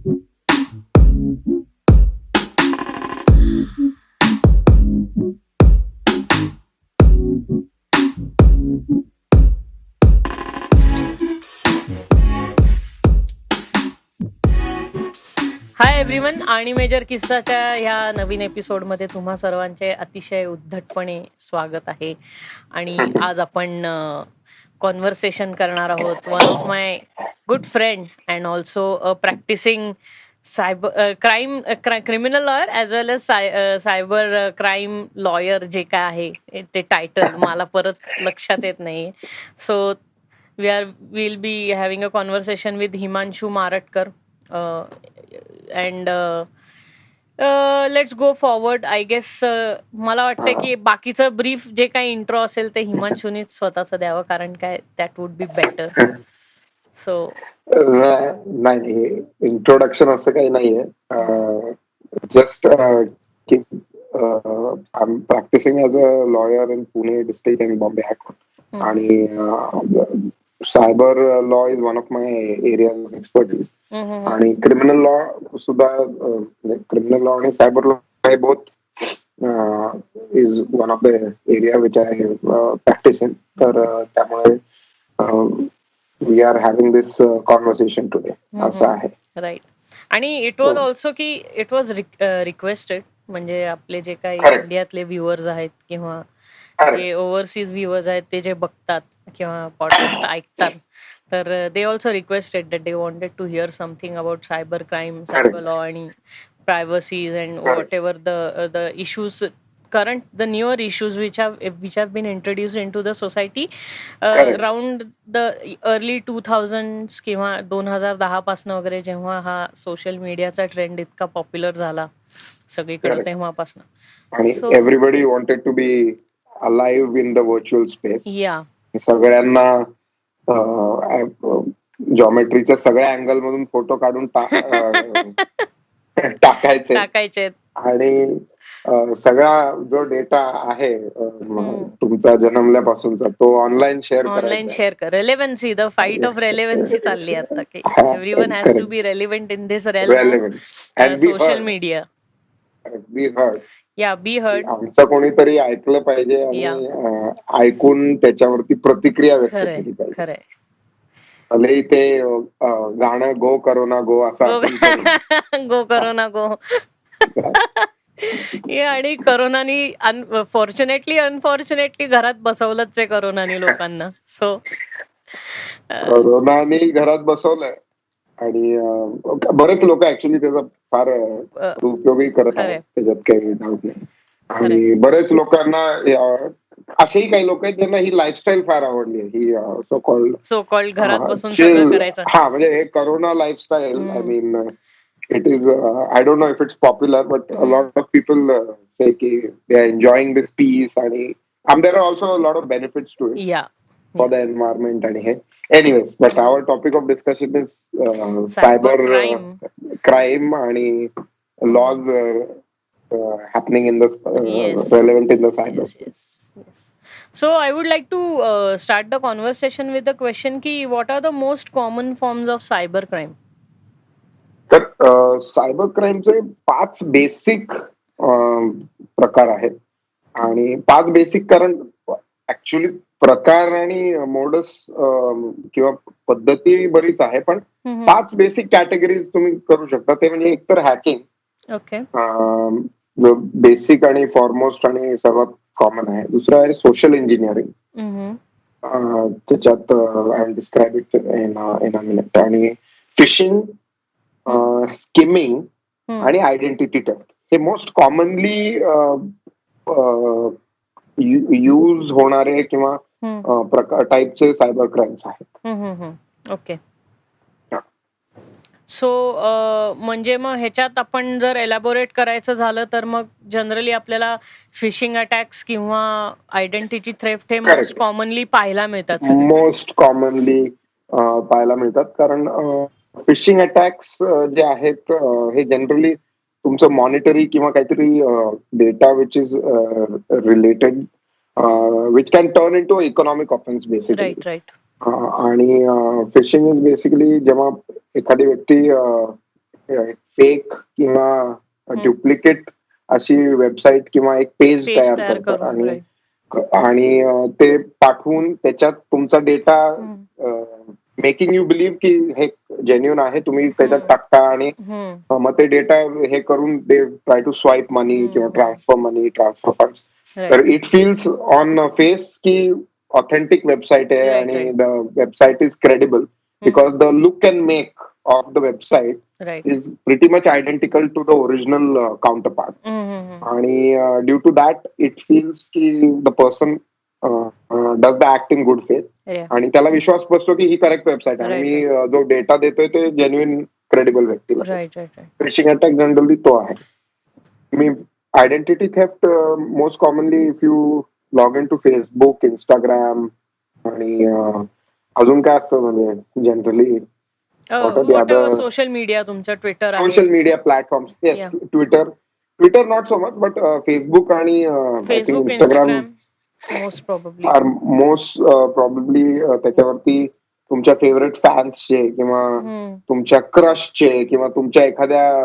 Hi everyone, आणि major किस्साच्या ह्या नवीन एपिसोडमध्ये तुम्हा सर्वांचे अतिशय उद्धटपणे स्वागत आहे. आणि आज आपण कॉन्व्हर्सेशन करणार आहोत one of my good friend and also a practising cyber criminal lawyer as well as cyber crime lawyer. जे काय आहे ते टायटल मला परत लक्षात येत नाही. सो we'll be having a conversation with Himanshu Maratkar, and let's go forward. I guess मला वाटतं की बाकीचं ब्रीफ जे काही इंट्रो असेल ते हिमांशूनीच स्वतःच द्यावं, कारण काय that would be better. So नाही, इंट्रोडक्शन असं काही नाहीये. Just I am practising as a lawyer in Pune district and Bombay high court. आणि cyber law is one of my area of expertise. आणि क्रिमिनल लॉ सुद्धा, क्रिमिनल लॉ आणि cyber law हे both is one of the area which I practise in. तर त्यामुळे we are having this conversation today असं आहे. Right. आणि it was also की इट वॉज रिक्वेस्टेड, म्हणजे आपले जे काही इंडियातले व्ह्युअर्स आहेत किंवा जे ओव्हरसीज व्ह्युअर्स आहेत ते जे बघतात किंवा पॉडकास्ट ऐकतात, तर they also requested that they wanted to hear something about cyber crime, cyber law आणि privacies and whatever the issues, current the newer issues which have been introduced into the society around the early 2000s किंवा 2010 पासून वगैरे, जेव्हा हा social मीडियाचा trend इतका popular झाला सगळीकडे तेव्हापासून. आणि everybody wanted to be alive in the virtual space. या सगळ्यांना जॉमेट्रीच्या सगळ्या अँगल मधून फोटो काढून टाकायचे. आणि सगळा जो डेटा आहे तुमचा जन्मल्यापासूनचा तो online share relevancy, the fight of relevancy चालली आता की everyone has to be relevant in this social media. Be heard. आमचं कोणीतरी ऐकलं पाहिजे आणि ऐकून त्याच्यावरती प्रतिक्रिया व्यक्त केली पाहिजे. खरंय. भले ते गाणं गो करोना गो असं गो करोना गो. आणि करोनानी अनफॉर्च्युनेटली घरात बसवलंच आहे करोनानी लोकांना. सो करोनानी घरात बसवलंय आणि बरेच लोक ऍक्च्युली त्याचा फार उपयोगही करत आहेत, त्याच्यात काही डाऊट नाही. आणि बरेच लोकांना असेही काही लोक आहेत ज्यांना ही लाईफस्टाईल फार आवडली आहे, ही सो कॉल्ड घरात बसून सगळं करायचं. हा, म्हणजे हे corona lifestyle. I mean it is I don't know if it's popular, but a lot of people say ki they are enjoying this peace, and there are also a lot of benefits to it for the environment. And anyways, but our topic of discussion is cyber crime and laws happening in the relevant in the cyber space. So I would like to start the conversation with the question ki what are the most common forms of cyber crime? तर cyber क्राईमचे 5 basic प्रकार आहेत. आणि 5 basic, कारण actually प्रकार आणि modus किंवा पद्धती बरीच आहे, पण 5 बेसिक कॅटेगरीज तुम्ही करू शकता. ते म्हणजे एक तर हॅकिंग, बेसिक आणि फॉरमोस्ट आणि सर्वात कॉमन आहे. दुसरं आहे सोशल इंजिनिअरिंग, त्याच्यात I will describe it in a minute. आणि फिशिंग, स्किमिंग आणि आयडेंटिटी थेफ्ट हे मोस्ट कॉमनली यूज होणारे किंवा टाईपचे सायबर क्राईम्स आहेत. ओके. सो म्हणजे मग ह्याच्यात आपण जर एलॅबोरेट करायचं झालं तर मग जनरली आपल्याला फिशिंग अटॅक्स किंवा आयडेंटिटी थेफ्ट हे मोस्ट कॉमनली पाहायला मिळतात. मोस्ट कॉमनली पाहायला मिळतात, कारण फिशिंग अटॅक्स जे आहेत हे जनरली तुमचं मॉनिटरी किंवा काहीतरी data which is related, which can turn into economic offence basically. आणि फिशिंग इज बेसिकली जेव्हा एखादी व्यक्ती फेक किंवा डुप्लिकेट अशी वेबसाईट किंवा एक पेज तयार करतात आणि ते पाठवून त्याच्यात तुमचा डेटा मेकिंग यू बिलीव्ह की हे जेन्युन आहे, तुम्ही त्याच्यात टाकता आणि मग ते डेटा हे करून दे ट्राय टू स्वाईप मनी किंवा ट्रान्सफर फंड्स. तर इट फील्स ऑन फेस की ऑथेंटिक वेबसाईट आहे आणि the website is credible because the look and make of the website is pretty much identical to the original counterpart. And due to that, it feels ki the person does the act in good faith. आणि त्याला विश्वास बसतो की ही correct website आहे आणि मी जो data देतोय ते जेन्युइन क्रेडिबल व्यक्तीला. फिशिंग अटॅक जनरली तो आहे. मी identity theft most commonly if you log in to Facebook, Instagram आणि अजून काय असतं म्हणजे जनरली सोशल मीडिया, तुमचं Twitter, social media platforms. Twitter not so much, but Facebook आणि इंस्टाग्राम मोस्ट प्रॉब्ली त्याच्यावरती तुमच्या फेवरेट फॅन्सचे किंवा तुमच्या क्रशचे किंवा तुमच्या एखाद्या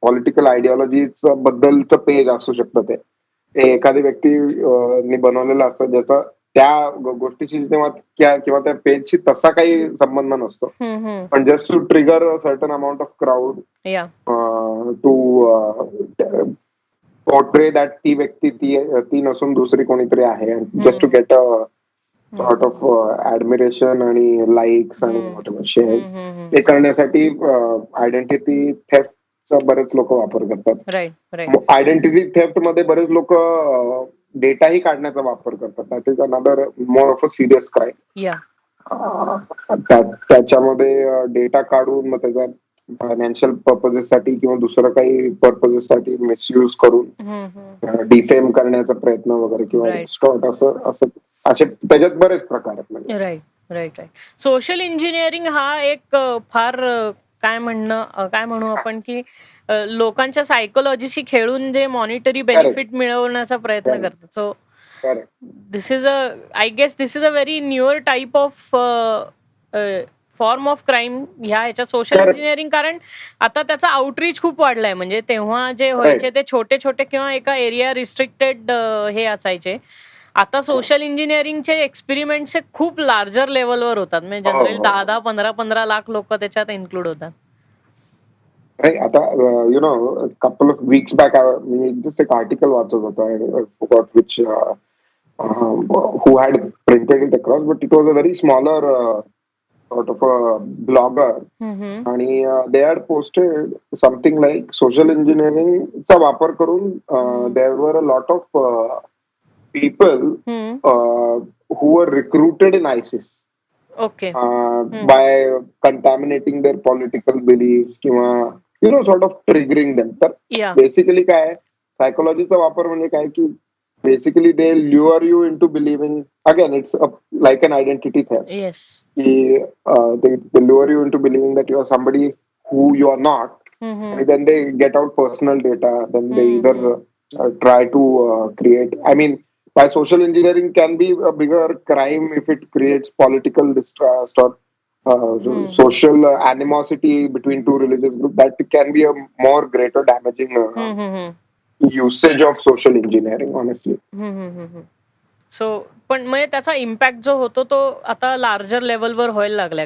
पॉलिटिकल आयडिओलॉजीच बद्दलचं पेज असू शकतं. ते एखादी व्यक्ती बनवलेलं असतं ज्याचा त्या गोष्टीशी किंवा त्या पेजशी तसा काही संबंध नसतो, पण just to trigger a certain amount of crowd to portray that ती व्यक्ती ती नसून दुसरी कोणीतरी आहे, just to get a sort of admiration आणि लाईक्स आणि शेअर्स. ते करण्यासाठी आयडेंटिटी थेफ्टचा बरेच लोक वापर करतात. आयडेंटिटी थेफ्ट मध्ये बरेच लोक डेटाही काढण्याचा वापर करतात. That is another more of a serious crime. त्याच्यामध्ये डेटा काढून मग त्याचा फायनान्शियल पर्पजेससाठी किंवा दुसरं काही पर्पजेससाठी मिसयूज करून डिफेम करण्याचा प्रयत्न वगैरे किंवा एक्सटॉर्ट असं असे त्याच्यात बरेच प्रकार आहेत. म्हणजे राईट. सोशल इंजिनिअरिंग हा एक फार काय म्हणू आपण की लोकांच्या सायकोलॉजीशी खेळून जे मॉनिटरी बेनिफिट मिळवण्याचा प्रयत्न करतात. सो this is a very newer type of form of crime ह्याच्यात सोशल इंजिनिअरिंग. कारण आता त्याचा आउटरीच खूप वाढलाय. म्हणजे तेव्हा जे व्हायचे ते छोटे छोटे किंवा एका एरिया रिस्ट्रिक्टेड हे असायचे. आता सोशल इंजिनिअरिंगचे एक्सपेरिमेंट्स खूप लार्जर लेवलवर होतात. म्हणजे जनरली 10-10, 15-15 लाख लोक त्याच्यात इन्क्लूड होतात. आता you know couple of weeks back me just एक आर्टिकल वाचत होता विच who had printed it across, but it was a very smaller sort of a blogger. आणि they had posted something like social engineering चा वापर करून there were a lot of people who were recruited in ISIS. By contaminating their political beliefs किंवा sort of triggering them. तर basically काय सायकोलॉजीचा वापर म्हणजे काय की basically they lure you into believing, again it's like an identity theft. They lure you into believing that you are somebody who you are not, and then they get out personal data, then they either try to create, I mean, why social engineering can be a bigger crime if it creates political distrust or social animosity between two religious groups. That can be a more greater damaging usage of social engineering, honestly. सो पण मग त्याचा impact जो होतो तो आता larger लेवलवर व्हायला लागलाय.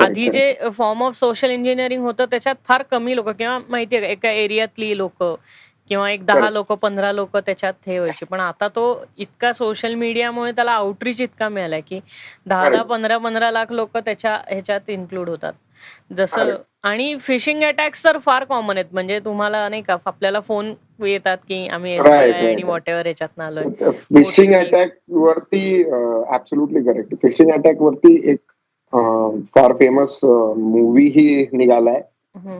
आधी जे फॉर्म ऑफ सोशल इंजिनिअरिंग होतं त्याच्यात फार कमी लोक किंवा माहितीये एका एरियातली लोक किंवा एक 10 लोक 15 लोक त्याच्यात हे व्हायचे. पण आता तो इतका सोशल मीडियामुळे त्याला आउटरीच इतका मिळालाय की 10-10, 15-15 लाख लोक त्याच्या ह्याच्यात इन्क्लूड होतात. जसं आणि फिशिंग अटॅक्स तर फार कॉमन आहेत. म्हणजे तुम्हाला नाही का आपल्याला फोन येतात की आम्ही आणि व्हॉट एव्हर ह्याच्यात आलोय. फिशिंग अटॅक वरती ऍब्सोल्युटली करेक्ट. फिशिंग अटॅक वरती एक फार फेमस मूवी ही निघालाय,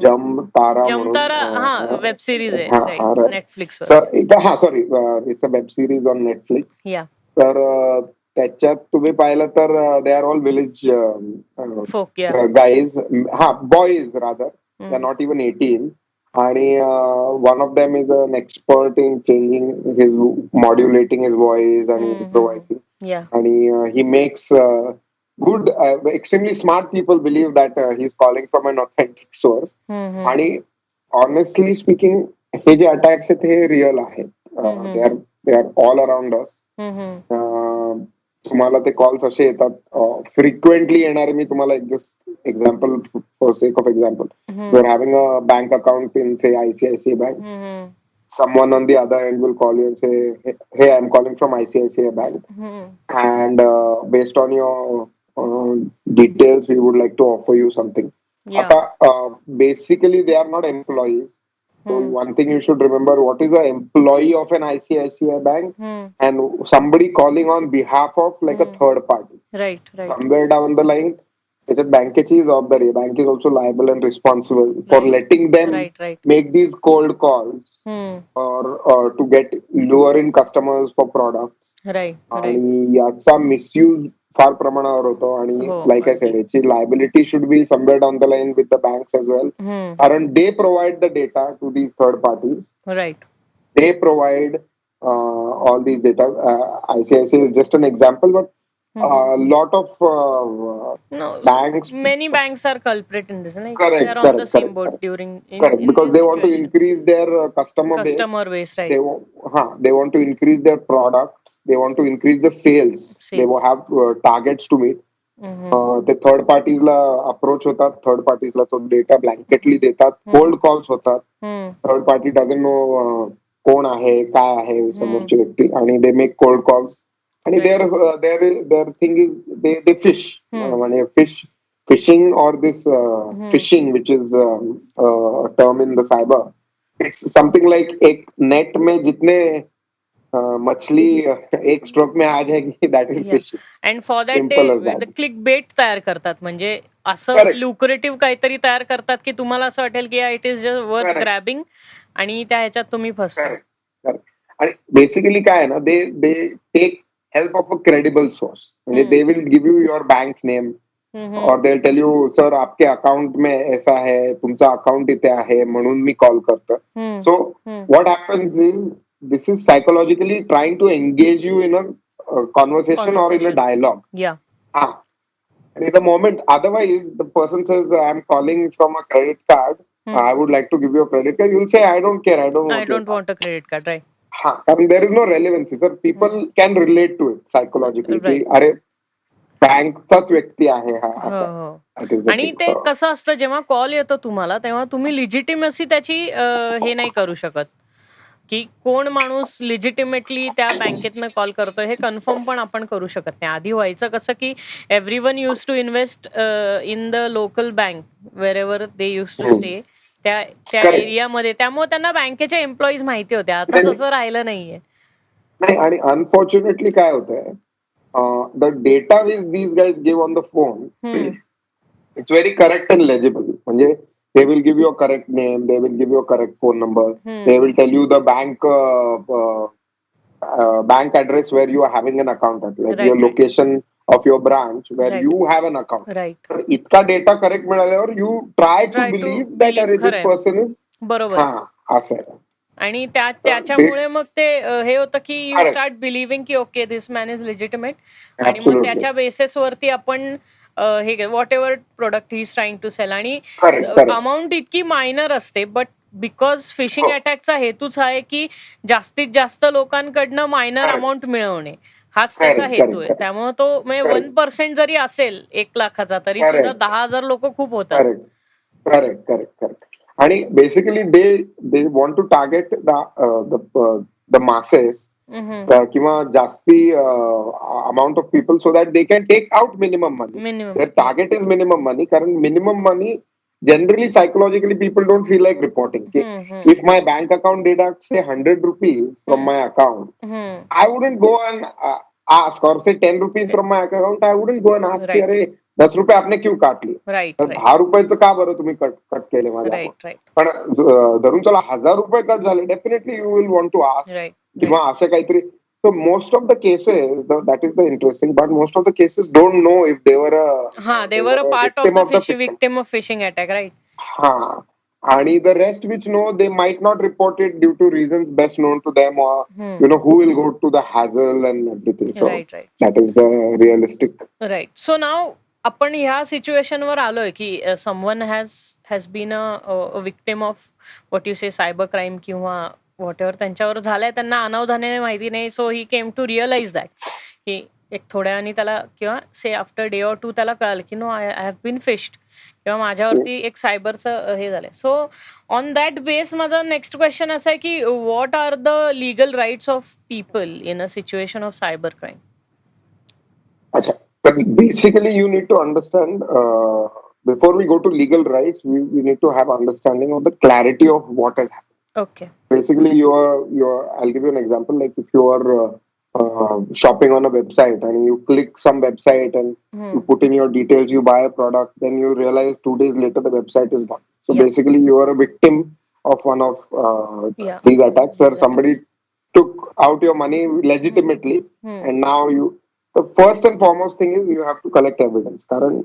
जमतारा वेब सिरीज आहे नेटफ्लिक्सवर. Sorry it's a web series on Netflix. तर त्याच्यात तुम्ही पाहिलं तर they are all village guys, boys rather, they are not even 18. आणि one of them is an expert in changing modulating his voice आणि improvising. आणि he makes good, extremely smart people believe that he's calling from an authentic source. आणि honestly speaking हे जे attacks आहेत हे real आहेत. They are all around us. तुम्हाला ते कॉल्स असे येतात फ्रिक्वेंटली येणारे. मी तुम्हाला एक just example, for sake of example, you are having a bank account in say ICICI Bank. Someone on the other end will call you and say, hey, I'm calling from ICICI Bank, and based on your details, we would like to offer you something. Basically, they are not employees. So one thing you should remember, what is an employee of an ICICI Bank and somebody calling on behalf of like a third party. Right. Somewhere down the line, त्याच्यात बँकेची जबाबदारी आहे. Bank is also liable and responsible for letting them make these cold calls or to get lure in customers for products. आणि याचा misuse फार प्रमाणावर होतो. आणि like I said, याची liability should be somewhere down the line with the banks as well, कारण they provide the data to these third parties. They provide all these data. ICICI is just an example, but lot of banks, many banks are culprit in this. Correct, they are on the same boat correct, because they want to increase their customer base, right? They want to increase their products, they want to increase the sales. They will have targets to meet. ते third पार्टीजला approach होतात. Third पार्टीजला तो data blanketly देतात. Cold calls होतात. Third party doesn't know कोण आहे, काय आहे समोरची व्यक्ती, आणि दे मेक कोल्ड कॉल्स. आणि their thing is they fish. म्हणजे फिशिंग और this phishing which is term in the cyber, it's something like एक नेट में जितने मछली एक स्ट्रोक में आ जाएगी, that is phishing. And for that ते क्लिक बेट तयार करतात. म्हणजे असं लुक्रेटिव्ह काहीतरी तयार करतात की तुम्हाला असं वाटेल की it is just worth grabbing, आणि त्या ह्याच्यात तुम्ही फसता. आणि बेसिकली काय आहे ना, they take help of a credible source. म्हणजे they will give you your bank's name, और दे टेल यू सर आपके अकाउंट में ऐसा है, तुमचा अकाउंट इथे आहे म्हणून मी कॉल करतो. So what happens is this is psychologically trying to engage you in a conversation और in a dialogue. And at the moment, otherwise the person says, I'm calling from a credit card, I would like to give you a credit card. You'll say, I don't care, I don't want a credit card, right? कारण there is no relevancy. Sir, people can relate to it psychologically. Right. अरे बँकचाच व्यक्ती आहे हा असं. आणि ते कसं असतं, जेव्हा कॉल येतो तुम्हाला तेव्हा तुम्ही लिजिटिमसी त्याची हे नाही करू शकत की कोण माणूस लिजिटिमेटली त्या बँकेतनं कॉल करतोय हे कन्फर्म पण आपण करू शकत नाही. आधी व्हायचं कसं की everyone use to invest in the local bank wherever they use to stay, त्या एरियामध्ये. त्यामुळे त्यांना बँकेच्या एम्प्लॉईज माहिती होत्या. आता तसं राहिलं नाहीये. नाही, आणि अनफॉर्च्युनेटली काय होतंय, the data which these guys give on the phone, it's very correct and legible. म्हणजे they will give you a correct name, they will give you a correct phone number, they will tell you the bank address where you are having an account at, like your location of your branch where you have an account. तर इतका data correct मिळाल्यावर you try to believe that this person is बरोबर असं आहे. आणि त्याच्यामुळे मग ते हे होतं की यू स्टार्ट बिलिव्हिंग की okay this man is legitimate, आणि मग त्याच्या बेसिसवरती आपण हे whatever product he is trying to sell, आणि अमाऊंट इतकी मायनर असते, बट बिकॉज फिशिंग अटॅकचा हेतूच आहे की जास्तीत जास्त लोकांकडनं मायनर अमाऊंट मिळवणे, हाच त्याचा हेतू आहे. त्यामुळे तो म्हणजे 1% जरी असेल 1,00,000चा तरी सुद्धा 10,000 लोक खूप होतात. करेक्ट. आणि basically they want to target the masses किंवा जास्ती amount of people, so that they can take out minimum money. Their target is minimum money, कारण minimum money generally psychologically people don't feel like reporting. If my bank account deducts say 100 rupees from my account, I wouldn't go and ask, or say 10 rupees from my account, I wouldn't go and ask, अरे 10 रुपये आपने क्यों काट ली, 10 रुपयाचं का बरं तुम्ही cut केले माझ्या. पण धरून चला 1,000 रुपये कट झाले, definitely you will want to ask, किंवा असं काहीतरी. So most of the cases, that is the interesting part, most of the cases don't know if they were a part of the victim of phishing attack, right? आणि the rest which know, they might not report it due to reasons best known to them, or who will go to the hassle and everything. So Right. that is the realistic. Right. So now आपण ह्या situation वर आलोय की someone has been a victim of what you say cyber crime किंवा whatever त्यांच्यावर झालंय, त्यांना अनावधानाने माहिती नाही. So he came to realise that की एक थोड्या वेळाने त्याला किंवा से आफ्टर डे ऑर 2 त्याला कळालं की no I have been phished किंवा माझ्यावरती एक सायबरचं हे झालंय. सो ऑन दॅट बेस माझा नेक्स्ट क्वेश्चन असा आहे की what are the legal rights of people in a situation of cyber crime? अच्छा, but basically you need to understand, before we go to legal rights, we need to have understanding of the clarity of what has happened. Okay. Basically, I'll give you an example. Like if you are shopping on a website and you click some website and you put in your details, you buy a product, then you realize 2 days later the website is gone. So basically, you are a victim of one of these attacks where somebody took out your money legitimately, and now the first and foremost thing is you have to collect evidence. Karan,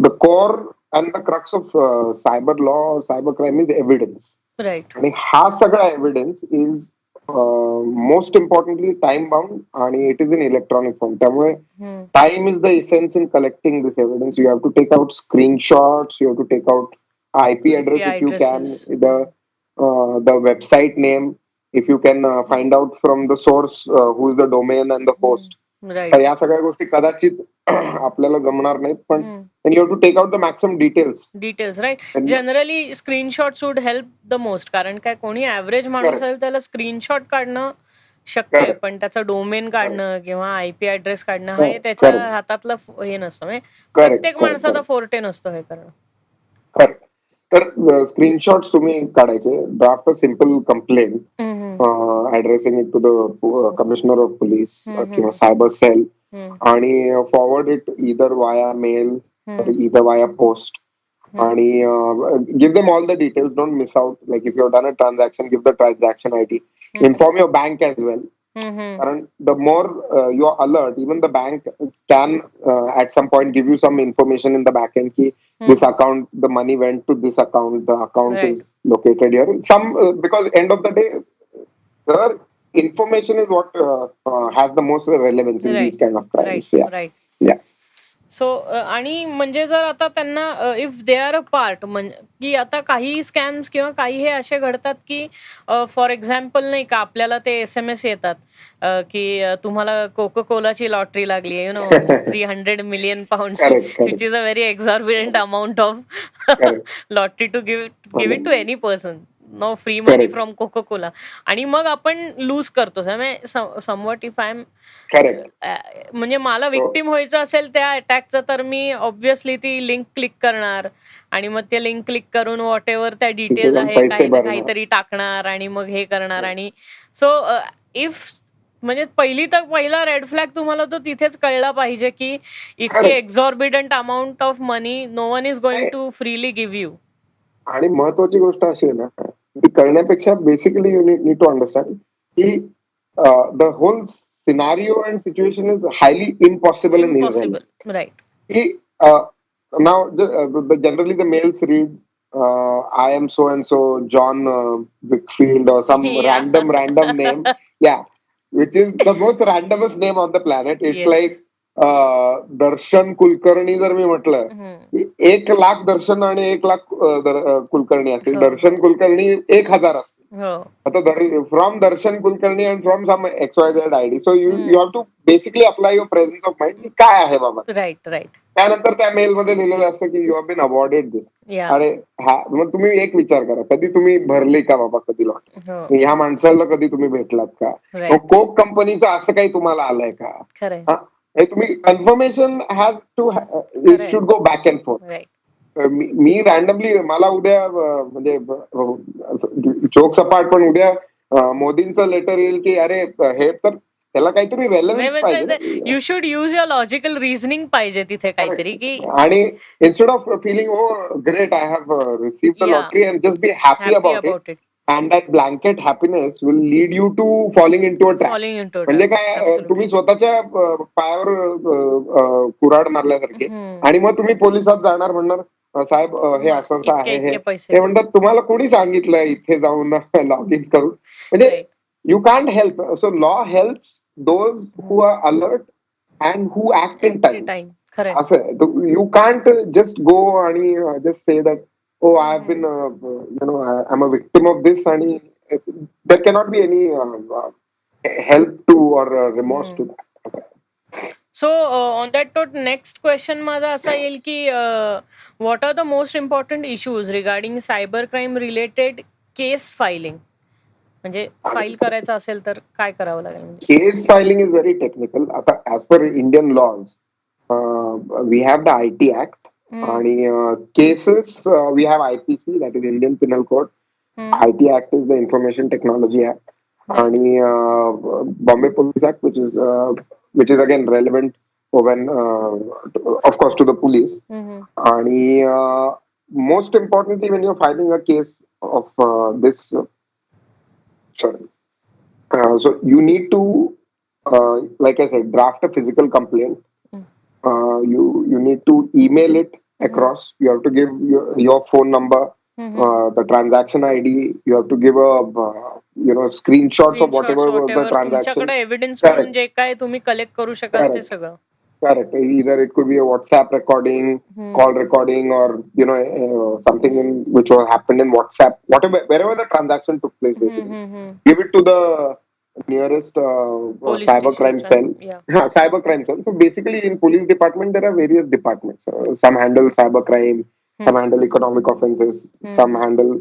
the core and the crux of cyber law or cyber crime is evidence. Right. आणि हा सगळा evidence is most importantly time bound आणि it is in electronic form. त्यामुळे time is the essence in collecting this evidence. You have to take out screenshots, you have to take out IP address if you can, the website name, if you can find out from the source who is the domain and the host. तर या सगळ्या गोष्टी कदाचित आपल्याला जमणार नाहीत, पण you have to take out the maximum details, right? Generally screenshots would help the most, कारण काय कोणी ऍव्हरेज माणूस असेल त्याला स्क्रीनशॉट काढणं शक्य आहे, पण त्याचा डोमेन काढणं किंवा IP ऍड्रेस काढणं हे त्याच्या हातातलं हे नसतं. प्रत्येक माणसाचा फोर्टे नसतो हे करणं. तर स्क्रीनशॉट्स तुम्ही काढायचे, draft a simple complaint addressing it to the commissioner of police किंवा सायबर सेल, आणि forward it either via mail or either via post, आणि give them all the details. Don't miss out. Like if you have done a transaction, give the transaction ID. Inform your bank as well. And the more you are alert, even the bank can at some point give you some information in the back end ki this account, the money went to this account, the account is located here. Because end of the day, the information is what has the most relevance in these kind of crimes. Yeah. So आणि म्हणजे जर आता त्यांना if they are a part, म्हणजे की आता काही scams किंवा काही हे असे घडतात की फॉर एक्झाम्पल नाही का आपल्याला ते SMS येतात की तुम्हाला कोको कोलाची लॉटरी लागली आहे, 300 million pounds, which is a very exorbitant amount of lottery to give it to any person. No free money from Coca Cola. आणि मग आपण लूज करतो. समवट इफ आय एम, म्हणजे मला विक्टिम व्हायचं असेल त्या अटॅकचं, तर मी ऑब्व्हियसली ती लिंक क्लिक करणार आणि मग ते लिंक क्लिक करून व्हॉट एव्हर त्या डिटेल्स आहे काही ना काहीतरी टाकणार आणि मग हे करणार. आणि सो इफ म्हणजे पहिला रेड फ्लॅग तुम्हाला तो तिथेच कळला पाहिजे की इतकी exorbitant amount of money no one is going to freely give you. आणि महत्वाची गोष्ट अशी आहे ना, ती कळण्यापेक्षा basically you need to understand की the whole scenario and situation is highly impossible in Israel. Right. की नाव generally the mails read I am so and so John Wickfield or some random name, which is the most randomest name on the planet. It's like दर्शन कुलकर्णी जर मी म्हटलं, 1 लाख दर्शन आणि 1 लाख कुलकर्णी असतील. दर्शन कुलकर्णी 1000 असतील. आता from Darshan Kulkarni and from some XYZ ID. So you have to basically apply your presence of mind की काय आहे बाबा. Right. त्यानंतर त्या मेल मध्ये लिहिलेलं असतं की you have been awarded this. अरे हा, मग तुम्ही एक विचार करा, कधी तुम्ही भरले का बाबा कधी लॉटरी? ह्या माणसाला कधी तुम्ही भेटलात का? कोक कंपनीचं असं काही तुम्हाला आलंय का? तुम्ही confirmation has to it should go back and forth. मी रॅन्डमली मला उद्या म्हणजे जोक्स अपार्ट, पण उद्या मोदींचं लेटर येईल की अरे हे, तर त्याला काहीतरी रेलेव्हन्स पाहिजे. You should use your logical reasoning पाहिजे तिथे काहीतरी की. आणि instead of feeling great I have received the lottery and just be happy about it, and that blanket happiness will lead you to falling into a trap. म्हणजे काय, तुम्ही स्वतःच्या पायावर कुऱ्हाड मारल्यासारखे. आणि मग तुम्ही पोलिसात जाणार, म्हणणार साहेब हे असं असं आहे इतके हे पैसे म्हणतात तुम्हाला कोणी सांगितलं इथे जाऊन लॉग इन करून म्हणजे you can't help so law helps those who are alert and who act in time असं यू कॅन्ट जस्ट गो आणि just say that oh I have been you know I am a victim of this आणि there cannot be any help to or remorse to that. So on that note next question माझा असा येईल की what are the most important issues regarding cyber crime related case filing म्हणजे file करायचं असेल तर काय करावं लागेल. Case filing is very technical. आता as per Indian laws we have the IT act आणि cases we have IPC that is Indian penal code. IT act is the information technology act आणि Bombay police act which is again relevant when of course to the police. And most importantly when you're filing a case of this so you need to like I said draft a physical complaint. You need to email it across. You have to give your phone number, the transaction ID. You have to give a screenshots of whatever was the transaction. तुमच्याकडे evidence म्हणून जे काय तुम्ही collect करू शकाल ते सगळं. Correct. Either it could be a WhatsApp recording, call recording, or something which was happened in WhatsApp, wherever the transaction took place. Basically, give it to the nearest cyber crime cell. Cyber crime cell. So basically, in police department there are various departments. Some handle cyber crime, some handle economic offenses, some handle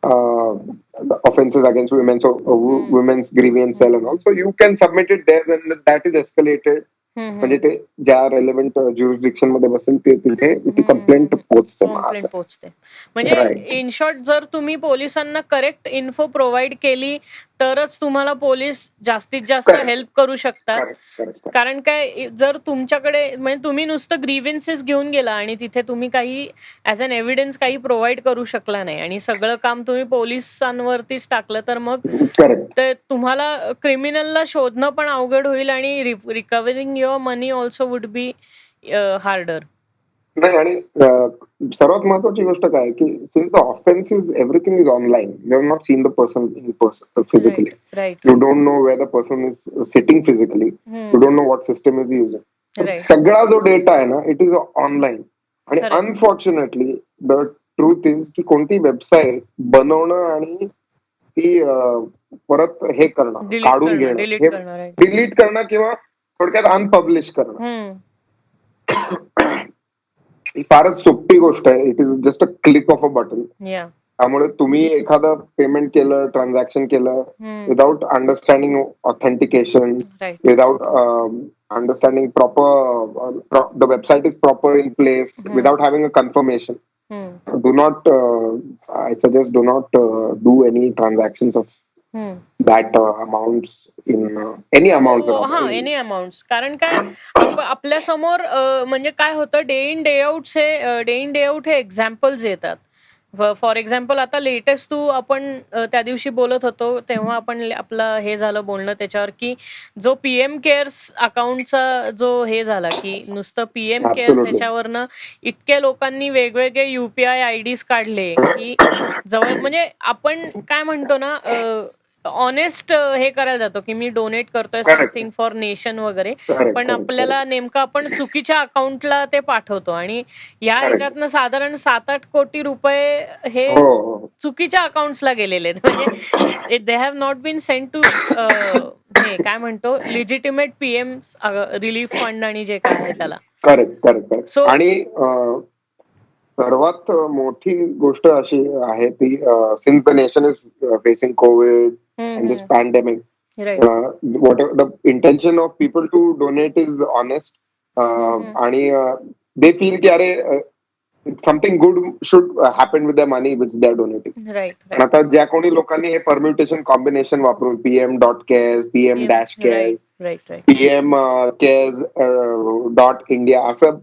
the offenses against women. So women's grievance cell and all. So you can submit it there, and that is escalated. म्हणजे ते ज्या relevant jurisdiction मध्ये बसेल ते तिथे ती complaint पोहोचते. म्हणजे इन शॉर्ट जर तुम्ही पोलिसांना करेक्ट इन्फो प्रोव्हाइड केली तरच तुम्हाला पोलीस जास्तीत जास्त हेल्प करू शकतात. कारण काय जर तुमच्याकडे म्हणजे तुम्ही नुसतं ग्रीव्हन्सेस घेऊन गेला आणि तिथे तुम्ही काही ऍज अन एव्हिडन्स काही प्रोव्हाइड करू शकला नाही आणि सगळं काम तुम्ही पोलिसांवरतीच टाकलं तर मग तुम्हाला क्रिमिनलला शोधणं पण अवघड होईल आणि recovering your money also would be harder. नाही आणि सर्वात महत्वाची गोष्ट काय की since the offence is everything is online. You have not seen the person in person physically. You don't know where the person is sitting physically. You don't know what system is using. सगळा जो data आहे ना it is online. आणि unfortunately the truth is की कोणती website बनवणं आणि ती परत हे करणं काढून घेणं डिलीट करणं किंवा थोडक्यात अनपब्लिश करणं ही फारच सोपी गोष्ट आहे. It is just a click of a button. त्यामुळे तुम्ही एखादं पेमेंट केलं ट्रान्झॅक्शन केलं without understanding authentication without understanding proper the website is proper in place without having a conformation do not I suggest do not do any transactions of that amounts in any amounts. कारण काय आपल्या समोर म्हणजे काय होतं day in day out हे examples येतात. For example आता लेटेस्ट आपण त्या दिवशी बोलत होतो तेव्हा आपण आपलं हे झालं बोलणं त्याच्यावर की जो PM केअर्स अकाउंटचा जो हे झाला की नुसतं PM केअर्स ह्याच्यावरनं इतक्या लोकांनी वेगवेगळे UPI IDs काढले की जवळ म्हणजे आपण काय म्हणतो ना ऑनेस्ट हे करायला जातो की मी डोनेट करतोय समथिंग फॉर नेशन वगैरे पण आपल्याला नेमकं आपण चुकीच्या अकाउंटला ते पाठवतो आणि या ह्याच्यातनं साधारण 7-8 कोटी रुपये हे चुकीच्या अकाउंट्सला गेलेले आहेत. म्हणजे they have not been send to हे काय म्हणतो लिजिटिमेट PM रिलीफ फंड आणि जे काय आहे त्याला. करेक्ट. आणि सर्वात मोठी गोष्ट अशी आहे ती since the nation is facing Covid and this pandemic, whatever the intention of people to donate is honest, and they feel that something good should happen with the money which they are donating. आता ज्या कोणी लोकांनी हे permutation combination वापरून PM.cares, PM-cares, PM cares .India असं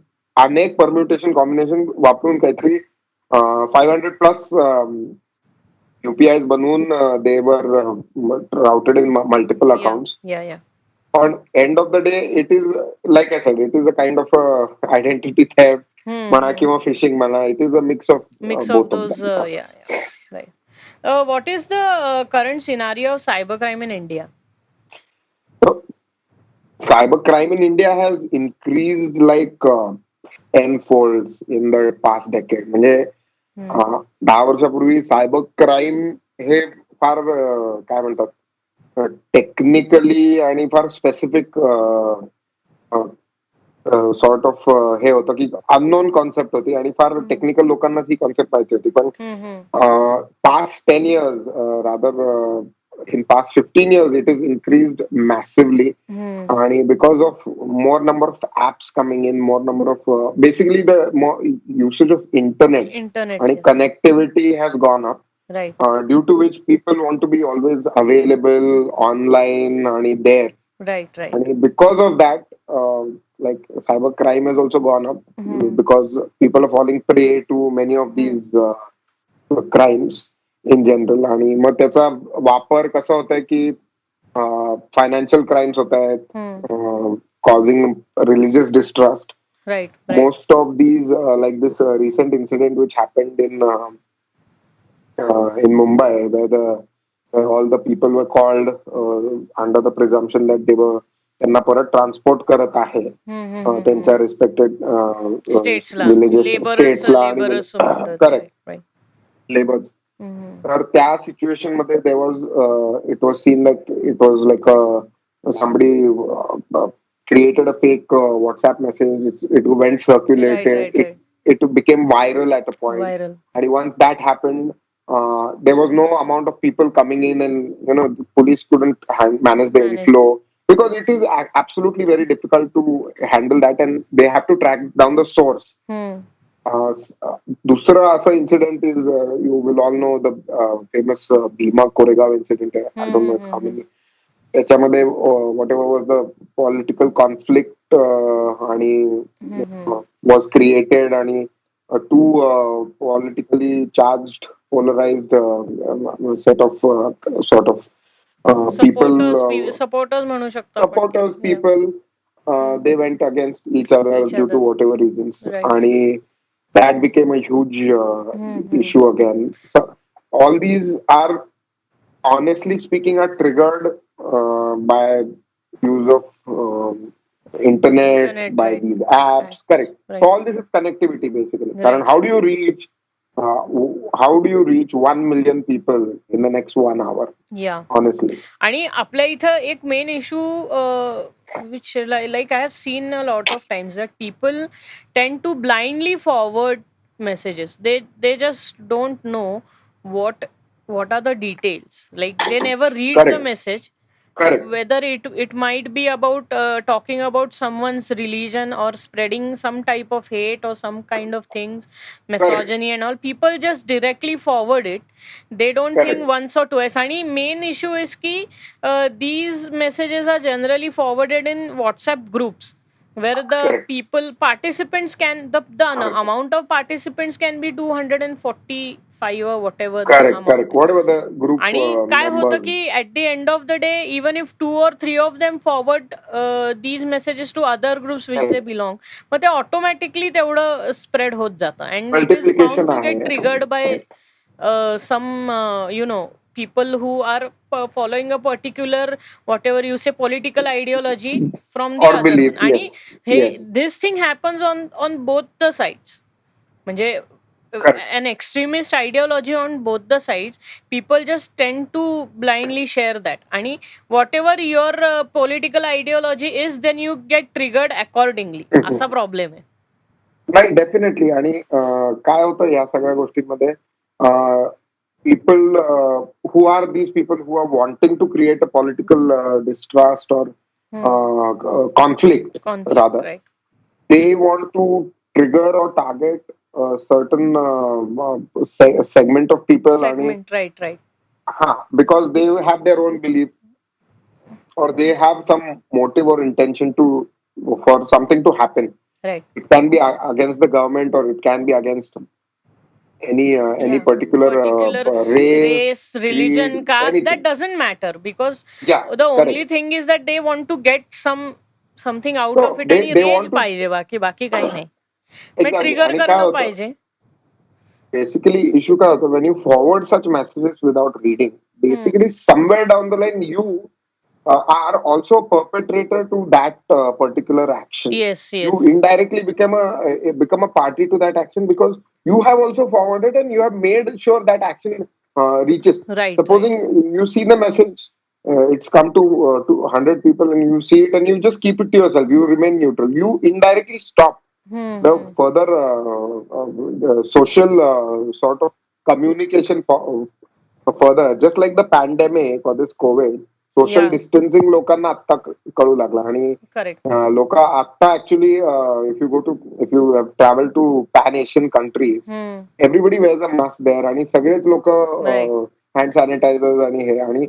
अनेक permutation combination वापरून काहीतरी 500+ UPIs बनवून they were routed in multiple accounts. On end of the day, it is like I said, it is a kind of identity theft. म्हणा किंवा fishing म्हणा, it is a mix of both of those. Them. Right. What is the current scenario of cybercrime in India? Cyber crime in India has increased like tenfolds in the past decade. म्हणजे 10 वर्षापूर्वी cyber crime हे फार काय म्हणतात technically आणि फार specific sort of हे होतं की unknown concept होती आणि फार technical लोकांना ती कॉन्सेप्ट माहिती होती. पण past 10 years, rather in past 15 years, it is increased massively. And because of more number of apps coming in, more number of basically the more usage of internet and Yes. connectivity has gone up. Right. Due to which people want to be always available online and there. Right. And because of that, like cyber crime has also gone up because people are falling prey to many of these crimes in general. आणि मग त्याचा वापर कसा होत आहे की financial crimes होत आहेत, causing religious distrust. Most of these like this recent incident which happened in Mumbai, where all the people were called under the presumption that त्यांना परत ट्रान्सपोर्ट करत आहे त्यांच्या रिस्पेक्टेड स्टेट्सला. Correct, labours. तर त्या सिच्युएशन मध्ये it was seen like it was like somebody created a fake WhatsApp message. It went circulated. It became viral at a point. And once that happened, there was no amount of people coming in, and the police couldn't manage the inflow because it is absolutely very difficult to handle that, and they have to track down the source. दुसरं असं incident is you will all know the famous Bhima Koregaon incident. I don't know how many. त्याच्यामध्ये whatever was the political conflict आणि was created आणि to politically charged polarised set of sort of people, supporters people, they went against each other due to whatever reasons. And that became a huge issue again. So all these are, honestly speaking, are triggered by use of internet, by these apps. Correct. So all this is connectivity basically. Karan, how do you reach 1 million people in the next 1 hour? Yeah. Honestly. आणि आपल्या इथं एक main issue which like I have seen a lot of times that people tend to blindly forward messages. They just don't know what are the details. Like they never read the message. Correct. Whether it might be about talking about someone's religion or spreading some type of hate or some kind of things, misogyny and all, people just directly forward it. They don't think once or twice. And main issue is ki these messages are generally forwarded in WhatsApp groups where the participants can the amount of participants can be 245 or whatever. Correct. Whatever the group. आणि काय होतं की at the end of the day, even if 2 or 3 of them forward these messages to other groups which they belong, मग ते automatically तेवढं spread होत जातं. And it is bound to get triggered by some people who are following a particular, whatever you say, political ideology from the other. And this thing happens on both the sides. म्हणजे an extremist ideology on both the sides, people just tend to blindly share that. And whatever your political ideology is, then you get triggered accordingly. असा problem आहे. नाही, definitely. आणि काय होतं या सगळ्या गोष्टींमध्ये, people who are these people who are wanting to create a political distrust or conflict rather, they want to trigger or target certain segment of people. Right. Because they have their own belief or they have some motive or intention for something to happen. Right. It can be against the government or it can be against any particular race, religion, creed, caste. anything. That doesn't matter because the only thing is that they want to get something out of it. And reach पाहिजे, बाकी काही नाही. Trigger करणं पाहिजे. Basically, issue काय होतं, when you forward such messages without reading, basically somewhere down the line you are also a perpetrator to that particular action. Yes. You indirectly become a party to that action because you have also forwarded and you have made sure that action reaches. Right. Supposing you see the message, it's come to 100 people and you see it and you just keep it to yourself. You remain neutral. You indirectly stop the further social sort of communication further. Just like the pandemic or this COVID, social distancing लोकांना आता कळू लागला आणि लोक आता actually if you travel to pan Asian countries everybody wears a mask there आणि सगळेच लोक हँड सॅनिटायझर आणि हे आणि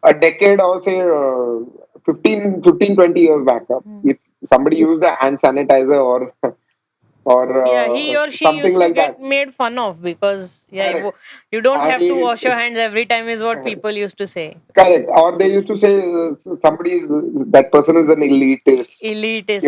अ डेकेड ऑर से 15-20 years back if somebody used a hand sanitizer or he or she something used to like get that. made fun of because you don't have to wash your hands every time is what people used to say. Correct. Or they used to say that person is an elitist.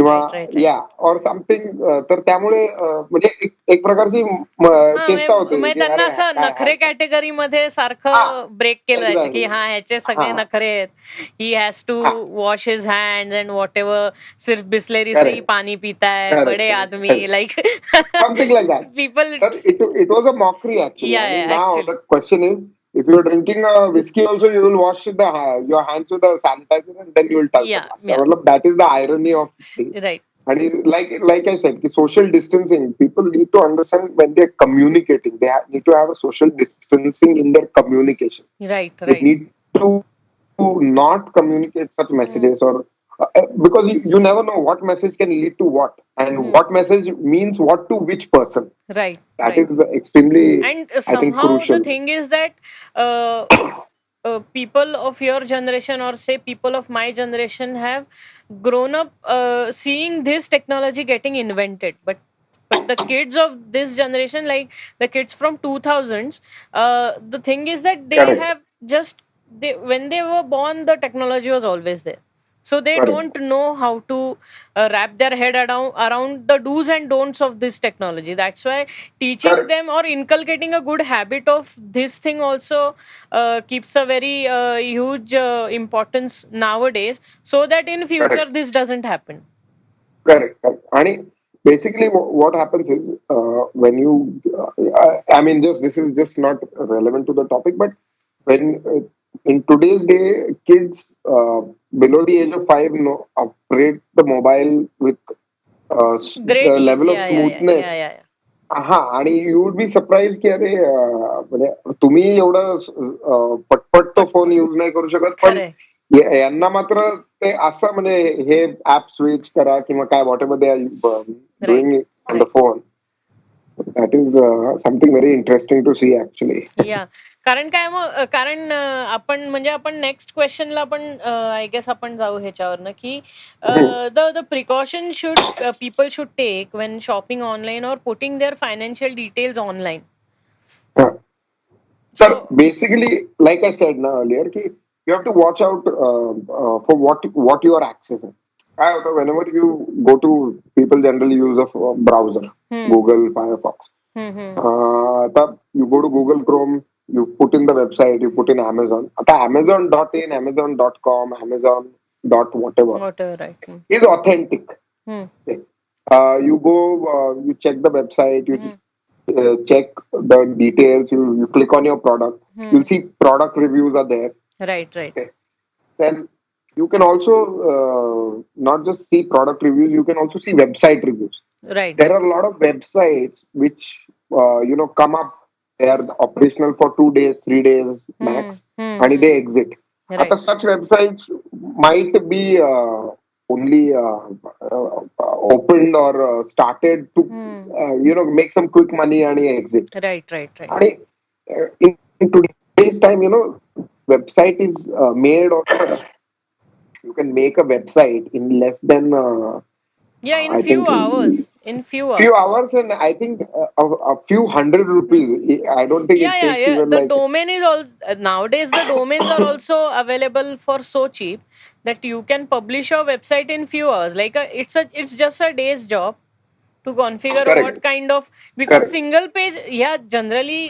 Right. Yeah, or something. तर त्यामुळे म्हणजे एक प्रकारची चेष्टा होते. त्यांना असं नखरे कॅटेगरी मध्ये सारखं ब्रेक केलं जायचं की ह्याचे सगळे नखरे आहेत. He has to wash his hands and whatever सिर्फ बिस्लेरी से ही पाणी पिता है बडे आदमी like something like that. People it was a mockery actually. Now the question is, if you're drinking a whiskey also, you will wash your hands with a sanitizer and then you will touch the glass. That is the irony of it. Right. And like I said, social distancing, people need to understand when they're communicating, they need to have a social distancing in their communication. Right. They need to not communicate such messages or because you never know what message can lead to what and what message means what to which person. Right. That is extremely, and somehow the thing is that people of your generation or say people of my generation have grown up seeing this technology getting invented, but the kids of this generation, like the kids from 2000s, the thing is that they have just when they were born the technology was always there. So they don't know how to wrap their head around the do's and don'ts of this technology. That's why teaching them or inculcating a good habit of this thing also keeps a very huge importance nowadays, so that in future this doesn't happen. Correct. And basically what happens is when you I mean, this is just not relevant to the topic, but when in today's day kids below the age of 5 operate the mobile with the level of smoothness. आणि you would be surprise की अरे म्हणजे तुम्ही एवढं पटपट तो phone use नाही करू शकत, पण यांना मात्र ते असं म्हणजे हे ऍप स्विच करा किंवा काय whatever they are doing on the phone. That is something very interesting to see actually. Yeah. कारण आपण नेक्स्ट क्वेश्चनला पण आय गेस आपण जाऊ ह्याच्यावर की the precaution people should take when shopping online और putting their financial details online. So basically, like I said earlier, you have to watch out for what you are accessing. Whenever you go to, people generally use a browser, Google, Firefox. You go to Google Chrome, you put in the website, you put in Amazon. Amazon.in, Amazon.com, Amazon dot whatever right. is authentic. You go, you check the website, you check the details, you click on your product, you'll see product reviews are there. Right. Okay. Then you can also not just see product reviews, you can also see website reviews. Right. There are a lot of websites which come up. They are operational for 2 days, 3 days max, and they exit. Right. Such websites might be only opened or started to make some quick money and exit. Right. And in today's time, website is made of. You can make a website in less than in few hours. Few hours, and I think a few hundred rupees. I don't think it takes even the domain is all nowadays. The domains are also available for so cheap that you can publish your website in few hours. Like it's just a day's job. to configure what kind of, because single page, generally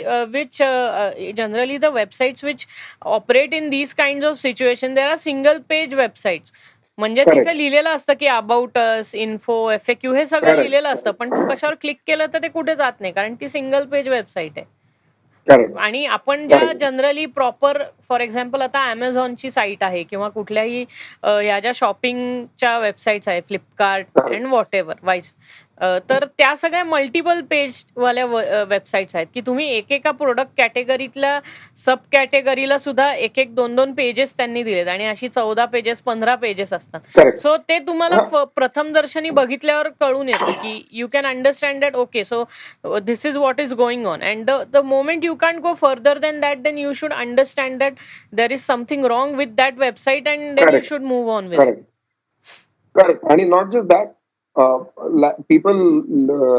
the websites which operate in these kinds of situation, there are single page websites. म्हणजे तिथे लिहिलेलं असतं की about us, info, FAQ हे सगळं लिहिलेलं असतं, पण तू कशावर क्लिक केलं तर ते कुठे जात नाही, कारण ती सिंगल पेज वेबसाईट आहे. आणि आपण ज्या जनरली प्रॉपर, फॉर एक्झाम्पल आता अमेझॉनची साईट आहे किंवा कुठल्याही या ज्या शॉपिंगच्या वेबसाईट्स आहे, Flipkart and what ever wise, तर त्या सगळ्या मल्टिपल पेजवाल्या वेबसाईट्स आहेत की तुम्ही एकेका प्रोडक्ट कॅटेगरीतल्या सब कॅटेगरीला सुद्धा एक 2 पेजेस त्यांनी दिलेत आणि अशी 14 पेजेस 15 पेजेस असतात. सो ते तुम्हाला प्रथम दर्शनी बघितल्यावर कळून येतं की you can understand that okay, so this is what is going on, and the moment you can go further then that, then you should understand that there is something wrong with that website and then you should move on with. Correct. And not just that, people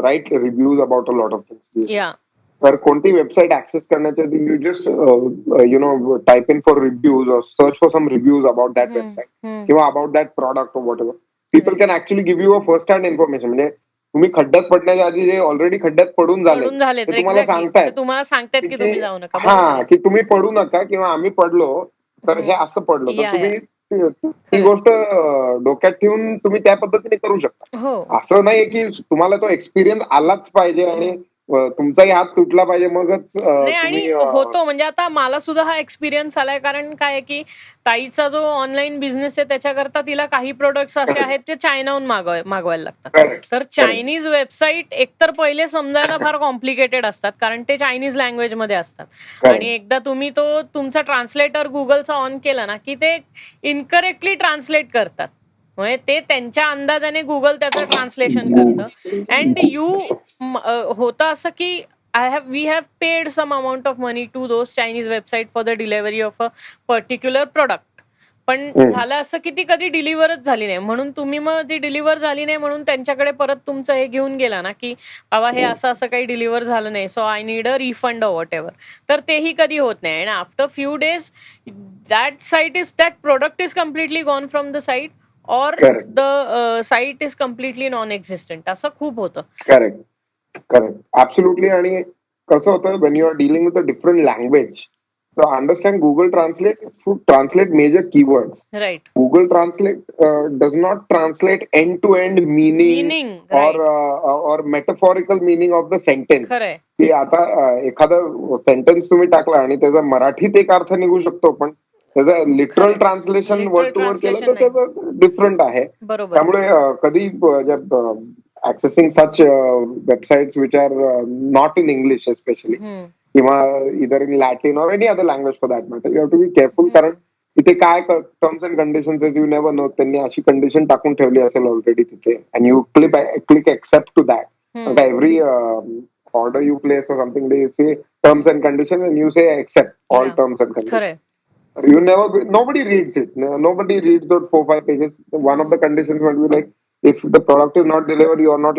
write reviews about a lot of things. Yeah. तर कोणती website access करण्याच्या आधी you just type in for reviews और search for some reviews about that website किंवा about that product और whatever. People can actually give you a first hand information. म्हणजे तुम्ही खड्ड्यात पडण्याच्या आधी जे ऑलरेडी खड्ड्यात पडून झाले ते तुम्हाला सांगतायत की तुम्ही जाऊ नका. हा, की तुम्ही पडू नका किंवा आम्ही पडलो तर हे असं पडलो, तर तुम्ही ही गोष्ट डोक्यात ठेवून तुम्ही त्या पद्धतीने करू शकता. असं नाहीये की तुम्हाला तो एक्सपिरियन्स आलाच पाहिजे आणि तुमचाही हात तुटला पाहिजे मगच. आणि होतो, म्हणजे आता मला सुद्धा हा एक्सपिरियन्स आलाय, कारण काय की ताईचा जो ऑनलाईन बिझनेस आहे त्याच्याकरता तिला काही प्रोडक्ट्स असे आहेत ते चायनाहून मागवायला लागतात. तर चायनीज वेबसाईट एकतर पहिले समजायला फार कॉम्प्लिकेटेड असतात, कारण ते चायनीज लँग्वेज मध्ये असतात, आणि एकदा तुम्ही तो तुमचा ट्रान्सलेटर गुगलचा ऑन केला ना की ते इनकरेक्टली ट्रान्सलेट करतात. म्हणजे ते त्यांच्या अंदाजाने गुगल त्याचं ट्रान्सलेशन करतं. अँड होतं असं की we have paid some amount of money to those Chinese website for the delivery of a particular product. पण झालं असं की ती कधी डिलिव्हरच झाली नाही, म्हणून तुम्ही मग ती डिलिव्हर झाली नाही म्हणून त्यांच्याकडे परत तुमचं हे घेऊन गेला ना की बाबा हे असं काही डिलिव्हर झालं नाही, so I need a refund और वॉट एव्हर, तर तेही कधी होत नाही. And after few days that product is completely gone from the site और the site is completely non existent. असं खूप होतं. Correct, absolutely. आणि कसं होतं, when you are dealing with a different language, so understand Google Translate is to translate major keywords. Right. Google Translate does not translate end-to-end meaning right. or metaphorical meaning of the sentence. खरंय. की आता एखादं sentence तुम्ही टाकला आणि त्याचा मराठीत एक अर्थ निघू शकतो, पण त्याचं literal translation word to word केलं तर त्याचं डिफरंट आहे. त्यामुळे कधी accessing such websites which are not in English especially, किंवा either in Latin or any other language for that matter, you have to be careful. कारण तिथे काय टर्म्स अँड कंडिशन्स आहेत, यू नेव्हर नो. त्यांनी अशी कंडिशन टाकून ठेवली असेल ऑलरेडी तिथे, and you click accept to that. Every order you place or something, they say terms and conditions and you say accept all terms and conditions. You nobody reads it. Nobody reads those 4-5 pages. One of the conditions might be like, if the product is not delivered, you are not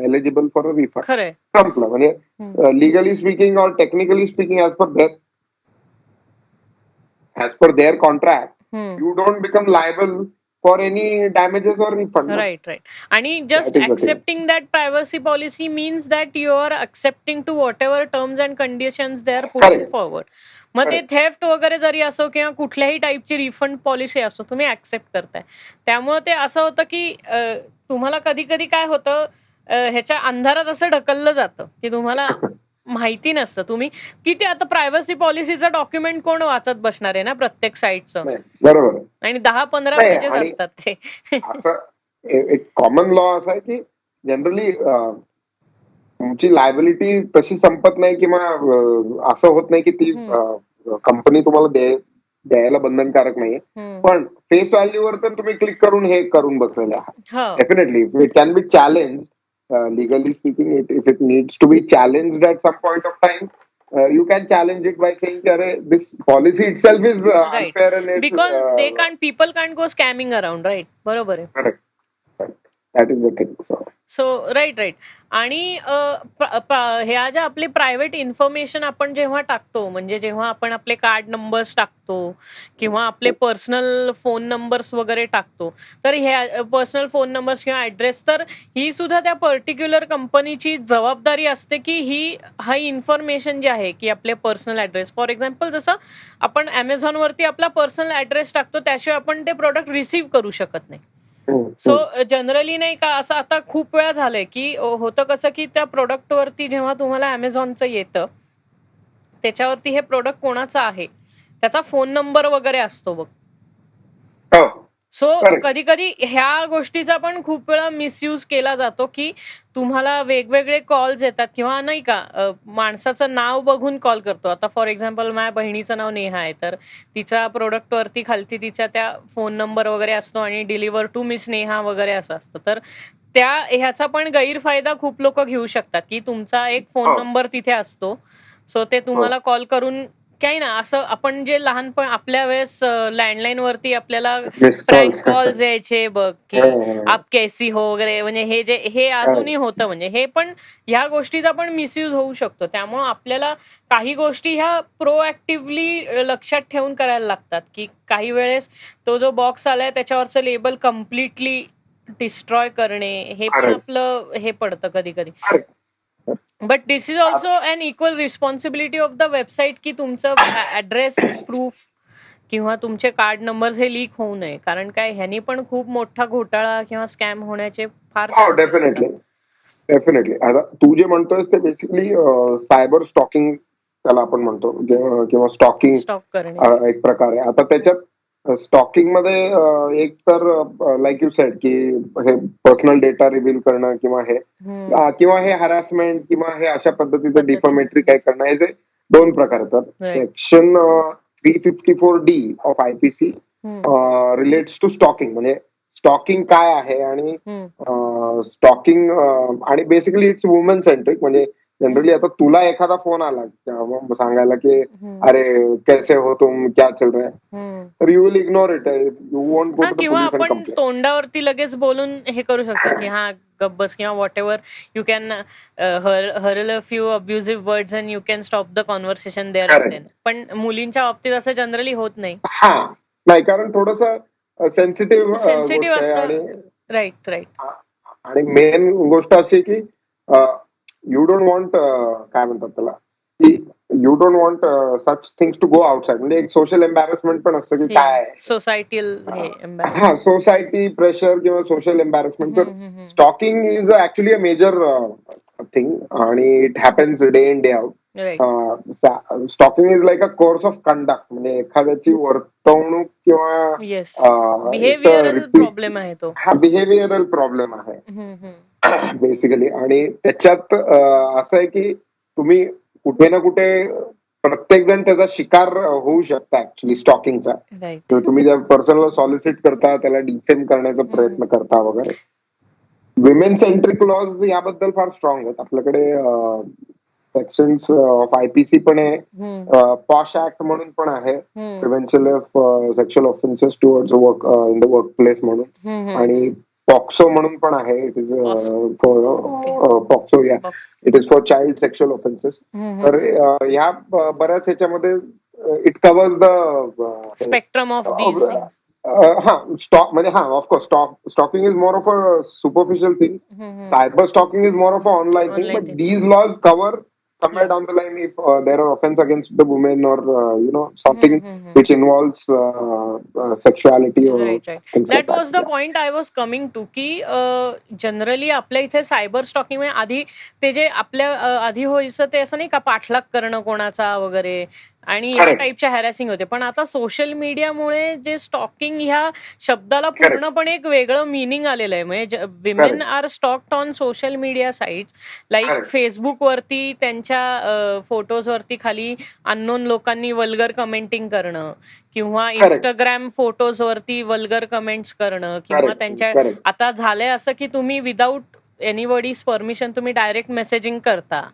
eligible for a refund. संपलं. म्हणजे legally speaking or technically speaking, as per their contract, you don't become liable for any damages or refund. Right. And just accepting that privacy policy means that you are accepting to whatever terms and conditions they are putting forward. मग ते theft वगैरे जरी असो किंवा कुठल्याही टाईपची refund policy असो, तुम्ही accept करताय. त्यामुळे ते असं होतं की तुम्हाला कधी कधी काय होतं, ह्याच्या अंधारात असं ढकललं जातं की तुम्हाला माहिती नसतं तुम्ही किती. आता प्रायव्हसी पॉलिसीचं डॉक्युमेंट कोण वाचत बसणार आहे ना प्रत्येक साईटचं. बरोबर. आणि 10-15 पेजेस असतात ते. एक कॉमन लॉ असा आहे की जनरली तुमची लायबिलिटी तशी संपत नाही किंवा असं होत नाही की ती कंपनी तुम्हाला द्यायला बंधनकारक नाहीये, पण फेस व्हॅल्यूवर तर तुम्ही क्लिक करून हे करून बसलेले आहात. Definitely it can B challenge legally speaking. If it needs to be challenged at some point of time, you can challenge it by saying that this policy itself is unfair and it's, because people can't go scamming around, right? बरोबर आहे. Correct. That is the thing. So right. आणि ह्या ज्या आपले private information आपण जेव्हा टाकतो, म्हणजे जेव्हा आपण आपले कार्ड नंबर्स टाकतो किंवा आपले पर्सनल फोन नंबर्स वगैरे टाकतो, तर ह्या पर्सनल फोन नंबर्स किंवा ऍड्रेस, तर ही सुद्धा त्या पर्टिक्युलर कंपनीची जबाबदारी असते की हा इन्फॉर्मेशन जे आहे की आपले पर्सनल ऍड्रेस, फॉर एक्झाम्पल जसं आपण अमेझॉनवरती आपला पर्सनल ऍड्रेस टाकतो, त्याशिवाय आपण ते प्रोडक्ट रिसीव्ह करू शकत नाही. सो जनरली नाही का, असं आता खूप वेळा झालंय की होतं कसं की त्या प्रोडक्टवरती जेव्हा तुम्हाला अमेझॉनचं येतं, त्याच्यावरती हे प्रोडक्ट कोणाचं आहे त्याचा फोन नंबर वगैरे असतो बघ. सो कधी कधी ह्या गोष्टीचा पण खूप वेळा मिसयूज केला जातो की तुम्हाला वेगवेगळे कॉल्स येतात किंवा नाही का, माणसाचं नाव बघून कॉल करतो. आता फॉर एक्झाम्पल माझ्या बहिणीचं नाव नेहा आहे, तर तिचा प्रोडक्टवरती खालती तिचा त्या फोन नंबर वगैरे असतो आणि डिलिव्हर टू मिस नेहा वगैरे असं असतं. तर ह्याचा पण गैरफायदा खूप लोक घेऊ शकतात की तुमचा एक फोन नंबर तिथे असतो, सो ते तुम्हाला कॉल करून काही ना, असं आपण जे लहानपण आपल्या वेळेस लँडलाईन वरती आपल्याला प्रँक कॉल्स यायचे बघ की आप कैसी हो वगैरे, म्हणजे हे अजूनही होतं. म्हणजे हे पण ह्या गोष्टीचा पण मिसयूज होऊ शकतो. त्यामुळे आपल्याला काही गोष्टी ह्या प्रोएक्टिव्हली लक्षात ठेवून करायला लागतात की काही वेळेस तो जो बॉक्स आलाय त्याच्यावरचं लेबल कम्प्लिटली डिस्ट्रॉय करणे हे पण आपलं हे पडतं कधी कधी. But this is also an equal responsibility of the website की तुमचं ऍड्रेस प्रूफ किंवा तुमचे कार्ड नंबर्स हे लीक होऊ नये, कारण काय ह्यानी पण खूप मोठा घोटाळा किंवा स्कॅम होण्याचे फार. डेफिनेटली. आता तू जे म्हणतोयस ते बेसिकली सायबर स्टॉकिंग त्याला आपण म्हणतो, किंवा स्टॉकिंग एक प्रकारे. आता त्याच्यात स्टॉकिंग मध्ये एक तर लाईक यू सेड की हे पर्सनल डेटा रिव्हील करणं किंवा हे हॅरासमेंट किंवा हे अशा पद्धतीचं डिफॉर्मेटरी काय करणं, हे जे दोन प्रकार आहेत. Section 354D of IPC relates to stalking. म्हणजे स्टॉकिंग काय आहे आणि स्टॉकिंग, आणि बेसिकली इट्स वुमन सेंट्रिक. म्हणजे जनरली आता तुला एखादा फोन आला सांगायला की अरे कैसे हो तुम, क्या चल रहा है, तर you will ignore it. You won't go to the किंवा पोलीस अँड आपण कंप्लेन. तोंडावरती लगेच बोलून हे करू शकतो की हा गब्बस किंवा what ever, you can hurl a few abusive words and you can stop the conversation there and then. पण मुलींच्या बाबतीत असं जनरली होत नाही. नाही, कारण थोडस सेन्सिटिव्ह असतं. राईट. आणि मेन गोष्ट अशी की यू डोंट वॉन्ट, काय म्हणतात त्याला, की you don't want such things to go outside. म्हणजे एक सोशल एम्बॅरेसमेंट पण असतं की काय सोसायटी प्रेशर किंवा सोशल एम्बॅरेसमेंट. तर stalking is actually a major thing आणि it happens day in day out. Stalking is like a course of conduct. म्हणजे एखाद्याची वर्तवणूक किंवा बिहेवियरल प्रॉब्लेम आहे तो. हा बिहेवियरल प्रॉब्लेम आहे बेसिकली. आणि त्याच्यात असं आहे की तुम्ही कुठे ना कुठे प्रत्येक जण त्याचा शिकार होऊ शकता ऍक्च्युली स्टॉकिंगचा. तर तुम्ही ज्या पर्सनला सॉलिसिट करता, त्याला डिफेम करण्याचा प्रयत्न करता वगैरे. विमेन सेंट्रिक लॉज याबद्दल फार स्ट्रॉंग आहेत आपल्याकडे. सेक्शन्स ऑफ IPC पण आहे, पॉश ऍक्ट म्हणून पण आहे, prevention of sexual offences towards work in the work place म्हणून, आणि पॉक्सो म्हणून पण आहे. It is POCSO, it is for child sexual offences. तर ह्या बऱ्याच ह्याच्यामध्ये it covers the spectrum of these things. म्हणजे of course stalking is more of a superficial thing. Cyber stalking is more of a online thing. But these laws cover somewhere down the line if there are offense against the women or something which involves sexuality or right. That was the point I was coming to की generally आपल्या इथे cyber stocking म्हणजे आधी ते जे आपल्या आधी व्हायचं ते असं नाही का, पाठलाग करणं कोणाचा वगैरे आणि ह्या टाईपच्या हॅरॅसिंग होते. पण आता सोशल मीडियामुळे जे स्टॉकिंग ह्या शब्दाला पूर्णपणे एक वेगळं मिनिंग आलेलं आहे. म्हणजे women are stalked on social media sites like फेसबुकवरती त्यांच्या फोटोजवरती खाली अननोन लोकांनी वल्गर कमेंटिंग करणं किंवा इंस्टाग्राम फोटोजवरती वल्गर कमेंट्स करणं किंवा त्यांच्या आता झालंय असं की तुम्ही विदाऊट एनीबडीज परमिशन तुम्ही डायरेक्ट मेसेजिंग करता.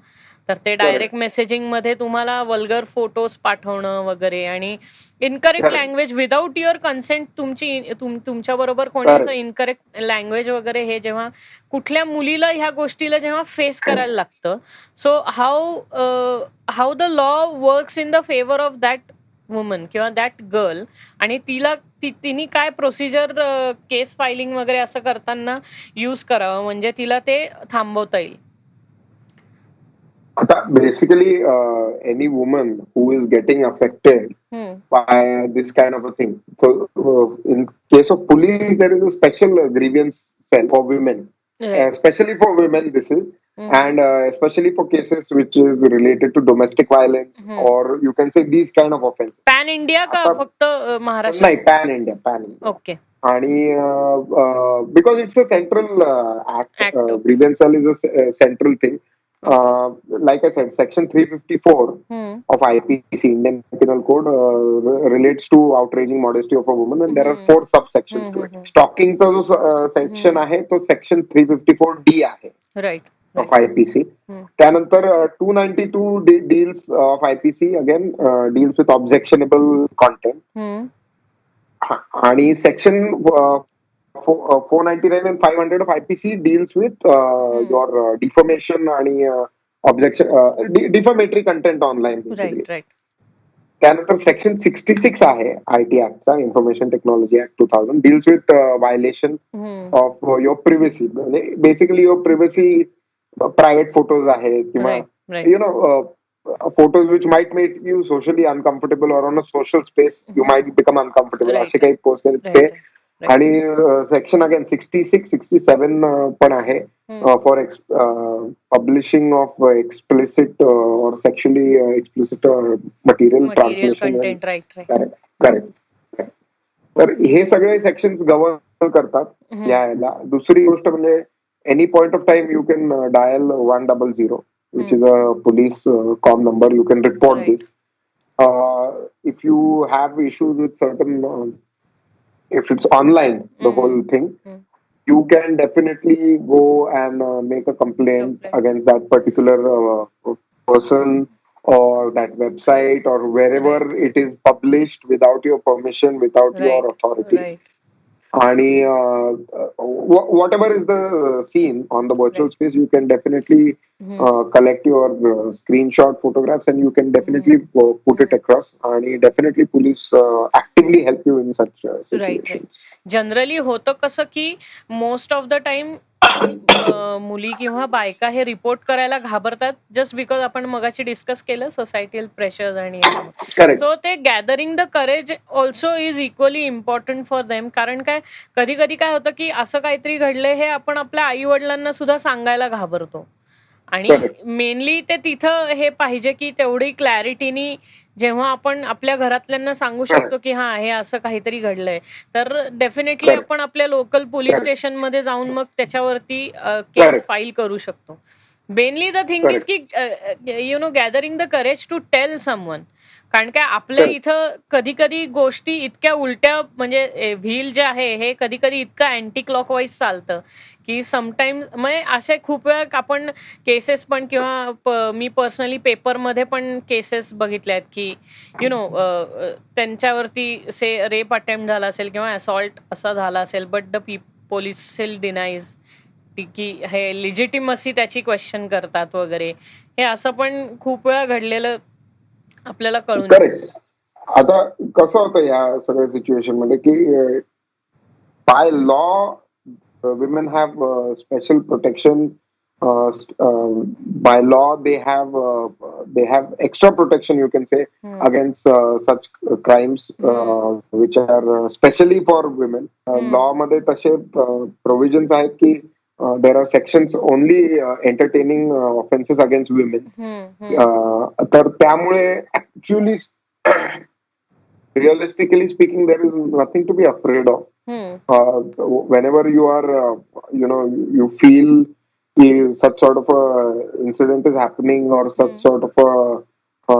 तर ते डायरेक्ट मेसेजिंग मध्ये तुम्हाला वल्गर फोटोज पाठवणं वगैरे आणि incorrect language without your consent तुमच्या बरोबर कोणी असं इनकरेक्ट लँग्वेज वगैरे हे जेव्हा कुठल्या मुलीला ह्या गोष्टीला जेव्हा फेस करायला लागतं, so how the law works in the favour of that woman किंवा दॅट गर्ल, आणि तिने काय प्रोसिजर केस फायलिंग वगैरे असं करताना यूज करावं म्हणजे तिला ते थांबवता येईल. आता basically any woman who is getting affected by this kind of a thing. So, in case of police, there is a special grievance cell for women, especially for women. This is, and especially for cases which is related to domestic violence, or you can say these kind of offenses. Pan India का फक्त महाराष्ट्र? नाही, pan India. Okay. आणि because it's a central act. Grievance cell is a central thing. Like I said, Section 354 of IPC, Indian Penal Code, relates to outraging modesty of a woman, and there are 4 subsections to it. Stalking का जो section आहे तो Section 354D आहे, right, of IPC. त्यानंतर 292 deals of IPC again deals with objectionable content. आणि Section 499 and 500 of IPC deals with your defamation आणि defamatory content online. Right. त्यानंतर section 66 आहे IT ऍक्टचा, information technology act 2000, deals with violation of your privacy. Basically your privacy, private photos आहेत किंवा photos which might make you socially uncomfortable, or on a social space you might become uncomfortable, असे काही post ते. आणि section again 66, 67 पण आहे for publishing of explicit और sexually explicit material translation. Correct. तर हे सगळे सेक्शन्स गव्हर्न करतात याला. दुसरी गोष्ट म्हणजे any point of time you can dial 100 which is a police call number. You can report this. If you have issues with certain if it's online, the whole thing, you can definitely go and make a complaint against that particular person or that website or wherever it is published without your permission, without your authority. And whatever is the scene on the virtual space, you can definitely collect your screenshot photographs and you can definitely put it across, and definitely police actively help you in such situations. Generally होतं कसं की most of the time मुली किंवा बायका हे report करायला घाबरतात, just because आपण मगाशी डिस्कस केलं सोसायटील प्रेशर्स आणि सो ते gathering the courage also is equally important for them. कारण काय कधी कधी काय होतं की असं काहीतरी घडलंय हे आपण आपल्या आई वडिलांना सुद्धा सांगायला घाबरतो, आणि मेनली ते तिथं हे पाहिजे की तेवढी क्लॅरिटीनी जेव्हा आपण आपल्या घरातल्यांना सांगू शकतो की हा हे असं काहीतरी घडलंय, तर डेफिनेटली आपण आपल्या लोकल पोलीस स्टेशन मध्ये जाऊन मग त्याच्यावरती केस फाईल करू शकतो. मेनली द थिंग इज की gathering the courage to tell someone. कारण काय आपल्या इथं कधी कधी गोष्टी इतक्या उलट्या, म्हणजे व्हील जे आहे हे कधी कधी इतकं अँटी क्लॉकवाईज चालतं की समटाईम्स म्हणजे असे खूप वेळा आपण केसेस पण किंवा मी पर्सनली पेपरमध्ये पण केसेस बघितल्या आहेत की त्यांच्यावरती रेप अटेम्प्ट झाला असेल किंवा असॉल्ट असा झाला असेल, बट द पोलीस स्टिल डिनाईज की हे लिजिटिमसी त्याची क्वेश्चन करतात वगैरे. हे असं पण खूप वेळा घडलेलं आपल्याला कळून. आता कसं होतं या सगळ्या सिच्युएशन मध्ये की by law women have special protection. By law they have extra protection, you can say, against such crimes which are specially for women. Law मध्ये तसे provisions आहेत की there are sections only entertaining offenses against women. तर त्यामुळे actually realistically speaking there is nothing to be afraid of. Whenever you are you feel such sort of a incident is happening or such sort of a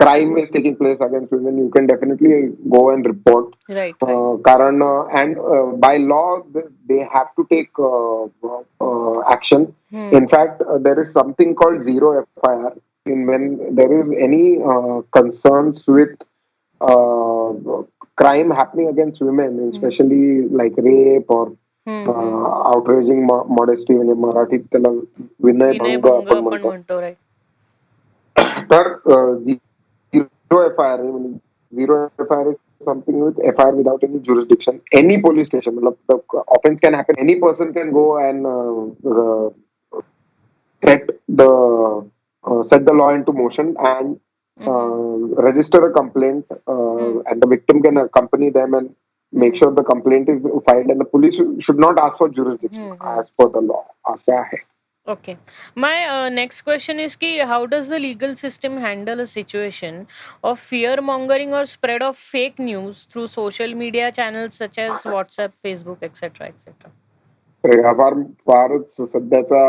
crime is taking place against women, you can definitely go and report. Karan and by law they have to take action. In fact there is something called zero FIR. when there is any concerns with crime happening against women, especially like rape or outraging modesty, म्हणजे मराठीत त्याला विनयभंग विनयभंग आपण आपण म्हणतो. म्हणतो, right. तर zero FIR म्हणजे zero FIR is something with FIR without any jurisdiction. Any police station, the offense can happen. Any person can go and set the law into motion and register a complaint, and the victim can accompany them and make sure the complaint is filed, and the police should not ask for jurisdiction as per the law. असं आहे. Okay. My next question is ki, how does the legal system handle a situation of fear mongering or spread of fake news through social media channels such as WhatsApp, Facebook, etc. etc. हा फारच सध्याचा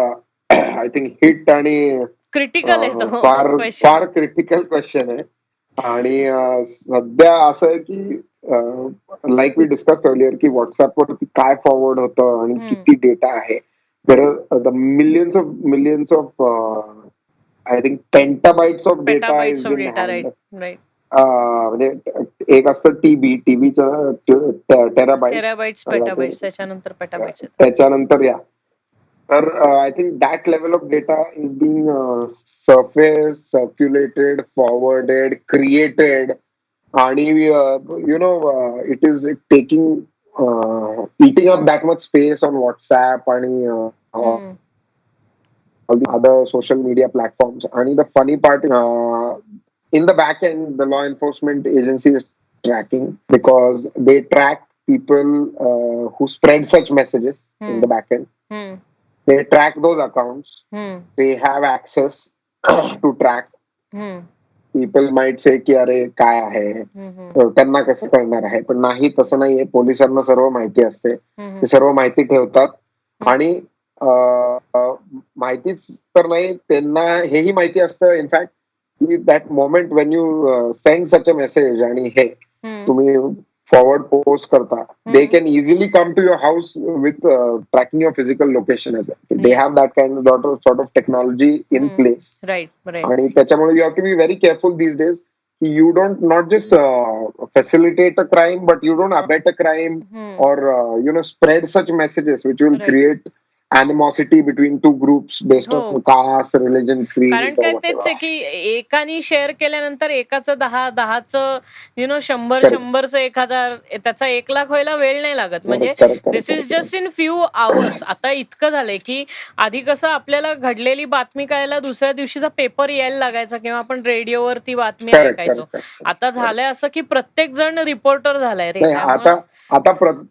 I think hit आणि critical आहे तो फार question. फार critical question आहे. आणि सध्या असं आहे की लाईक वी डिस्कस अर्लियर की व्हॉट्सअपवरती काय फॉरवर्ड होतं आणि किती डेटा आहे. There are the millions of I think petabytes of data Petabytes is of being data, right, handled. right. म्हणजे एक असतं टीबीचं टेराबाईट, Terabytes, petabytes, त्याच्यानंतर petabytes आहेत. त्याच्यानंतर या. तर I think that level of data is being surfaced, circulated, forwarded, created, आणि it is taking eating up that much space on WhatsApp आणि all the other social media platforms. And the funny part, in the back end, the law enforcement agency is tracking, because they track people who spread such messages in the back end. They track those accounts. They have access to track. People might say की अरे काय आहे, त्यांना कसं कळणार आहे, पण नाही, तसं नाहीये. पोलिसांना सर्व माहिती असते, ते सर्व माहिती ठेवतात. आणि माहितीच तर नाही, त्यांना हेही माहिती असतं इनफॅक्ट की that moment when you send such a message आणि हे तुम्ही फॉरवर्ड पोस्ट करता, they can easily come to your house with tracking your physical location as well. They have that kind of sort of technology in place. Right, right. आणि त्याच्यामुळे you have to be very careful these days. You don't not just facilitate a crime, but you don't abet a crime or spread such messages which will create animosity between two groups based on caste, religion, creed. कारण काय तेच आहे की एकानी share केल्यानंतर एकाचं 10,000चं 100,000चं 1,000, त्याचा 1,00,000 व्हायला वेळ नाही लागत. म्हणजे this is just in few hours. आता इतकं झालंय की आधी कसं आपल्याला घडलेली बातमी कळायला दुसऱ्या दिवशीचा पेपर यायला लागायचा किंवा आपण रेडिओवरती बातमी ऐकायचो. आता झालंय असं की प्रत्येक जण रिपोर्टर झालाय रे. आता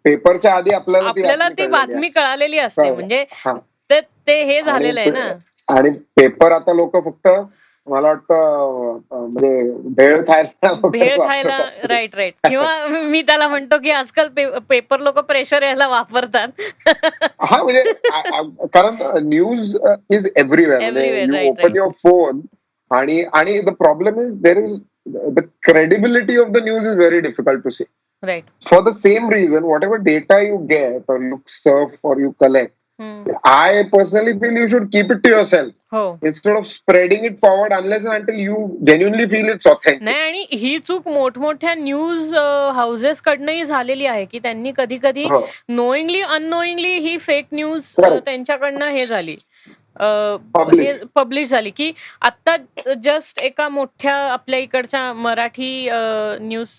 पेपरच्या आधी आपल्याला ती बातमी कळालेली असते. म्हणजे ते हे झालेलं आहे ना. आणि पेपर आता लोक फक्त मला वाटतं म्हणजे भेळ खायला, राईट राईट. किंवा मी त्याला म्हणतो की आजकाल पेपर लोक प्रेशर यायला वापरतात. हा, म्हणजे कारण news is everywhere. You open your phone आणि the problem is there is the credibility of the news is very difficult to see. Right. For the same reason, whatever data you get or you surf or you collect, I personally feel you should keep it to yourself instead of spreading it forward unless and until you genuinely feel it's authentic. नाही, आणि ही चूक मोठमोठ्या news houses कडनंही झालेली आहे की त्यांनी कधी कधी नोईंगली अननोईंगली ही फेक न्यूज त्यांच्याकडनं हे झाली, पब्लिश झाली. की आता जस्ट एका मोठ्या आपल्या इकडच्या मराठी न्यूज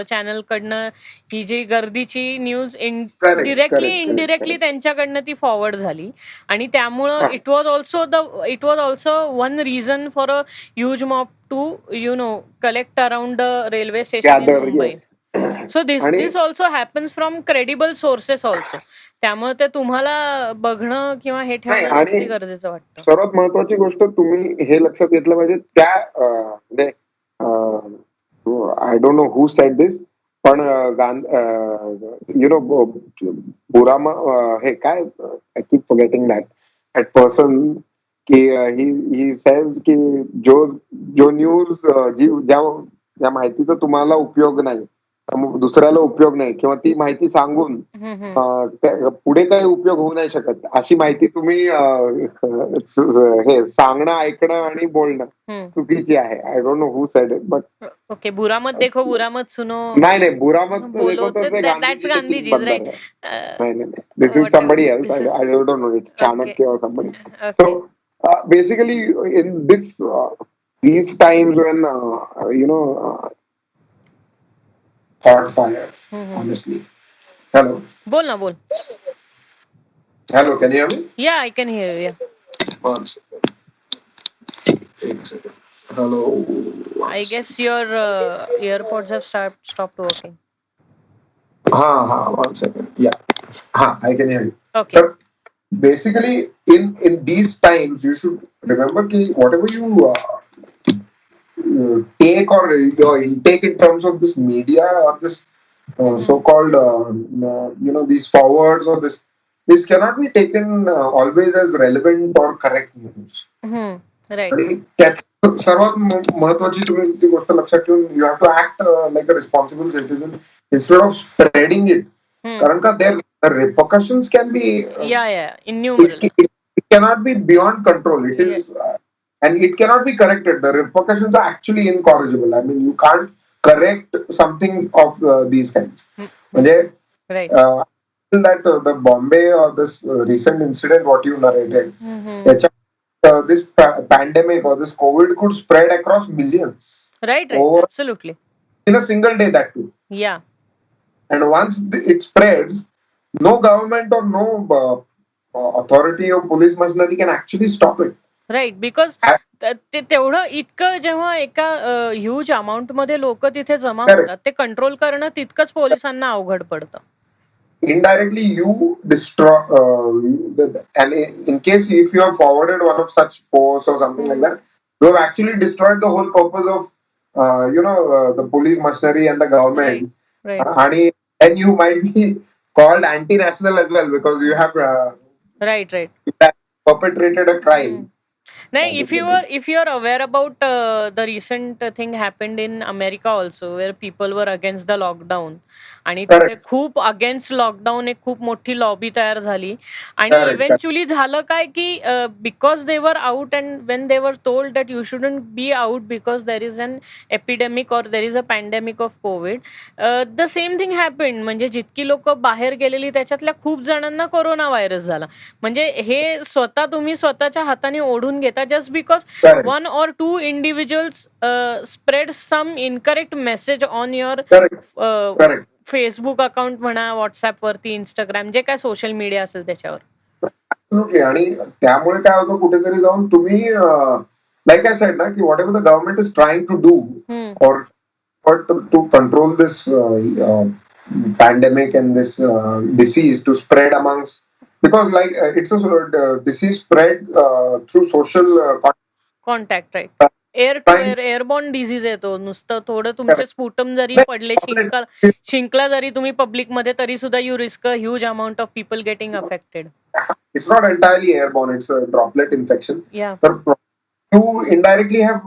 चॅनल कडनं ही जी गर्दीची न्यूज इनडिरेक्टली त्यांच्याकडनं ती फॉरवर्ड झाली. आणि त्यामुळं it was also one reason for a huge mob to collect around railway station in Mumbai. So this also happens from credible sources also. त्यामुळे ते तुम्हाला बघणं किंवा हे ठेवणं गरजेचं वाटतं. सर्वात महत्वाची गोष्ट तुम्ही हे लक्षात घेतलं पाहिजे, त्या आय don't know who said this, पण बुरामा हे काय, I keep forgetting that person, की ही सेज की जो न्यूज ज्या माहितीचा तुम्हाला उपयोग नाही दुसऱ्याला उपयोग नाही किंवा ती माहिती सांगून पुढे काही उपयोग होऊ नाही शकत अशी माहिती तुम्ही हे सांगणं, ऐकणं आणि बोलणं चुकीची आहे. आय don't know who said it but okay. बुरा मत देखो बुरा मत सुनो. नाही बुरा मत बोलो that's Gandhiji's, right? नाही this is somebody else. I don't know, it's Chanakya or somebody. So basically in these times when hot fire, honestly. Hello. बोल ना बोल. Hello, can you hear me? Yeah, I can hear you. Yeah. 1 second. 1 second. Hello. I guess your earpods have stopped working. Ha, 1 second. Yeah. I can hear you. Okay. So basically, in these times, you should remember that whatever you take or your intake in terms of this media or this so-called these forwards or this cannot be taken always as relevant or correct news. Right. आणि त्यात सर्वात महत्वाची तुम्ही ती गोष्ट लक्षात ठेवून you have to act like a responsible citizen instead of spreading it. कारण का their repercussions can be innumerable. It cannot be beyond control. It is and it cannot be corrected. The repercussions are actually incorrigible. I mean, you can't correct something of these kinds. Right. That the Bombay or this recent incident what you narrated, this pandemic or this COVID could spread across millions. Right. Absolutely. In a single day, that too. Yeah. And once it spreads, no government or no authority or police machinery can actually stop it. Right. Because ते तेवढं इतकं जेव्हा एका huge amount मध्ये लोक तिथे जमा होतात ते कंट्रोल करणं तितकंच पोलिसांना अवघड पडतं. Indirectly you destroy and in case if you have forwarded one of such posts or something like that, you have actually destroyed the whole purpose of the police machinery and the government. Right. And you might be called anti-national as well because you have right perpetrated a crime. नाही, if you are aware about the recent thing happened in America also where people were against the lockdown आणि तिथे खूप against lockdown एक खूप मोठी lobby तयार झाली आणि इव्हेंच्युअली झालं काय की because they were out and when they were told that you shouldn't be out because there is an epidemic और there is a pandemic of COVID, the same thing happen. म्हणजे जितकी लोक बाहेर गेलेली त्याच्यातल्या खूप जणांना कोरोना व्हायरस झाला. म्हणजे हे स्वतः तुम्ही स्वतःच्या हाताने ओढून घेता just because one or two individuals spread some incorrect message on your Facebook account म्हणा, व्हॉट्सअप वरती, इंस्टाग्राम, जे काय सोशल मीडिया असेल त्याच्यावर. आणि त्यामुळे काय होतं कुठेतरी जाऊन तुम्ही लाईक आय सेड ना की whatever the government is trying to do or to control this pandemic and this disease to spread amongst, because like it's a disease spread through social contact, right? Air to airborne disease येतो. नुसतं थोडं तुमचे sputum जरी पडले, शिंकला जरी तुम्ही public मध्ये, तरी सुद्धा you risk a huge amount of people getting affected. It's not entirely airborne, it's a droplet infection. Yeah. But you indirectly have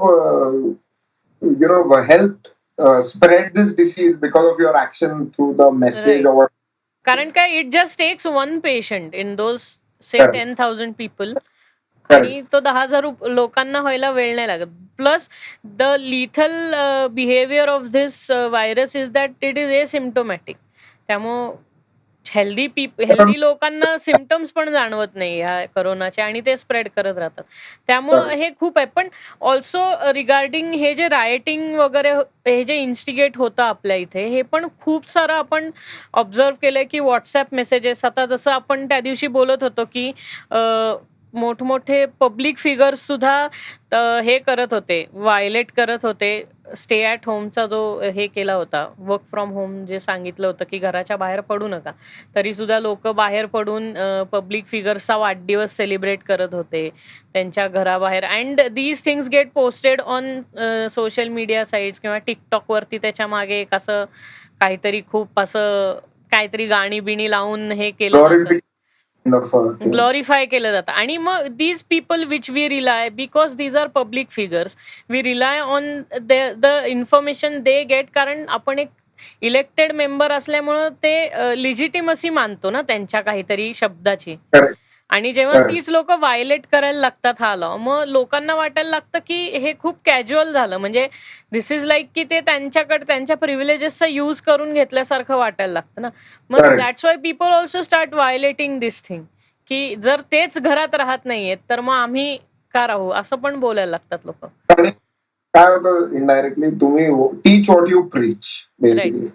helped spread this disease because of your action through the message or कारण काय, it just takes one patient in those say 10,000 people आणि तो 10,000 लोकांना व्हायला वेळ नाही लागत. Plus the lethal behaviour of this virus is that it is asymptomatic. त्यामुळं हेल्दी लोकांना सिम्पटम्स पण जाणवत नाही ह्या कोरोनाचे आणि ते स्प्रेड करत राहतात. त्यामुळं हे खूप आहे. पण ऑल्सो रिगार्डिंग हे जे रायटिंग वगैरे हे जे इन्स्टिगेट होतं आपल्या इथे, हे पण खूप सारं आपण ऑब्झर्व केलंय की व्हॉट्सअप मेसेजेस, आता जसं आपण त्या दिवशी बोलत होतो की मोठमोठे पब्लिक फिगर्स सुद्धा हे करत होते, व्हायलेट करत होते स्टे ॲट होमचा जो हे केला होता, वर्क फ्रॉम होम जे सांगितलं होतं की घराच्या बाहेर पडू नका, तरी सुद्धा लोक बाहेर पडून पब्लिक फिगर्सचा वाढदिवस सेलिब्रेट करत होते त्यांच्या घराबाहेर. And these things get posted on social media sites किंवा टिकटॉकवरती. त्याच्या मागे एक असं काहीतरी खूप असं काहीतरी गाणी बिणी लावून हे केलं जातं, ग्लोरिफाय केलं जातं. आणि मग these people which we rely, because these are public figures, we rely on the information they get. कारण आपण एक इलेक्टेड मेंबर असल्यामुळं ते लिजिटिमसी मानतो ना त्यांच्या काहीतरी शब्दाची. आणि जेव्हा तीच लोक व्हायलेट करायला लागतात हा लॉ, मग लोकांना वाटायला लागतं की हे खूप कॅज्युअल झालं, म्हणजे दिस इज लाईक की ते त्यांच्याकडे त्यांच्या प्रिव्हिलेजेसचा यूज करून घेतल्यासारखं वाटायला लागतं ना. मग that's why people also start violating this thing, की जर तेच घरात राहत नाहीयेत तर मग आम्ही का राहू, असं पण बोलायला लागतात लोक. काय होतं इनडायरेक्टली, तुम्ही teach what you preach. Basically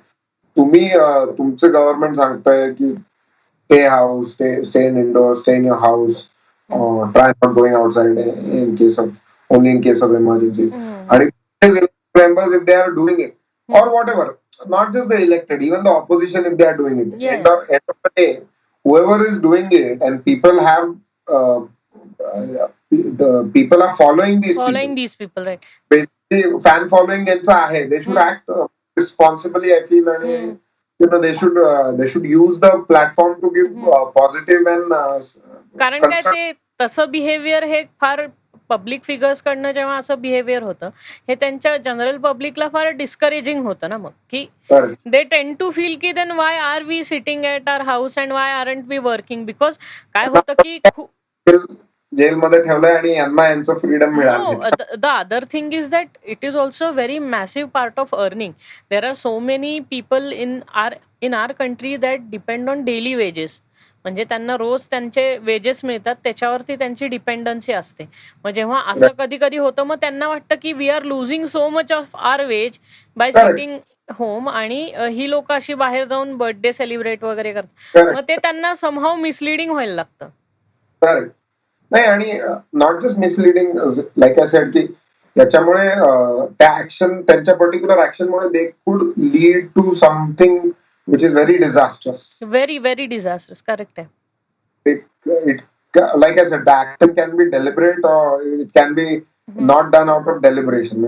तुम्ही तुमचं गव्हर्नमेंट सांगताय की stay house, stay in indoors, stay in your house, try not going outside in case of only in case of emergency. And members, if they are doing it, or whatever, not just the elected, even the opposition, if they are doing it, Yeah. in the end of the day, whoever is doing it, and people have the people are following these people, right? Basically, fan following त्यांचं आहे. They should act responsibly, I feel, and they should use the platform to give positive and कारण काय ते तसं behaviour हे फार public figures कडनं जेव्हा असं behaviour होतं, हे त्यांच्या जनरल पब्लिकला फार डिस्करेजिंग होतं ना. मग की दे टेंड टू फील की then why are we sitting at our house and why aren't we working. Because काय होतं की जेलमध्ये ठेवलंय आणि यांना यांचं फ्रीडम मिळालं. The other thing is that it is also very massive part of earning. There are so many people in our country that depend on daily wages. म्हणजे त्यांना रोज त्यांचे वेजेस मिळतात, त्याच्यावरती त्यांची डिपेंडन्सी असते. मग जेव्हा असं कधी कधी होतं, मग त्यांना वाटतं की we are losing so much of our wage by sitting home, आणि ही लोक अशी बाहेर जाऊन बर्थडे सेलिब्रेट वगैरे करतात. मग ते त्यांना समहाव मिसलिडिंग व्हायला लागतं. नाही, आणि not just misleading, like I said, की याच्यामुळे त्या ऍक्शन, त्यांच्या पर्टिक्युलर ऍक्शनमुळे they could lead to something which is very disastrous. Very, very disastrous. Correct. Like I said, the action can be deliberate or it can be not done out of deliberation.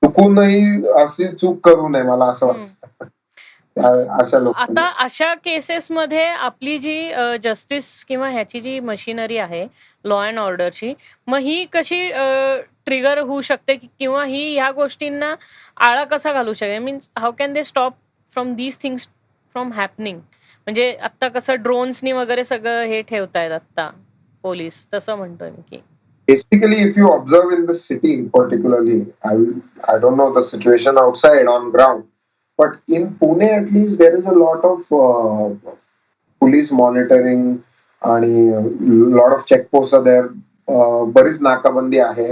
चुकूनही अशी चूक करू नये, मला असं वाटतं. आता अशा केसेसमध्ये आपली जी जस्टिस किंवा ह्याची जी मशिनरी आहे लॉ अँड ऑर्डरची, मग ही कशी ट्रिगर होऊ शकते किंवा ही ह्या गोष्टींना आळा कसा घालू शकते? Means how can they stop from these things from happening? म्हणजे आता कसं ड्रोन्सनी वगैरे सगळं हे ठेवतायत आता पोलीस, तसं म्हणतोय मी की basically if you observe in the city particularly, I don't know the situation outside on ground, but in Pune at least there is a lot of police monitoring आणि lot of checkposts are there. बरीच नाकाबंदी आहे.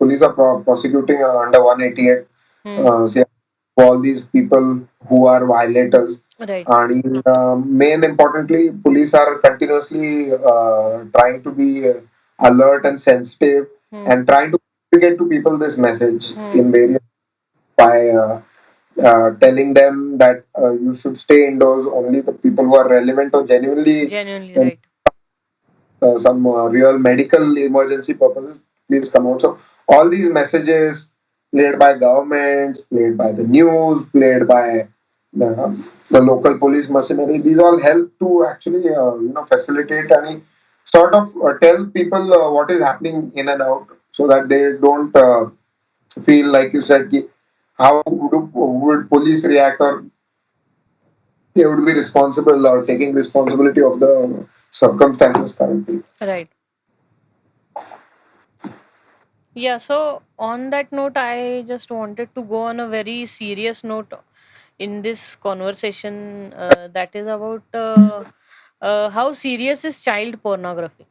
Police are prosecuting under 188 all these people who are violators. right. And main importantly, police are continuously trying to be alert and sensitive and trying to communicate to people this message in various by telling them that you should stay indoors. Only the people who are relevant or genuinely right. Some real medical emergency purposes, please come out. So all these messages played by governments, played by the news, played by the local police machinery, these all help to actually facilitate and sort of tell people what is happening in and out, so that they don't feel, like you said, how would police react, or they would be responsible or taking responsibility of the circumstances currently. Right. Yeah, so on that note, I just wanted to go on a very serious note in this conversation, that is about how serious is child pornography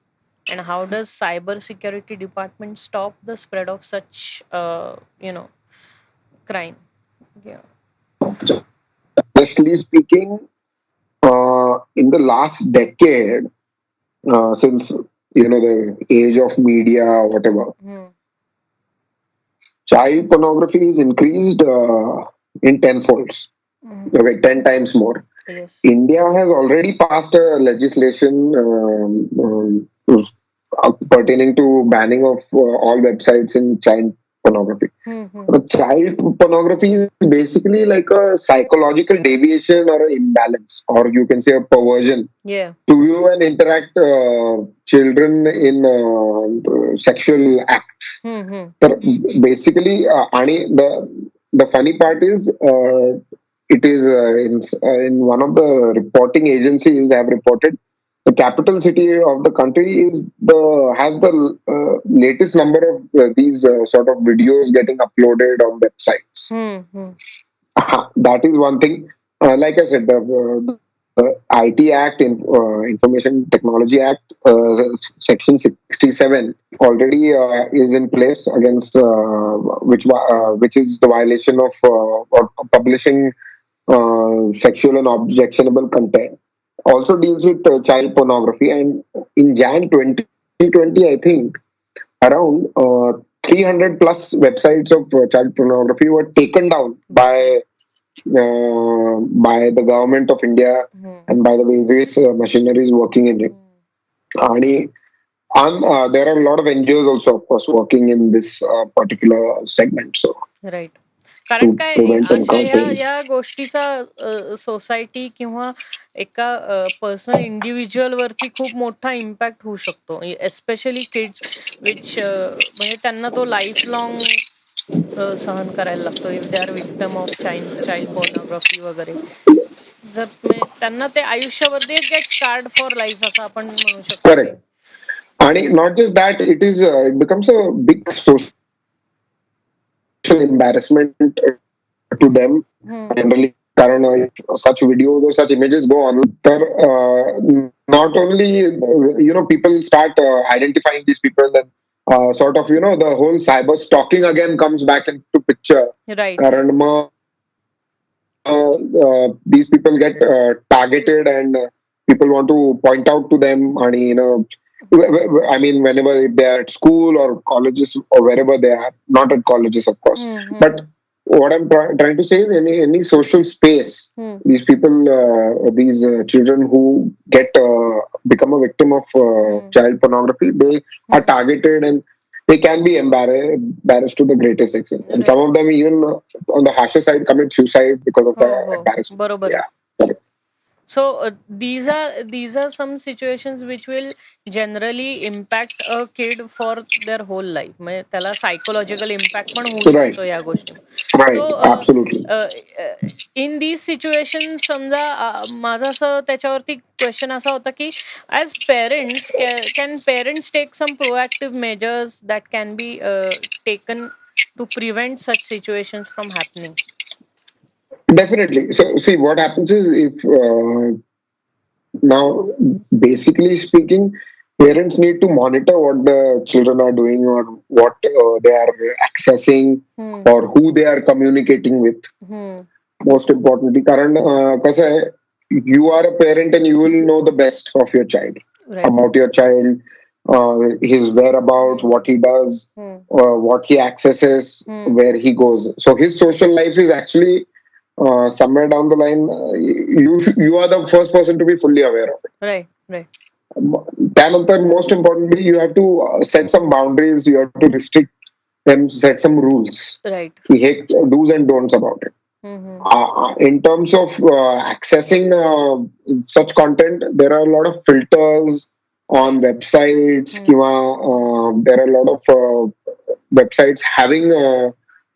and how does cyber security department stop the spread of such crime. Honestly speaking, in the last decade, since the age of media or whatever, child pornography is increased in tenfolds. Okay, 10 times more. Yes. India has already passed a legislation pertaining to banning of all websites in child pornography. Child pornography is basically like a psychological deviation or an imbalance, or you can say a perversion, to view and interact children in sexual acts. Hmm. Basically, and the funny part is, it is in one of the reporting agencies have reported the capital city of the country is the has the latest number of these sort of videos getting uploaded on websites. That is one thing. Like I said, the IT Act, Information Technology Act, Section 67 already is in place against which is the violation of or publishing sexual and objectionable content. Also deals with child pornography, and in Jan 2020, I think around 300 plus websites of child pornography were taken down by the government of India and by the various machineries working in it. And there are a lot of NGOs also, of course, working in this particular segment. So, right. कारण काय अशा या गोष्टीचा society किंवा एका personal individual वरती खूप मोठा इम्पॅक्ट होऊ शकतो, एस्पेशली किड्स विच म्हणजे त्यांना तो लाईफ लॉंग सहन करायला लागतो if they are victim of child pornography वगैरे. जर त्यांना ते आयुष्यभर they get scarred for life असं आपण म्हणू शकतो. करेक्ट. आणि not just that, it becomes a big social embarrassment to them generally. Karan, such videos or such images go on, not only people start identifying these people, then sort of the whole cyber stalking again comes back into picture. Right. Karan, these people get targeted, and people want to point out to them, and I mean, whenever they are at school or colleges or wherever they are, not at colleges, of course. But what I'm trying to say is, any social space, these people, these children who become a victim of child pornography, they are targeted, and they can be embarrassed to the greatest extent. And some of them even on the harsher side commit suicide because of the embarrassment. Barabar. Yeah. So these are some situations which will generally impact a kid for their whole life. म्हणजे त्याला psychological impact पण होऊ शकतो या गोष्टी. सो in these situation समजा माझा असं त्याच्यावरती क्वेश्चन असा होता की as parents can parents take some proactive measures that can be taken to prevent such situations from happening? Definitely. So, see, what happens is, if now, basically speaking, parents need to monitor what the children are doing, or what they are accessing, or who they are communicating with. Most importantly, Karan, you are a parent and you will know the best of your child, about your child, his whereabouts, what he does, what he accesses, where he goes. So his social life is actually somewhere down the line, you are the first person to be fully aware of it. Right. Then, most importantly, you have to set some boundaries. You have to restrict them, set some rules. Right. Do's and don'ts about it. In terms of accessing such content, there are a lot of filters on websites. There are a lot of websites having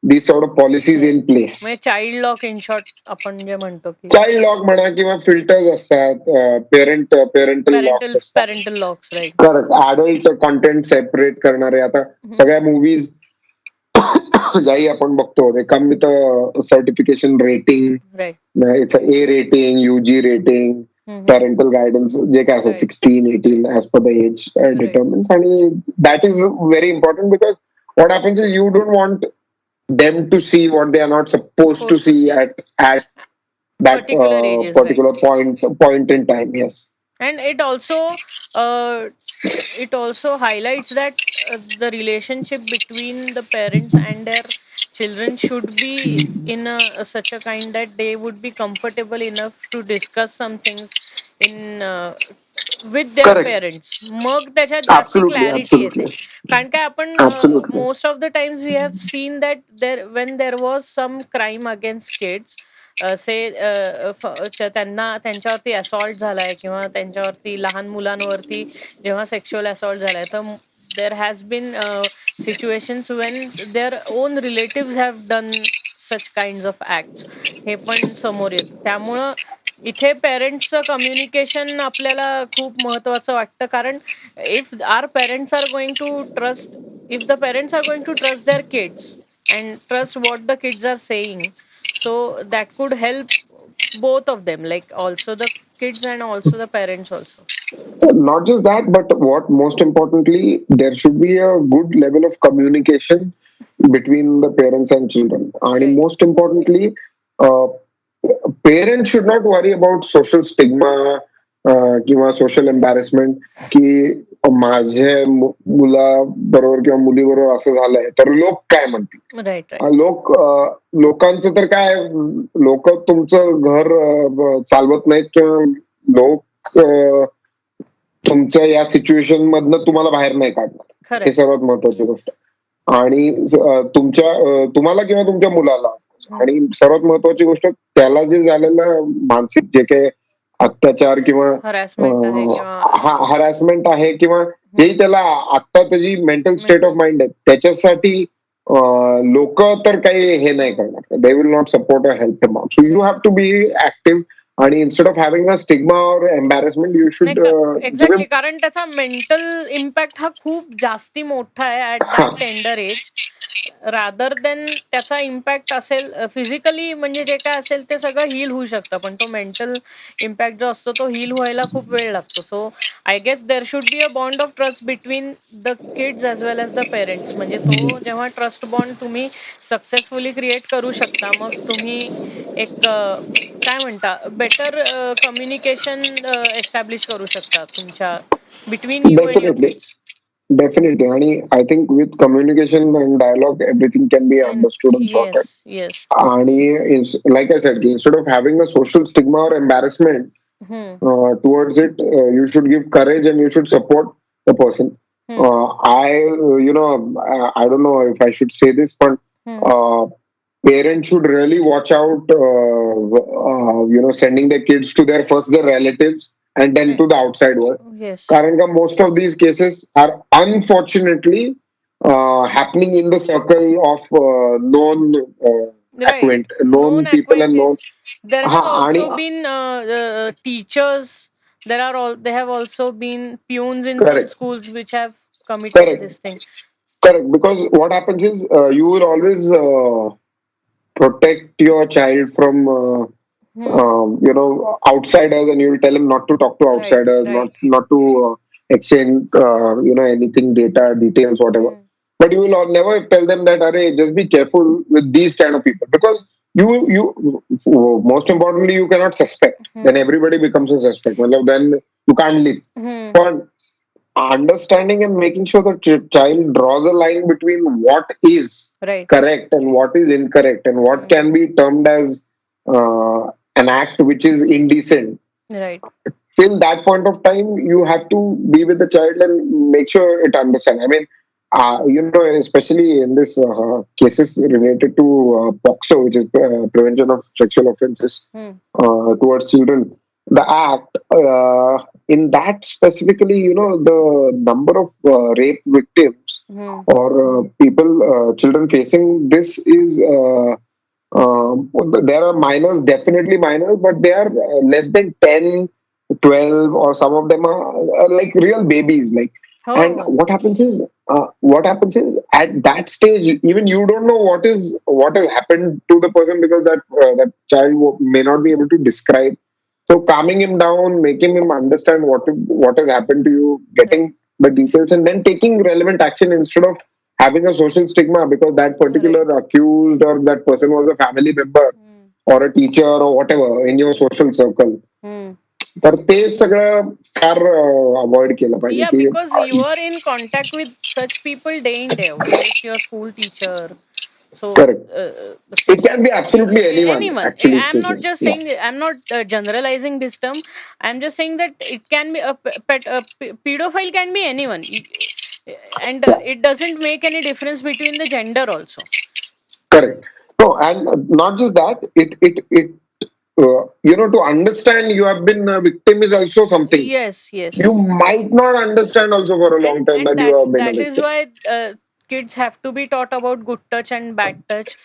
these sort of policies in place. Child lock in short आपण जे म्हणतो की child lock म्हणा, किंवा filters असतात, parental locks, right. Correct. Adult content separate करणारे आता सगळ्या movies ज्याही आपण बघतो, ते come with certification rating. It's A rating, UG rating, parental guidance, जे काय असं 16, 18 as per the age determines. आणि that is very important, because what happens is you don't want them to see what they are not supposed to see at that particular point in time. Yes. And it also highlights that the relationship between the parents and their children should be in such a kind that they would be comfortable enough to discuss some things in with their parents. मग त्याच्यात जास्त clarity येते. कारण काय आपण most of the times we have seen that when there was some crime against kids, त्यांना त्यांच्यावरती assault झालाय किंवा त्यांच्यावरती लहान मुलांवरती जेव्हा सेक्शुअल असॉल्ट झालाय, तर there has been situations when their own relatives have done such kinds of acts हे पण समोर येतं. त्यामुळं इथे पेरेंट्सचं कम्युनिकेशन आपल्याला खूप महत्वाचं वाटतं, कारण if our parents are going to trust, if the parents are going to trust their kids and trust what the kids are saying, so that could help both of them, like also the kids and also the parents also. Not just that, but what most importantly, there should be a good level of communication between the parents and children. And Right. most importantly, uh, parents should not worry about social stigma किंवा social embarrassment की माझ्या मुलाबरोबर किंवा मुलीबरोबर असं झालंय तर लोक काय म्हणतील. राईट लोकांचं तर काय, लोक तुमचं घर चालवत नाहीत किंवा लोक तुमच्या या सिच्युएशन मधनं तुम्हाला बाहेर नाही काढणार, हे सर्वात महत्वाची गोष्ट. आणि तुम्हाला किंवा तुमच्या मुलाला, आणि सर्वात महत्वाची गोष्ट त्याला जे झालेलं मानसिक जे काही अत्याचार किंवा हॅरॅसमेंट आहे किंवा हेही त्याला आता त्याची मेंटल स्टेट ऑफ माइंड आहे, त्याच्यासाठी लोक तर काही हे नाही करणार. They will not support a help him out. So you have to be active आणि instead of having a stigma और एम्बॅरेसमेंट यू शुड. एक्झॅक्टली, कारण त्याचा मेंटल इम्पॅक्ट हा खूप जास्ती मोठा आहे at that tender age, rather than त्याचा इम्पॅक्ट असेल फिजिकली, म्हणजे जे काय असेल ते सगळं हील होऊ शकतं, पण तो मेंटल इम्पॅक्ट जो असतो तो हील व्हायला खूप वेळ लागतो. So I guess there should be a bond of trust between the kids as well as the parents. म्हणजे तो जेव्हा ट्रस्ट बॉन्ड तुम्ही सक्सेसफुली क्रिएट करू शकता, मग तुम्ही एक काय म्हणता बेटर कम्युनिकेशन एस्टॅब्लिश करू शकता तुमच्या between you and your kids. Definitely. And I think with communication and dialogue, everything can be understood and sorted. Yes. And like I said, instead of having a social stigma or embarrassment towards it, you should give courage and you should support the person. I don't know if I should say this, but parents should really watch out, sending their kids to their relatives and then to the outside world. Yes. कारण का most of these cases are unfortunately happening in the circle of known known people and known. There have also been teachers. They have also been peons in some schools which have committed this thing. Correct, because what happens is you will always protect your child from outsiders, and you will tell him not to talk to outsiders, not to exchange anything, details, whatever. But you will never tell them that, just be careful with these kind of people, because you most importantly you cannot suspect. Then everybody becomes a suspect. Well, then you can't live. But understanding and making sure that child draws a line between what is correct and what is incorrect, and what can be termed as an act which is indecent. Right. Till that point of time, you have to be with the child and make sure it understands. I mean, especially in this cases related to POXO, which is prevention of sexual offences towards children. The act, in that specifically, the number of rape victims or children facing this is. There are minors, definitely minors, but they are less than 10, 12, or some of them are like real babies. And what happens is at that stage, even you don't know what has happened to the person, because that child may not be able to describe. So calming him down, making him understand what has happened to you, getting the details, and then taking relevant action instead of having a social stigma because that particular accused or that person was a family member or a teacher or whatever in your social circle. तर ते सगळं फार avoid केलं पाहिजे. Yeah, because you are in contact with such people day in day out. It's your school teacher. So correct. It can be absolutely anyone. Actually, I'm not just saying. I'm not generalizing this term. I'm just saying that it can be a pedophile can be anyone, and it doesn't make any difference between the gender also. Correct. No, and not just that. It to understand you have been a victim is also something. Yes. You might not understand also for a long time that you have been a victim. That is why kids have to be taught about good touch and bad touch.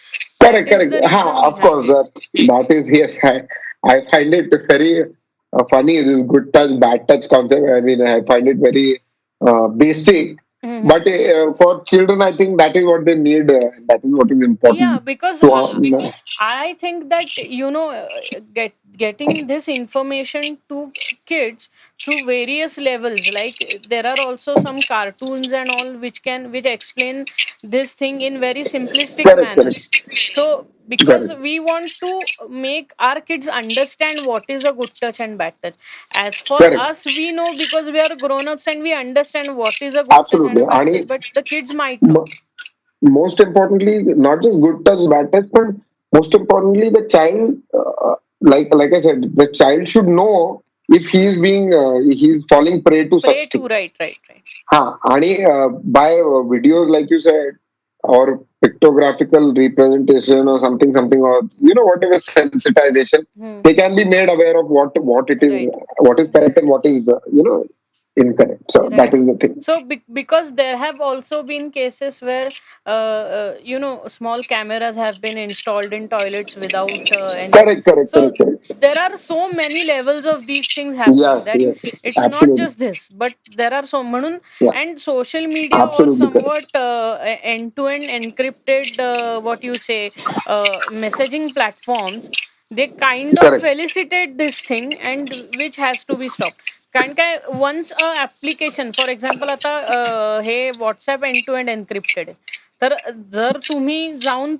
Correct, That is correct. the reason Ha, of behind course, it. that is, yes. I find it very funny, this good touch, bad touch concept. I mean, I find it very basic. Mhm. But for children, I think that is what they need. That is what is Yeah, important. because To, I think that getting this information to kids through various levels, like there are also some cartoons and all which explain this thing in very simplistic correct, manner. correct, So because correct, we want to make our kids understand what is a good touch and bad touch. As for correct. us, we know because we are grown-ups and we understand what is a good touch and Absolutely. a bad touch, And but the kids might not. most importantly, not just good touch, bad touch, but most importantly, the child, like I said, the child should know if he is being he is falling prey to Pray such to, right, things. right, right. Ha, आणि by videos like you said, or pictographical representation or something, or whatever sensitization, Hmm. they can be made aware of what it is, Right, what is correct and what is incorrect. So right. that is the thing. So because there have also been cases where small cameras have been installed in toilets without any. Correct, correct, So correct, correct. there are so many levels of these things happening Yes, that yes, yes, it's not absolutely. just this, but there are so म्हणून. Yeah, And social media or absolutely correct. somewhat end-to-end encrypted what you say messaging platforms, they kind of Correct. felicitate this thing and which has to be stopped. कारण काय once a application for example आता हे WhatsApp end to end encrypted आहे. तर जर तुम्ही जाऊन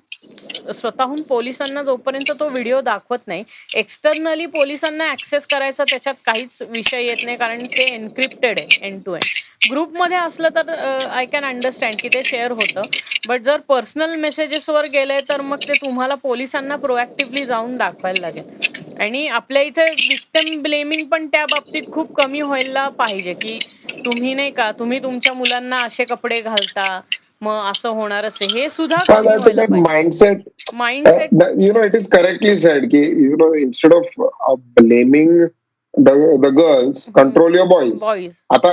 स्वतःहून पोलिसांना जोपर्यंत तो व्हिडिओ दाखवत नाही, एक्सटर्नली पोलिसांना ऍक्सेस करायचा त्याच्यात काहीच विषय येत नाही, कारण ते एन्क्रिप्टेड आहे एंड टू एंड. ग्रुपमध्ये असलं तर आय कॅन अंडरस्टँड की ते शेअर होतं, बट जर पर्सनल मेसेजेसवर गेलंय तर मग ते तुम्हाला पोलिसांना प्रोएक्टिव्हली जाऊन दाखवायला लागेल. आणि आपल्या इथे विक्टिम ब्लेमिंग पण त्या बाबतीत खूप कमी व्हायला पाहिजे, की तुम्ही नाही का तुम्ही तुमच्या मुलांना असे कपडे घालता मग असं होणारच आहे, हे सुद्धा कमी व्हायला That पाहिजे. mindset, mindset. it is correctly said. Instead of blaming the girls, control your boys. Boys. आता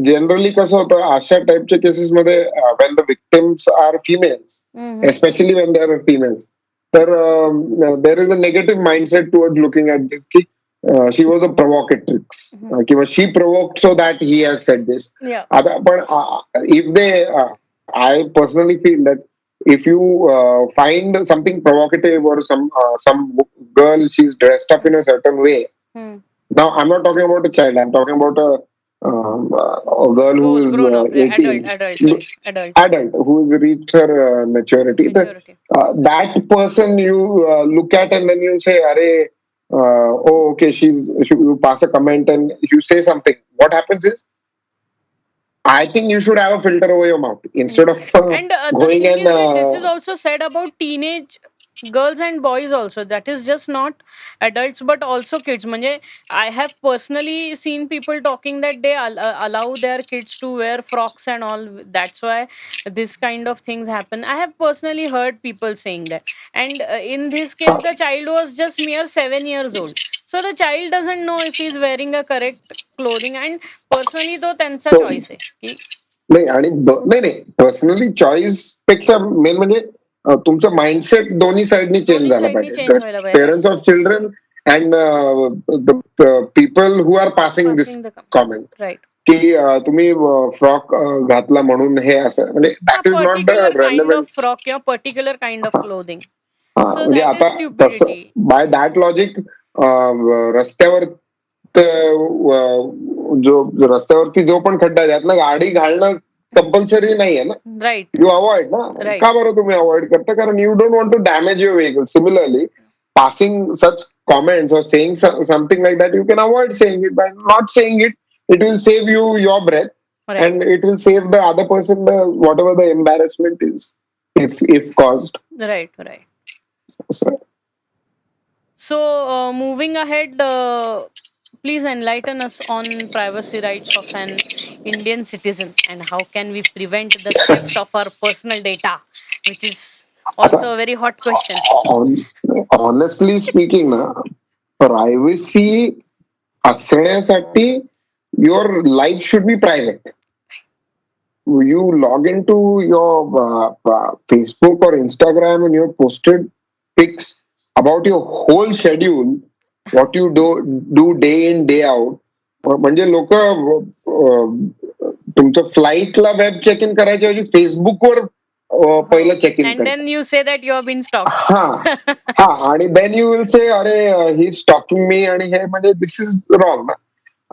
जनरली कसं होतं अशा टाईपच्या केसेसमध्ये, when the victims are females, especially when they are females, तर there is a negative mindset towards looking at this, की she was a provocatrix, किंवा she provoked so that he has said this. आता पण if they I personally feel that if you find something provocative, or some girl, she's dressed up in a certain way. Now, I'm not talking about a child. I'm talking about a girl who is grown up, 18, adult who has reached her maturity. That person you look at and then you say, "Arey, oh, okay, you pass a comment and you say something." What happens is, I think you should have a filter over your mouth instead of And the going thing and is that this is also said about teenage girls and boys also. That is just not adults but also kids. म्हणजे I have personally seen people talking that they allow their kids to wear frocks and all. That's why this kind of things happen. I have personally heard people saying that. And in this case, the child was just mere 7 years old. So the child doesn't know if he's wearing a correct clothing. And personally, तो त्यांचा choice आहे की नाही. आणि नाही, personally choice पेक्षा main म्हणजे तुमचं माइंडसेट दोन्ही साईडनी चेंज झाला पाहिजे. Parents of children and the people who are passing this comment, right, की तुम्ही फ्रॉक घातला म्हणून हे असं, म्हणजे that is not the relevant frock किंवा पर्टिक्युलर काइंड ऑफ क्लोथिंग. म्हणजे आता तसं बाय दॅट लॉजिक रस्त्यावर रस्त्यावरती जो पण खड्डा आहे त्यातनं गाडी घालणं कंपल्सरी नाहीये ना. राईट, यू अवॉइड ना. का बरं तुम्ही अवॉइड करता? कारण you don't want to damage your vehicle. Similarly, passing such comments or saying something like that, you can avoid saying it. By not saying it, it will save you your breath, and it will save the other person whatever the embarrassment is, if caused. Right. So moving ahead, please enlighten us on privacy rights of an Indian citizen and how can we prevent the theft of our personal data, which is also a very hot question. Honestly speaking, privacy असण्यासाठी your life should be private. you log into your Facebook or Instagram and you're posted pics about your whole schedule, what you do day in day out. म्हणजे लोक तुमचं फ्लाईटला web check इन करायच्या ऐवजी फेसबुकवर पहिलं check in And then you say that you have been stalked. हा आणि then you will say अरे ही स्टॉकिंग मी आणि हे म्हणजे दिस इज रॉंग ना.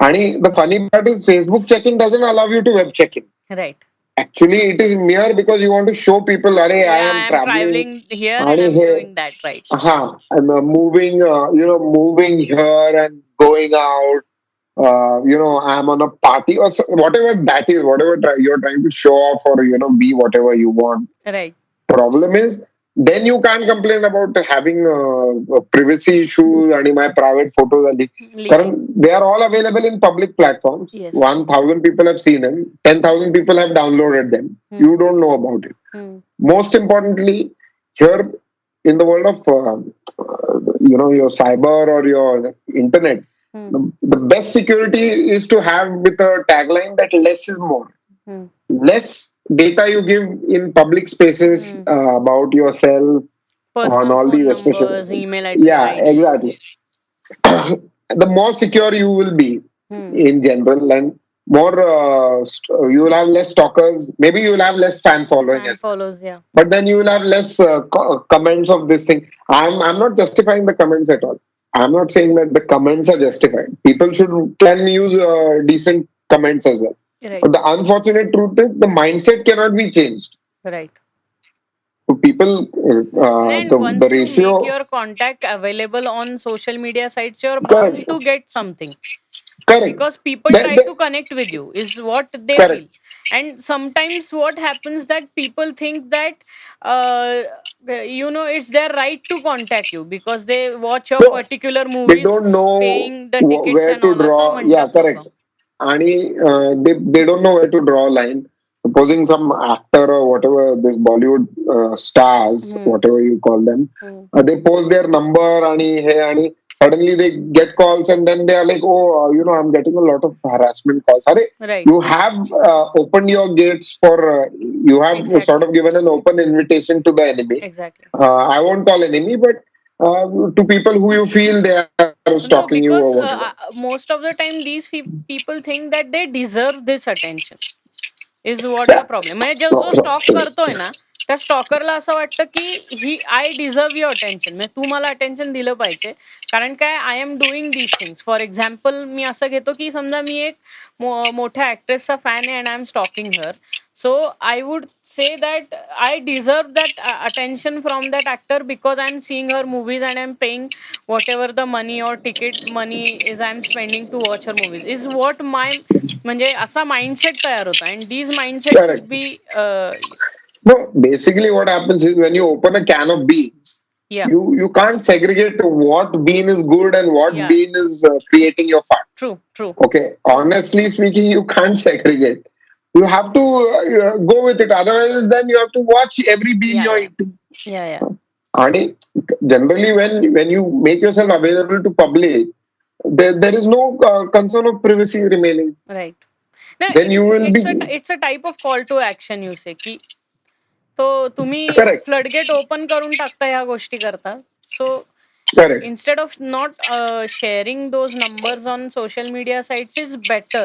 आणि the funny part is Facebook check in doesn't allow you to web check in. Right. Actually, it is mere because you want to show people, I am traveling here and I'm doing that, right? And moving, moving here and going out. I'm on a party or whatever that is, whatever you're trying to show off or be whatever you want. Right. Problem is, then you can't complain about having privacy issues and my private photos. They are all available in public platforms. Yes. 1,000 people have seen them. 10,000 people have downloaded them. You don't know about it. Most importantly, here in the world of your cyber or your internet, the best security is to have with a tagline that less is more. Less data you give in public spaces about yourself, personal on all phone these numbers, email address. Yeah, exactly. The more secure you will be in general, and more you will have less stalkers. Maybe you will have less fan following. Follows, yeah. But then you will have less comments of this thing. I'm not justifying the comments at all. I'm not saying that the comments are justified. People can use decent comments as well. Right. But the unfortunate truth is the mindset cannot be changed. Right. So people, and once the ratio, you make your contact available on social media sites, you're bound to get something. Correct. Because people try to connect with you, is what they feel. And sometimes what happens that people think that it's their right to contact you because they watch your particular movies. They don't know paying the tickets where and to all. draw. Yeah, correct. And they don't know where to draw a line. Supposing some actor or whatever, this Bollywood stars, whatever you call them, they post their number and suddenly they get calls and then they are like, I'm getting a lot of harassment calls. Right. You have opened your gates for, you have sort of given an open invitation to the enemy. Exactly. I won't call enemy, but to people who you feel they are stalking you or whatever. Most of the time these people think that they deserve this attention. Is what the problem. म्हणजे जो stock करतोय ना त्या स्टॉकरला असं वाटतं की I deserve your attention. म्हणजे तू मला अटेन्शन दिलं पाहिजे कारण काय I am doing these things. For example मी असं घेतो की समजा मी एक मोठ्या ऍक्ट्रेसचा फॅन आहे and I am stalking her. So I would say that I deserve that attention from that actor because I am seeing her movies and I am paying whatever the money or ticket money is I am spending to watch her movies. Is what my म्हणजे असा mindset तयार होता. And these mindset should be No, basically what happens is when you open a can of beans, you can't segregate what bean is good and what bean is creating your fat. True. Okay, honestly speaking, you can't segregate. You have to go with it. Otherwise, then you have to watch every bean you're eating. Yeah. And generally, when you make yourself available to public, there is no concern of privacy remaining. Right. No, then you will it's a type of call to action. You say की तो तुम्ही floodgate open करून टाकता ह्या गोष्टी करता. सो instead of not sharing those numbers on social media sites is better.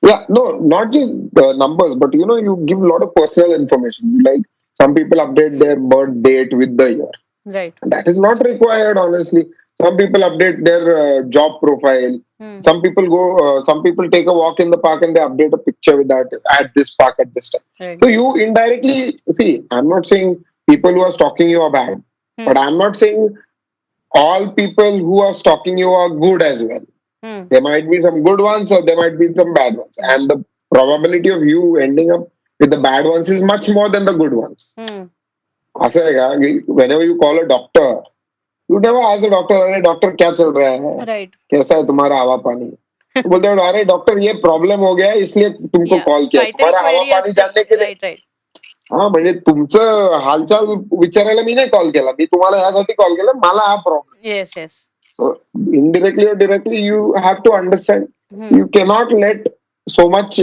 Yeah, no, not just the numbers, but you give a lot of personal information. Like some people update their birth date with the year. Right. That is not required, honestly. Some people update their job profile. Some people take a walk in the park and they update a picture with that at this park at this time. Right. So you indirectly see. I'm not saying people who are stalking you are bad, but I'm not saying all people who are stalking you are good as well. There might be some good ones or there might be some bad ones, and the probability of you ending up with the bad ones is much more than the good ones. ऐसा है क्या? Whenever you call a doctor, you never ask the doctor, अरे doctor क्या चल रहा है? Right. कैसा है तुम्हारा हवा पानी? बोलते हो अरे डॉक्टर ये प्रॉब्लम हो गया इसलिए तुमको कॉल किया. तुम्हारा हवा पाणी जानने के लिए. हा म्हणजे तुमचं हालचाल विचारायला मी नाही कॉल केला. मी तुम्हाला यासाठी कॉल केला मला हा problem. Yes. So indirectly or directly you have to understand. You cannot let so much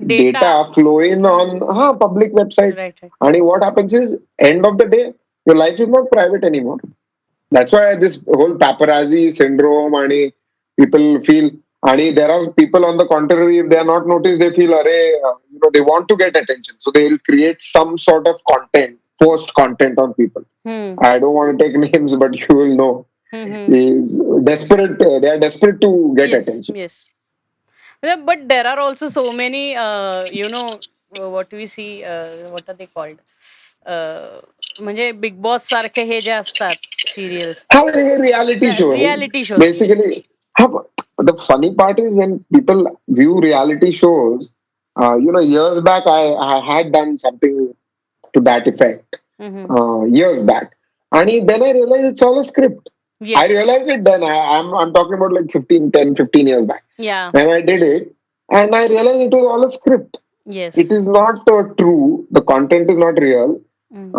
data flowing on public websites. Right. And what happens is, end of the day, your life is not private anymore. That's why this whole paparazzi syndrome, and people feel, and there are people on the contrary, if they are not noticed, they feel, they want to get attention. So they will create some sort of content, post content on people. I don't want to take names, but you will know. Is desperate. They are desperate to get attention. Yes. But there are also so many, what we see, what are they called? म्हणजे big boss सारखे हे जे असतात serials, reality shows basically. The funny part is when people view reality shows. Years back I had done something to that effect. Years back, and then I realized it's all a script. Yes. I realized it then. I'm talking about like 15 years back. Yeah. When I did it, and I realized it was all a script. Yes. It is not true. The content is not real. And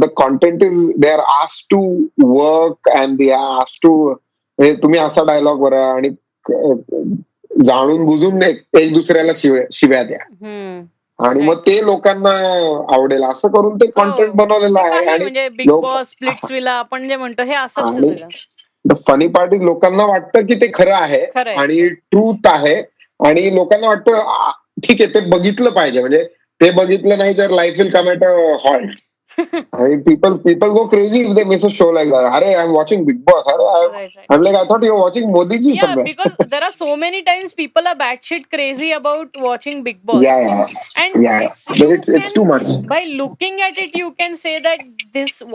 the content is, they are asked to work, and they are asked to तुम्ही असा dialogue बरा आणि जाणून बुजून एक दुसऱ्याला शिव्या द्या, आणि मग ते लोकांना आवडेल असं करून ते कॉन्टेंट बनवलेलं आहे. आणि म्हणजे बिग बॉस, स्प्लिट्स विला आपण जे म्हणतो हे असंच. द फनी पार्ट इज, लोकांना वाटतं की ते खरं आहे आणि ट्रूथ आहे, आणि लोकांना वाटतं ठीक आहे ते बघितलं पाहिजे, म्हणजे ते बघितलं नाही तर life will come at a halt. I mean, people go crazy if they miss a show like that. Arey, I'm watching Big Boss. I'm like, I thought you were watching Modi ji somewhere. Because there are so many times people are batshit crazy about watching Big Boss. Yeah. It's too much. By looking at it, you can say that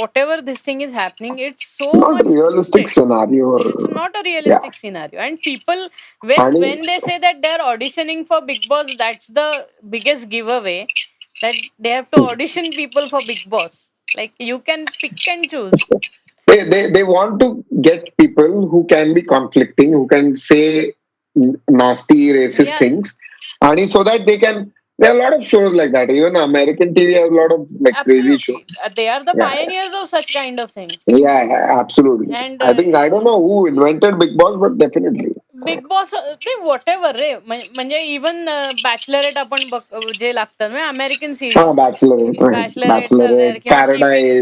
whatever this thing is happening, it's so not much a realistic scenario. It's not a realistic scenario. And people, when they say that they're auditioning for Big Boss, that's the biggest giveaway. That they have to audition people for Big Boss. Like, you can pick and choose. They want to get people who can be conflicting, who can say nasty, racist things, and so that they can. There are a lot of shows like that. Even American TV has a lot of crazy shows. They are the pioneers of such kind of things. Yeah, absolutely. And I think, I don't know who invented Big Boss, but definitely. Big Boss, whatever रे, म्हणजे even बॅचलरेट आपण जे लागतं ना American series, Bachelorette,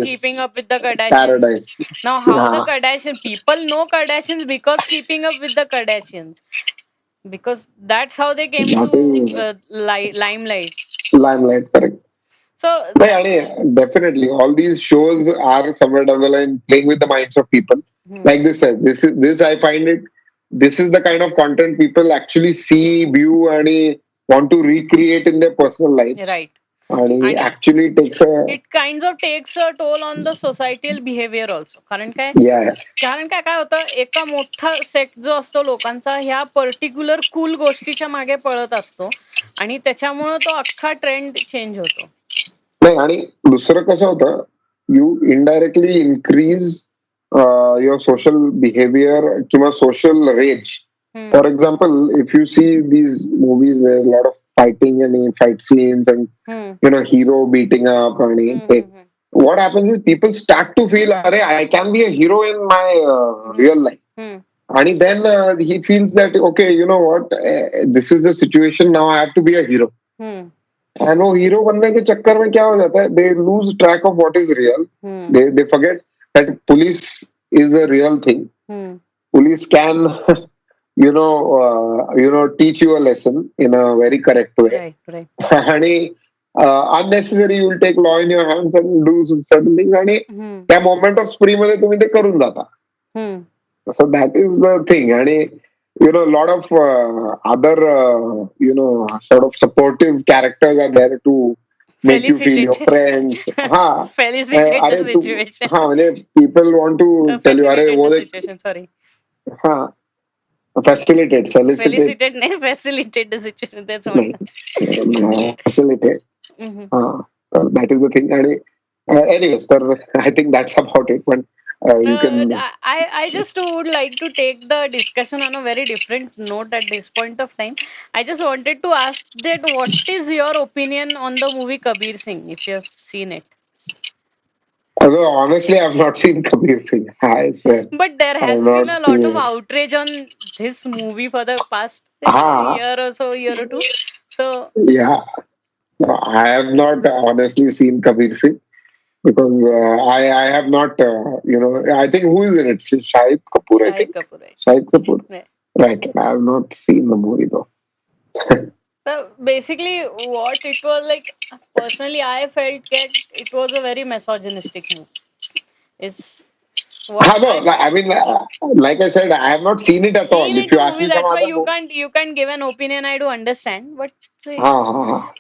Keeping Up with the Kardashians. Now how the Kardashians, people know Kardashians because Keeping Up with the Kardashians, because that's how they came to limelight. Limelight, correct. So definitely all these shows are somewhere down the line playing with the minds of people. Like this says, this I find it. This is the kind of content people actually see, view, and want to recreate in their personal life. Right. And actually it kind of takes a toll on the societal behavior also. कारण काय होतं, एका मोठा set जो असतो लोकांचा ह्या particular cool गोष्टीच्या मागे पळत असतो, आणि त्याच्यामुळे तो अख्खा ट्रेंड चेंज होतो. नाही, आणि दुसरं कसं होतं, you indirectly increase your social behavior किंवा social rage. For example, if you see these movies where a lot of fighting and fight scenes and hero beating up, what happens is people start to feel, I can be a hero in my real life. And then he feels that, okay, you know what, this is the situation, now I have to be a hero. And वो hero बनने के चक्कर में क्या हो जाता है, they lose track of what is real. They forget that police is a real thing. Police can, teach you a lesson in a very correct way. Right. And unnecessary you will take law in your hands and do certain things. And त्या moment of spree मध्ये तुम्ही ते करून जाता. So that is the thing. And a lot of other, sort of supportive characters are there to make you feel your friends. Felicitate the situation. People want to tell you, the situation. Sorry. Facilitate the situation. That's one. Facilitate. That is the thing. And anyways, I think that's about it. But you can. I just would like to take the discussion on a very different note at this point of time. I just wanted to ask that what is your opinion on the movie Kabir Singh, if you have seen it? Honestly, I've not seen Kabir Singh. I swear, But there I've has been not a lot of seen. outrage on this movie for the past Ah, year or so, year or two. So yeah. No, I have not honestly seen Kabir Singh because I have not, I think who is in it? Shahid Kapoor, I Shahid think. Kapoor, right? Shahid Kapoor. Right. Right. I have not seen the movie though. So basically, what it was like, personally, I felt that it was a very misogynistic movie. Is what No, I felt. I mean, like I said, I have not seen it at all. Seen If it you a ask movie, me some that's why other you movie, can't give an opinion. I do understand, but if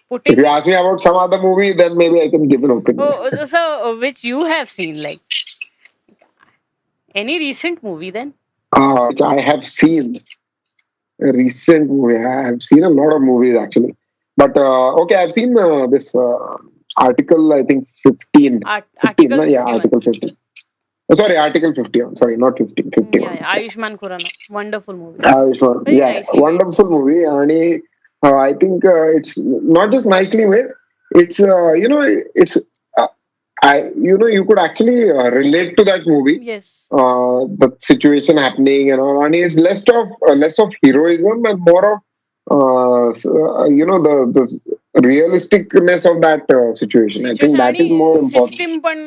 putting you it. ask me about some other movie, then maybe I can give an opinion. Oh, so which you have seen, like any recent movie then? Which I have seen a recent movie. I have seen a lot of movies actually, but okay, I've seen this article. I think 15, 15. No, Article yeah, 51. Article 15. Sorry, Article 51. Sorry, not 15. Yeah, 51. yeah. Ayushmann Khurrana. Wonderful movie. Ayushmann. Very Yeah, nicely made. wonderful movie. And I think it's not just nicely made. It's it's you could actually relate to that movie, Yes. the situation happening and all. And it's less of heroism and more of the realisticness of that situation. I situation think that is more आणि important. System पण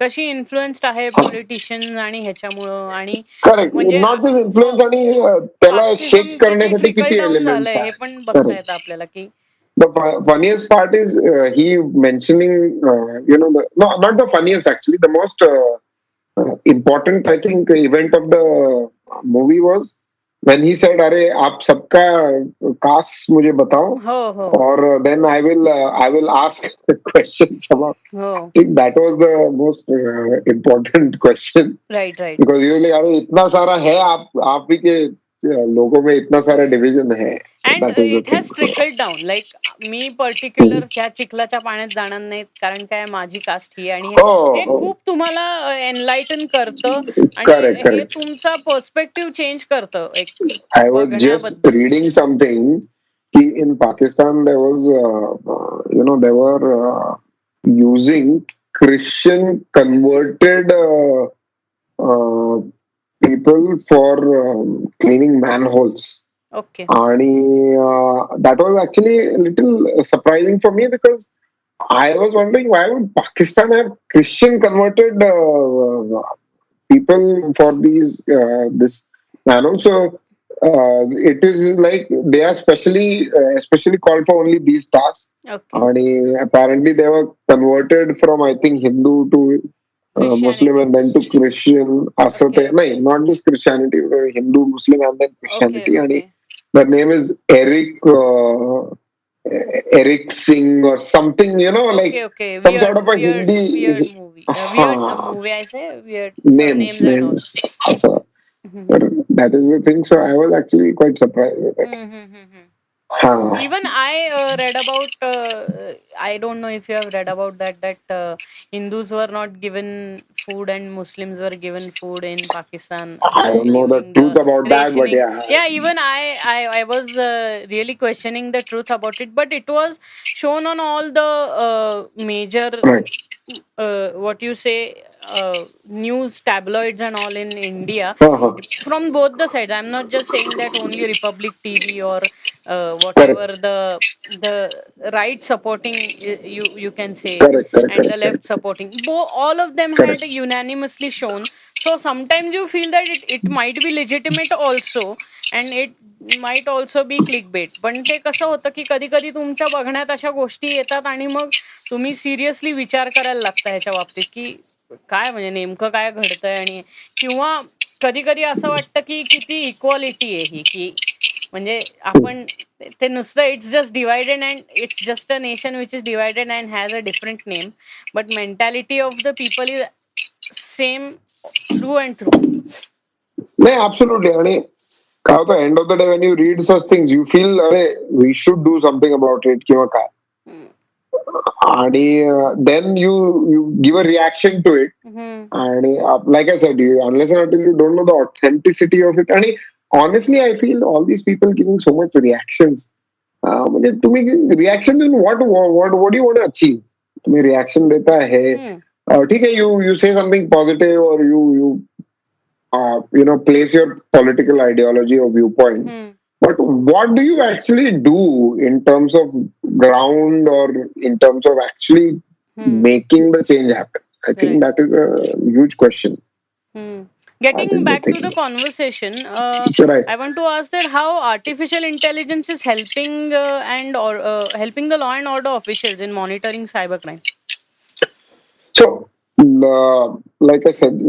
कशी influenced आहे politicians आणि ह्याच्यामुळं आणि correct. म्हणजे not this influence आणि त्याला शेक कास्टिझम किती करण्यासाठी ट्रिकल किती डाऊन एलिमेंट्स झालंय हे आहेत. पण बघता करेक्ट. येतं आपल्याला की The funniest part is he mentioning, no, not the funniest actually. The most important, I think, event of the movie was when he said, "अरे आप सबका कास्ट मुझे बताओ." हो हो Or then I will ask questions about. हो I think that was the most important question right right because usually अरे इतना सारा है आप भी के लोगों में इतना सारा डिविजन है. So and that is the it thing. Has So, trickled down like मी पर्टिक्युलर ह्या चिखलाच्या पाण्यात जाणार नाहीत कारण काय माझी कास्ट ही आहे आणि हे oh, खूप तुम्हाला एनलाइटन करतं आणि correct, हे correct. तुमचा पर्स्पेक्टिव्ह चेंज करतं एक I was just बघण्याबद्दल reading something. In Pakistan, they were using Christian converted uh, people for cleaning manholes. Okay And that was actually a little surprising for me because I was wondering why would Pakistan have Christian converted people for this manhole. So it is like they are especially called for only these tasks. Okay And apparently they were converted from I think Hindu to Muslim Christianity. and then to Christian. असं Okay, ते नाही, okay. not just Christianity, Hindu, Muslim and then Okay, Christianity. And okay. the name is Eric Singh or something, like Okay, okay. some sort of a Weird Hindi movie. Weird movie, I say. Weird names, surnames and all. names. So Mhm. that is the thing. So I was actually quite surprised with it. Mhm. Huh. Even I read about. I don't know if you have read about that Hindus were not given food and Muslims were given food in Pakistan I don't know the during truth the about that, but rationing. yeah. Yeah, even I was really questioning the truth about it, but it was shown on all the major Right. what you say news tabloids and all in India Uh-huh. from both the sides. I'm not just saying that only Republic TV or Correct. whatever the right supporting you can say Correct. Correct. and the Correct. left Correct. supporting all of them had Correct. unanimously shown. So sometimes you feel that it might be legitimate also and it might also be clickbait. पण ते कसं होतं की कधी कधी तुमच्या बघण्यात अशा गोष्टी येतात आणि मग तुम्ही सिरियसली विचार करायला लागता ह्याच्या बाबतीत की काय म्हणजे नेमकं काय घडतंय आणि किंवा कधी कधी असं वाटतं की किती इक्वालिटी आहे ही की म्हणजे आपण ते नुसतं it's just divided and it's just a nation which is divided and has a different name but mentality of the people is same through and through. No, absolutely. आणि काय होतं, end of the day when you read such things, you feel अरे we should do something about it किंवा काय. आणि then you give a reaction to it. And like I said, unless and until you don't know the authenticity of it. And honestly, I feel all these people giving so much reactions. म्हणजे तुम्ही reaction देऊन what do you want to achieve? तुम्ही reaction देता है ठीक है, you say something positive, or you place your political ideology or viewpoint. But what do you actually do in terms of ground, or in terms of actually making the change happen? I think Right. that is a huge question. Getting back to the conversation, Right. I want to ask that how artificial intelligence is helping helping the law and order officials in monitoring cybercrime. So, like I said,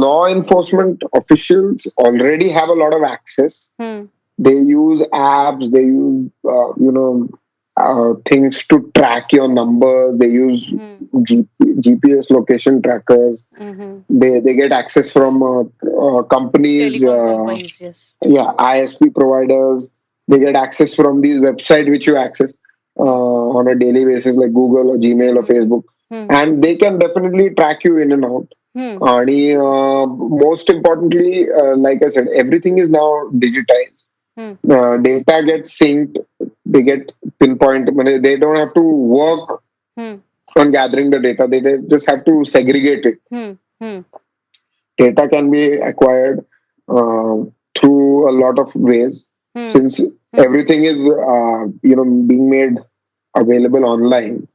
law enforcement officials already have a lot of access. They use apps, they use, things to track your numbers, they use GPS location trackers. They get access from companies, Telecom companies, yes. Yeah, ISP providers. They get access from these websites which you access on a daily basis, like Google or Gmail or Facebook. And they can definitely track you in and out. Most importantly, like I said, everything is now digitized. Data gets synced, they get pinpoint. They don't have to work on gathering the data, they just have to segregate it. Data can be acquired through a lot of ways, since everything is being made available online.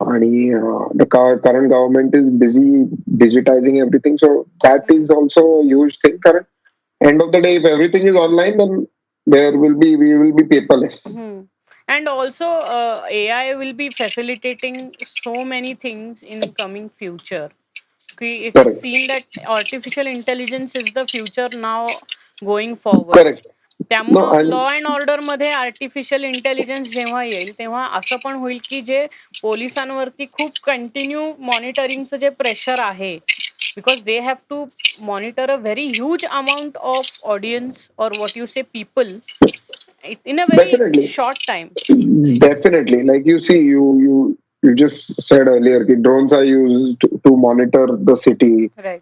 The current government is busy digitizing everything, so that is also a huge thing. Current end of the day, if everything is online, then we will be paperless. And also, AI will be facilitating so many things in coming future. It is seen that artificial intelligence is the future now going forward. Correct. त्यामुळं law and order मध्ये artificial intelligence जेव्हा येईल तेव्हा असं पण होईल की जे पोलिसांवरती खूप कंटिन्यू मॉनिटरिंगचं जे प्रेशर आहे, because they have to monitor a very huge amount of audience, or what you say, people, in a very short time. Definitely. Like you see, you just said earlier that drones are used to monitor the city. Right.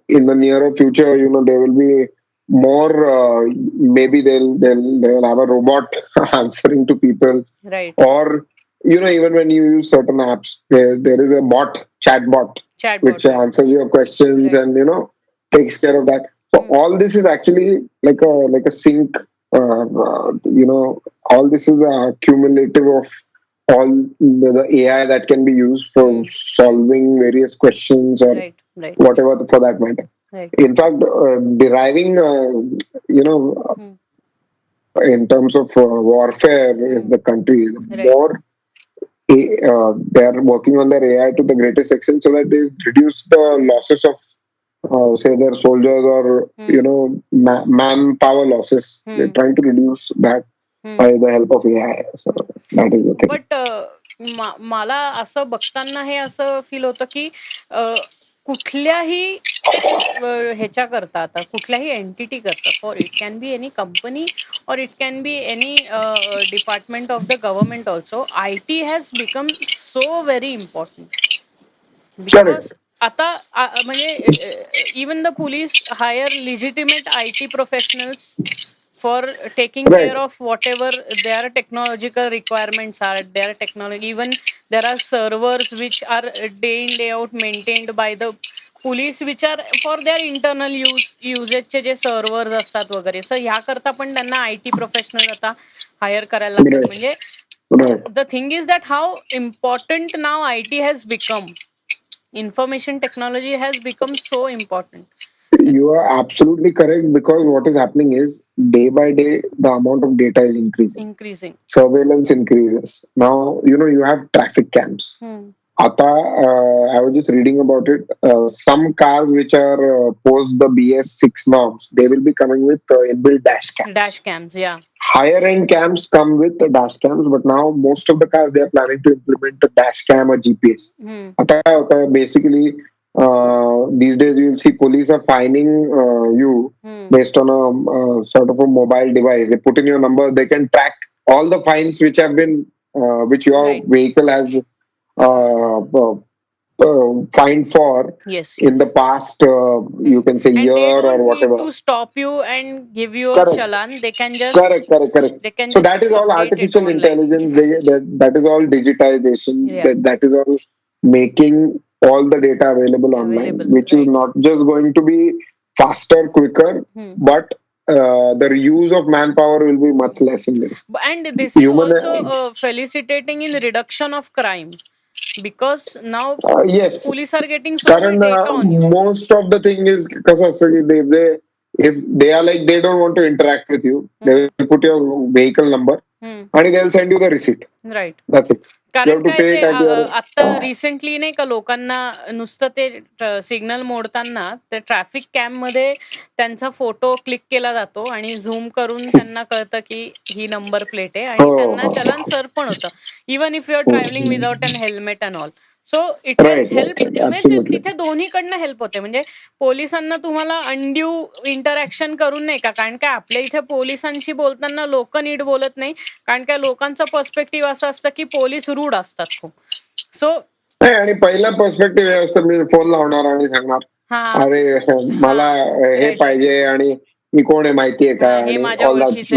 In the nearer future, there will be more. Maybe they'll have a robot answering to people. Right. Or even when you use certain apps, there is a chatbot, which answers your questions, right, and takes care of that. So all this is actually like a sync. All this is a cumulative of all the AI that can be used for solving various questions, or right, whatever for that matter. Right. In fact, deriving, in terms of warfare in the country, right, more they are working on their AI to the greatest extent, so that they reduce the losses of say their soldiers, or manpower losses. They're trying to reduce that by the help of AI. So that is the thing. But मला असं बघताना हे असं feel होतं की कुठल्याही ह्याच्या करता आता कुठल्याही एंटिटी करता, for it can be any company or it can be any department of the government also, IT has become so very important. Because आता म्हणजे even the police hire legitimate IT professionals for taking care of whatever their technological requirements are. Their technology, even there are servers which are day in day out maintained by the police, which are for their internal usage चे जे servers असतात वगैरे. सो ह्या करता पण त्यांना IT professional आता higher करायला लागतात. म्हणजे the thing is that how important now IT has become. Information technology has become so important. You are absolutely correct, because what is happening is, day by day the amount of data is increasing. Surveillance increases. Now you have traffic cams. I was just reading about it. Some cars which are post the BS6 norms, they will be coming with inbuilt dash cams. Dash cams, yeah. Higher end cams come with the dash cams, but now most of the cars, they are planning to implement a dash cam or GPS. Basically, these days you'll see police are fining you based on a sort of a mobile device. They put in your number, they can track all the fines which have been which your vehicle has fined for, yes, in the past, you can say, and year they don't or whatever. need to stop you and give you a challan. They can just correct. They can so just that is all update it artificial online. intelligence. That is all digitization. Yeah. That is all making all the data available online, which is not just going to be faster, quicker, but the use of manpower will be much less in this. And this is also felicitating in reduction of crime. Because now yes, police are getting so much data on you. Most of the thing is because if they are like they don't want to interact with you, they will put your vehicle number and they'll send you the receipt. Right. That's it. कारण काय ते आता recently नाही का लोकांना नुसतं ते signal मोडताना ते ट्रॅफिक कॅम मध्ये त्यांचा फोटो क्लिक केला जातो आणि झूम करून त्यांना कळतं की ही नंबर प्लेट आहे आणि त्यांना चलन सर्व पण होतं even if you are travelling without an helmet and all. So it has help. तिथे दोन्हीकडनं हेल्प होते. म्हणजे पोलिसांना तुम्हाला अनड्यू इंटरॅक्शन करून नाही का, कारण काय आपल्या इथे पोलिसांशी बोलताना लोक नीट बोलत नाही, कारण काय लोकांचं पर्स्पेक्टिव्ह असं असतं की पोलीस रूड असतात खूप. सो आणि पहिला पर्स्पेक्टिव्ह हे असतं, मी फोन लावणार आणि सांगणार अरे मला हे पाहिजे आणि मी कोण आहे माहितीये का, हे माझ्या ओळखीचे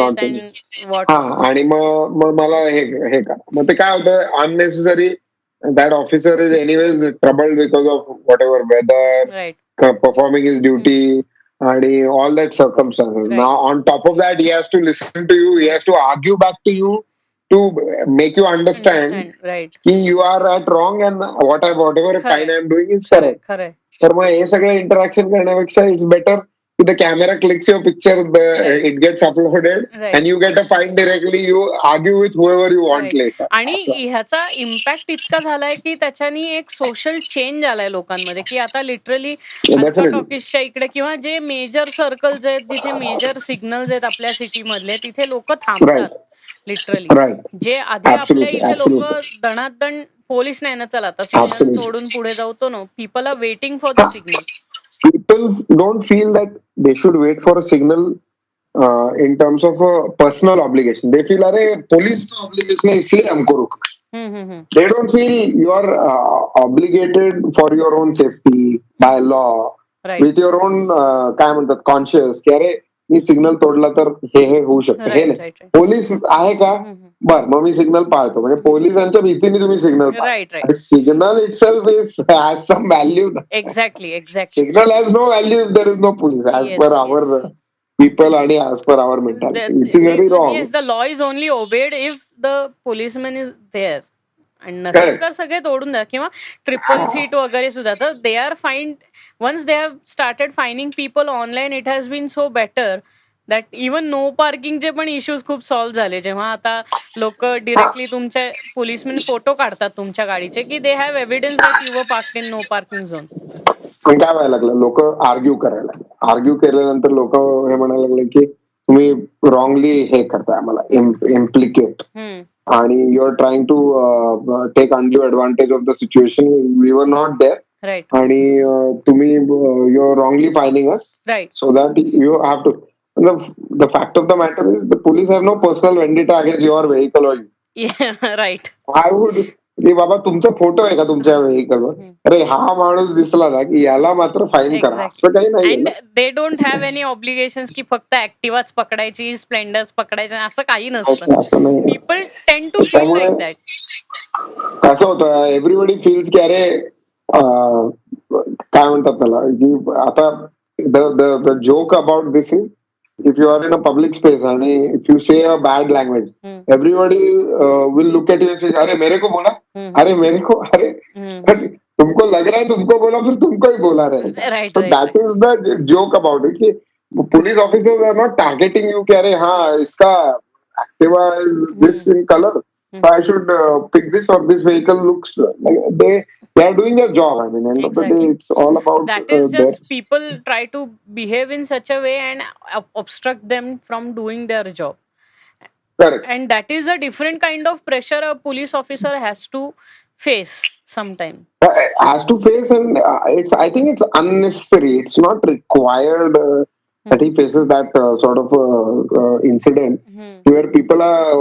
आणि मग मला हे का, मग ते काय होतं unnecessary that officer is anyways troubled because of whatever weather, performing his duty, and all that circumstances. Now, on top of that, he has to listen to you. He has to argue back to you to make you understand कि you are at wrong and whatever fine I am doing is correct. तर मग हे सगळं interaction करण्यापेक्षा it's better the camera clicks your picture, it gets uploaded, and you get a fine directly. You argue with whoever you want later. आणि ह्याचा impact इतका झालाय की त्याच्यानी एक सोशल चेंज आलाय लोकांमध्ये, की आता लिटरली ऑफिसच्या इकडे किंवा जे मेजर सर्कल्स आहेत जिथे मेजर सिग्नल्स आहेत आपल्या सिटी मधले, तिथे लोक थांबतात लिटरली. जे आधी आपल्या इथे लोक दणादण पोलीस नाही ना, चला आता सिग्नल तोडून पुढे जाऊतो ना, people are waiting for the signal. People don't feel that they should wait for a signal in terms of a personal obligation. They feel, "Arey, police का obligation है इसलिए हमको रुक." They don't feel you are obligated for your own safety by law, with your own काय म्हणतात conscious की अरे मी signal तोडला तर हे होऊ शकतं. हे नाही, पोलीस आहे का, बर मग मी सिग्नल पाळतो. म्हणजे पोलिसांच्या भीतीने तुम्ही सिग्नल पाळता. Signal itself has some value. Exactly. Signal has no value if there is no police, as per our people and as per our mentality, which is very wrong. Yes, the law is only obeyed if the policeman is there. आणि नसेल तर सगळे तोडून द्या. किंवा triple seat वगैरे सुद्धा, तर they are fine once they have started fining people online, it has been so better that even no पार्किंगचे पण इश्यूज खूप सॉल्व्ह झाले. जेव्हा आता लोक डिरेक्टली तुमच्या पोलिसमॅन फोटो काढतात तुमच्या गाडीचे की they have evidence that you were parked in no parking zone. पण काय व्हायला लागलं, लोक आर्ग्यू केल्यानंतर लोक हे म्हणायला लागले की तुम्ही रॉंगली हे करताय आम्हाला इम्प्लिकेट, आणि you are trying to take undue advantage of the situation. We were not there, आणि तुम्ही you are wrongly fining us, so that you have to. The fact of the matter is the police have no personal vendetta against your vehicle or you. Yeah, right. I would, बाबा तुमचा photo आहे का तुमच्या व्हेकलवर, अरे हा माणूस दिसला ना की याला मात्र फाईन करा, असं काही नाही. And they don't have any obligations की फक्त ऍक्टिव्हाच पकडायची, स्प्लेंडर्स पकडायचे, असं काही नसतं. People tend to feel like that. कसं होतं, एव्हरीबडी फील्स की अरे काय म्हणतात त्याला, की आता the joke about this is if you are in a public space and if you say a bad language, everybody will look at you and say, "अरे मेरे को बोला, अरे मेरे को, अरे तुमको लग रहा है तुमको बोला, फिर तुमको ही बोला रहे." So that is the joke about it. कि police officers are not targeting you कि अरे हाँ इसका Activa is this in color, so I should pick this, or this vehicle looks like they are doing their job. I mean, end of the day, it's all about that is just people try to behave in such a way and obstruct them from doing their job. Correct. And that is a different kind of pressure a police officer has to face sometime. Has to face, and I think it's unnecessary. It's not required that he faces that sort of incident where people are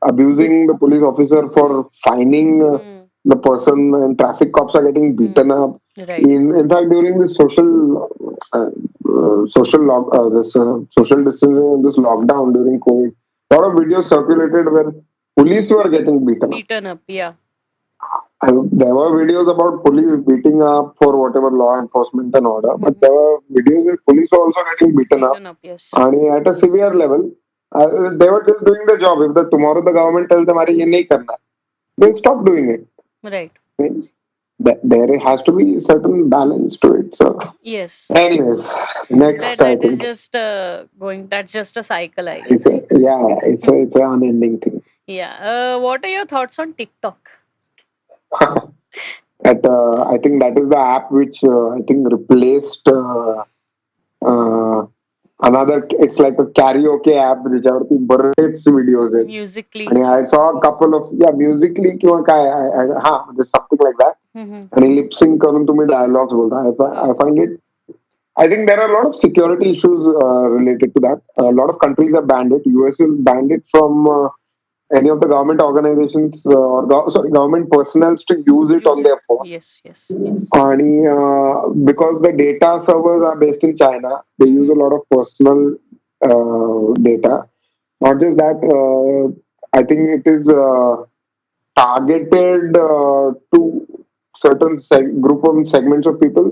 abusing the police officer for fining the person, and traffic cops are getting beaten up. In fact, during this social distancing and this lockdown during COVID, a lot of videos circulated where police were getting beaten up. Yeah. there were videos about police beating up for whatever law enforcement and order, but there were videos where police were also getting beaten up, yes. and at a severe level. They were just doing the job. If tomorrow the government tells them, "Arey, ye nahi karna," they'll stop doing it. Right. Means there has to be certain balance to it. So, Yes. anyways, next I That is think just going. That's just a cycle, I it's guess. it's an unending thing. Yeah. What are your thoughts on TikTok? I think that is the app which I think replaced uh, another. It's like a karaoke app ज्याच्यावरती बरेच videos आहेत. Musically. आणि I saw a couple of musically किंवा काय हा म्हणजे something like that. आणि lip sync करून तुम्ही dialogues बोलता. I find it. I think there are a lot of security issues related to that. A lot of countries have banned it. US has banned it from any of the government organizations or government personnel to use it on their phone. Yes. And because the data servers are based in China, they use a lot of personal data. Not just that, I think it is targeted to certain group of segments of people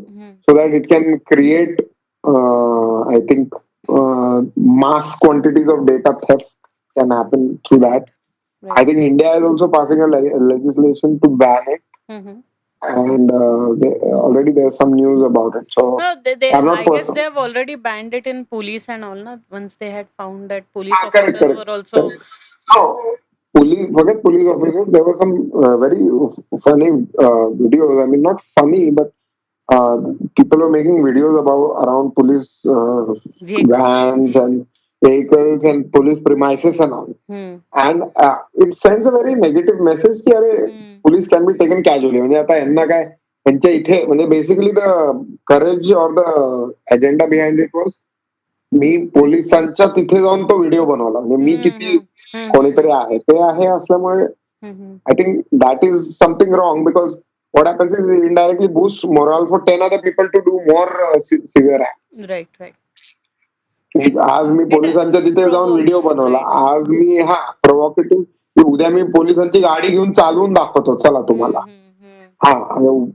so that it can create, I think, mass quantities of data theft can happen through that. Right. I think India is also passing a legislation to ban it. And already there's some news about it. So no, I guess they have already banned it in police and all. Not once they had found that police officers correct. were also. No, forget police officers. There were some very funny videos. I mean, not funny, but people were making videos around police vans and vehicles and police premises and all. And it sends a very negative message की अरे police can be taken casually. म्हणजे आता यांना काय यांच्या इथे म्हणजे basically the courage or the agenda behind it was me पोलिसांच्या तिथे जाऊन तो व्हिडिओ बनवला म्हणजे मी किती कोणीतरी आहे ते आहे असल्यामुळे I think that is something wrong because what happens is it indirectly boosts morale for 10 other people to do more severe acts. Right. आज मी पोलिसांच्या तिथे जाऊन व्हिडिओ बनवला. आज मी प्रोव्होकेटिव्ह उद्या मी पोलिसांची गाडी घेऊन चालवून दाखवतो चला तुम्हाला.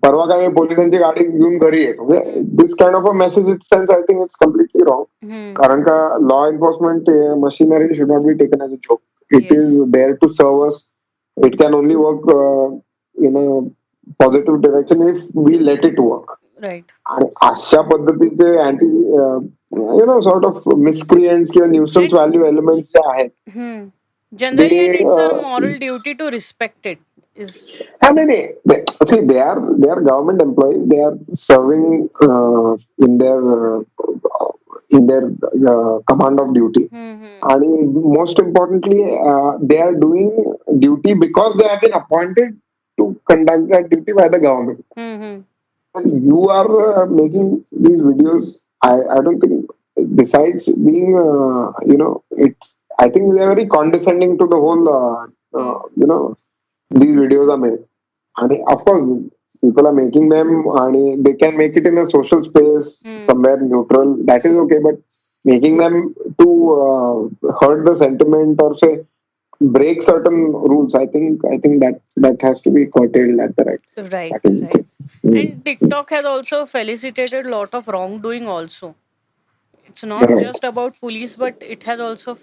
परवा काय मी पोलिसांची गाडी घेऊन घरी येतो. This kind of a message it sends I think it's completely wrong. कारण का law enforcement machinery should not be taken as a joke. It is there to serve us. It can only work in a positive direction if we let it work. Right. आणि अशा पद्धतीचे anti sort of miscreants किंवा nuisance value elements जे आहेत generally it's a moral duty to respect it. See, they are government employees. They are serving in their command of duty. And most importantly, they are doing duty because they have been appointed to conduct that duty by the government. And you are making these videos. I don't think, besides being, I think they are very condescending to the whole, these videos are made. And of course, people are making them and they can make it in a social space, somewhere neutral. That is okay, but making them to hurt the sentiment or say break certain rules, I think that has to be curtailed at the right. Right. And TikTok has also felicitated a lot of wrongdoing also. It's not just about police, but it has also,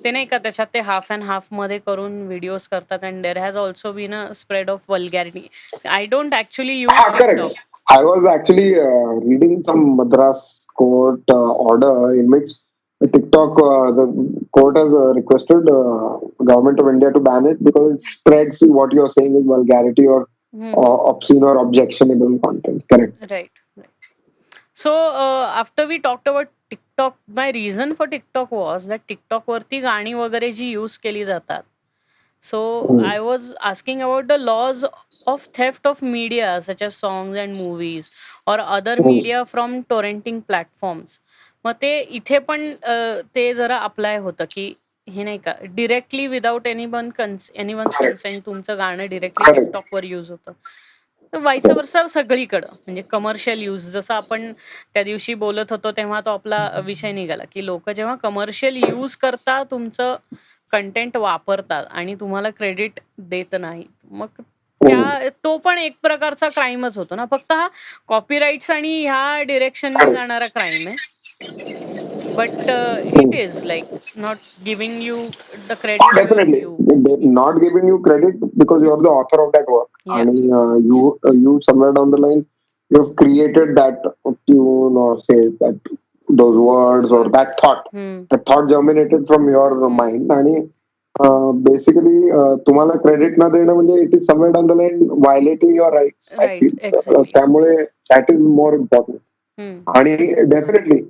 ते नाही का त्याच्यात ते half and half मध्ये करून videos करतात and there has also been a spread of vulgarity. I don't actually use TikTok. I was actually reading some Madras court order in which TikTok, the court has requested government of India to ban it because it spreads what you're saying is vulgarity or obscene or objectionable content. Correct. Right. So after we talked about TikTok, my reason for TikTok was that TikTok वरती गाणी वगैरे जी use केली जातात. So I was asking about the laws of theft of media such as songs and movies or other media from torrenting platforms. मग ते इथे पण ते जरा अप्लाय होतं की हे नाही का डिरेक्टली विदाउट एनीवन कन्सेंट तुमचं गाणं डिरेक्टली टिकटॉकवर यूज होतं. वाईस वर्सा सगळीकडं म्हणजे कमर्शियल यूज. जसं आपण त्या दिवशी बोलत होतो तेव्हा तो आपला विषय निघाला की लोक जेव्हा कमर्शियल यूज करता तुमचं कंटेंट वापरतात आणि तुम्हाला क्रेडिट देत नाही, मग तो पण एक प्रकारचा क्राईमच होतो ना, फक्त हा कॉपीराईट्स आणि ह्या डिरेक्शनने जाणारा क्राईम आहे. But it is like not giving you the credit Definitely, you not giving you credit because you are the author of that work, yeah and you somewhere down the line you have created that tune or say that those words or that thought. That thought germinated from your mind, आणि basically तुम्हाला credit न देणं म्हणजे it is somewhere down the line violating your rights, I right feel. exactly त्यामुळे that is more important. आणि definitely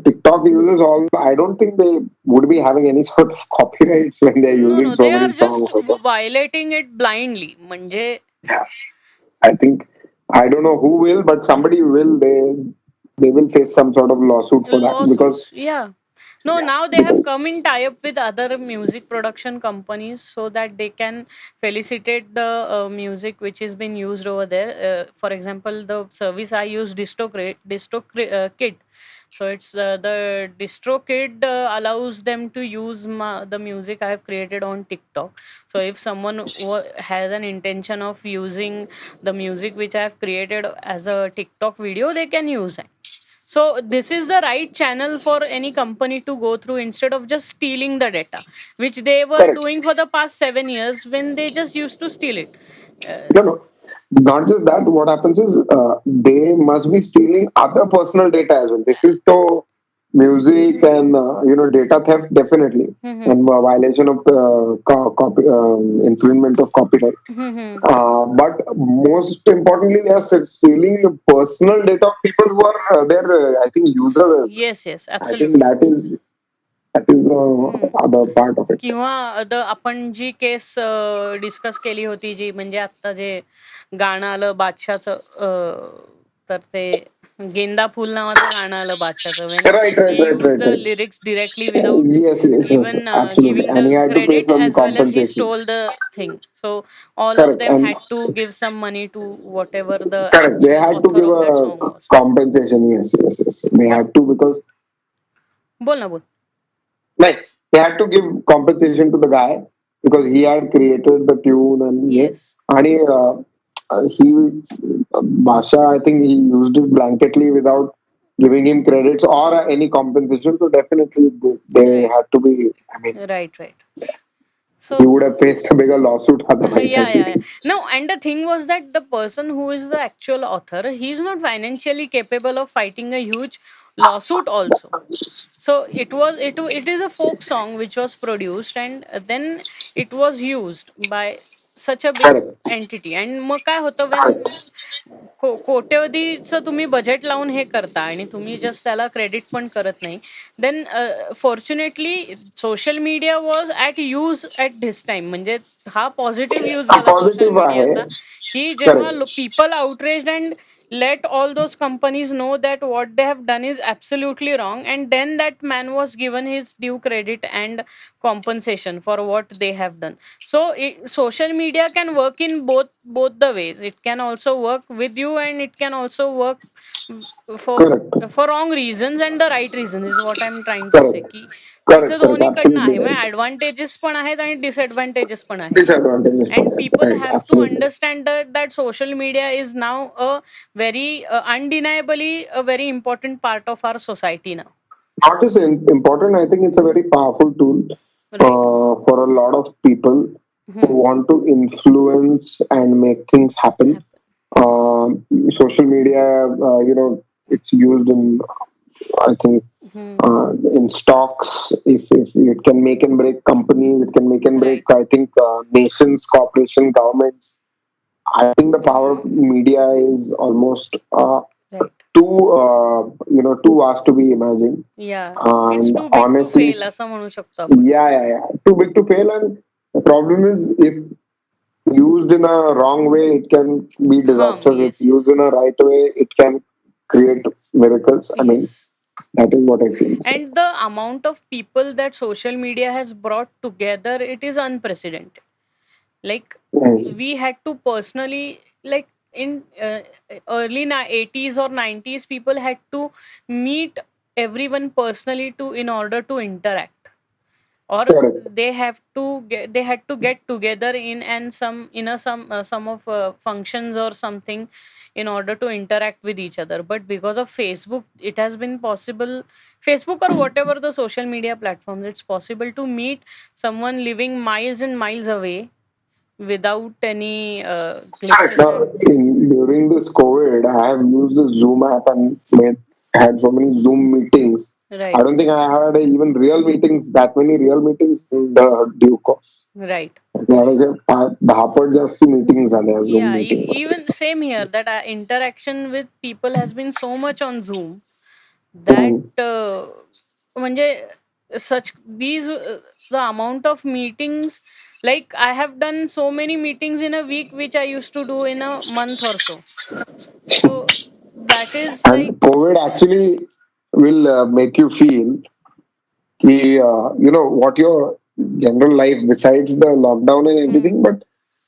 TikTok uses all. I don't think they would be having any sort of copyrights when they're using no so they are many just songs. violating it blindly म्हणजे Yeah, I think I don't know who will, but somebody will. They will face some sort of lawsuit for that because lawsuits no now they have come in tie up with other music production companies so that they can felicitate the music which has been used over there. For example, the service I use DistroKid. So it's the DistroKid allows them to use the music I have created on TikTok. So if someone has an intention of using the music which I have created as a TikTok video, they can use it. So this is the right channel for any company to go through instead of just stealing the data, which they were correct. doing for the past 7 years when they just used to steal it. No, not just that. What happens is they must be stealing other personal data as well. This is the music and data theft definitely, and violation of infringement of copyright. But most importantly, they are stealing personal data of people who are their I think users. Yes, I think absolutely. that is the other part of it. किंवा आपण जी case discuss केली होती, जी म्हणजे आता जे गाणं आलं बादशाचं, तर ते गेंदा फूल नावाचं गाणं आलं बादशाचं, when he used the lyrics directly without Yes, even absolutely. giving And the he had to pay credit, some as well as he compensation. stole the thing. So all of Correct. them And had to give some money to whatever the correct, they actual had to author give of that a song was. compensation. Yes. They had to because बोल ना बोल. like they had to give compensation to the guy because he had created the tune and Yes. and he Basha, I think he used it blanketly without giving him credits or any compensation. So definitely they Right. had to be. I mean, right. So he would have faced a bigger lawsuit otherwise. yeah. No, and the thing was that the person who is the actual author, he's not financially capable of fighting a huge lawsuit also. So it is a folk song which was produced and then it was used by such a big entity. And मग काय होतं, when कोट्यवधीचं तुम्ही budget लावून हे करता आणि तुम्ही just त्याला credit पण करत नाही, then fortunately social media was at use at this time. म्हणजे हा पॉझिटिव्ह यूज झाला सोशल मीडियाचा, की जेव्हा people outraged and let all those companies know that what they have done is absolutely wrong, and then that man was given his due credit and compensation for what they have done. So social media can work in both the ways. It can also work with you and it can also work for wrong reasons and the right reasons, is what I'm trying to say. की तिथे दोन्हीकडनं आहे, मग advantages पण आहेत आणि disadvantages पण आहेत. And people have to understand that social media is now a very undeniably a very important part of our society now. Not just important, I think it's a very powerful tool for a lot of people who want to influence and make things happen. Social media, it's used in, I think, in stocks. If it can make and break companies, it can make and break, I think, nations, corporations, governments. I think the power of media is almost too vast to be imagined. It's too big honestly, to fail, असं म्हणू शकतो आपण. Yeah. Too big to fail, and the problem is if used in a wrong way, it can be disastrous. If used in a right way, it can create miracles. I mean, that is what I feel. And the amount of people that social media has brought together, it is unprecedented. Like we had to personally, like in early 80s or 90s, people had to meet everyone personally in order to interact. or Correct. they had to get together in some of functions or something in order to interact with each other. But because of Facebook, it has been possible, Facebook or whatever the social media platforms, it's possible to meet someone living miles and miles away without any Correct. glitches. Now, during this COVID, I have used the Zoom app and had so many Zoom meetings. Right, I don't think I had even real meetings, that many real meetings in the due course. right. धापट जास्त meetings झाल्या Zoom Yeah, meeting. even same here, that interaction with people has been so much on Zoom that Hmm. म्हणजे such these the amount of meetings, like I have done so many meetings in a week which I used to do in a month or so. So that is like, And COVID actually will make you feel what your general life besides the lockdown and everything, but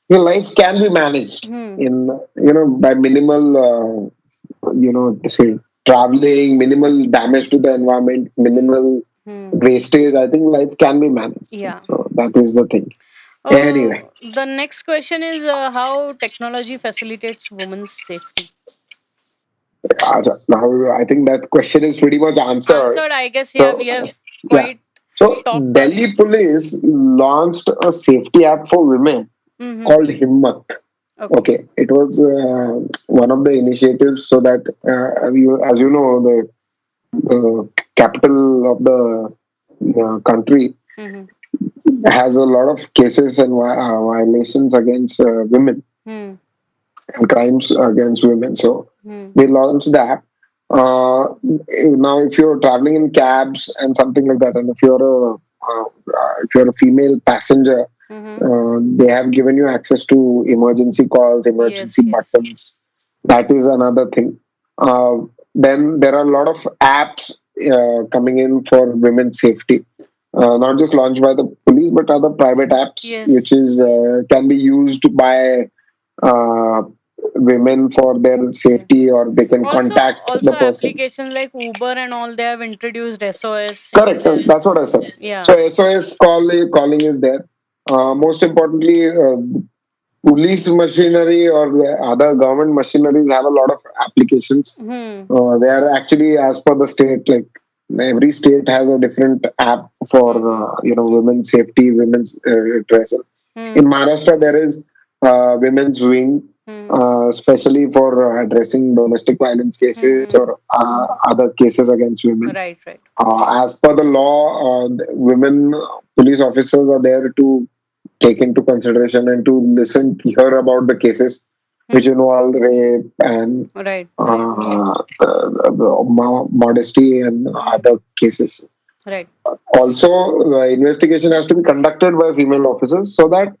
your life can be managed hmm, in by minimal say traveling, minimal damage to the environment, hmm, minimal hmm, wastage. I think life can be managed. yeah. So that is the thing. Anyway, The next question is how technology facilitates women's safety. now I think that question is pretty much answered. Answered, I guess. Yeah, So we have yeah. quite So talked on it. Delhi police launched a safety app for women Mm-hmm. called Himmat. Okay. Okay, it was one of the initiatives so that, as you know, the capital of the country Mm-hmm. has a lot of cases and violations against women Hmm. and crimes against women. So Hmm. they launched the app. Now, if you're traveling in cabs and something like that, and if you're a female passenger, Mm-hmm. they have given you access to emergency calls, Yes, emergency yes. buttons. That is another thing. Then there are a lot of apps coming in for women's safety, not just launched by the police, but other private apps, which Yes. is can be used by uh, women for their Yeah. safety, or they can Also, contact the person. applications like Uber and all, they have introduced SOS in Correct. their. That's what I said. Yeah. So SOS calling is there. Most importantly, police machinery or the other government machineries have a lot of applications. Hmm. They are actually as per the state. Like every state has a different app for Hmm. women's safety, women's dress. In Hmm. Maharashtra, there is women's wing, Hmm. especially for addressing domestic violence cases Hmm. or other cases against women. Right, right. As per the law, women police officers are there to take into consideration and to hear about the cases which Hmm. involve rape and Right, right. modesty and Hmm. other cases. Right. Also, the investigation has to be conducted by female officers so that,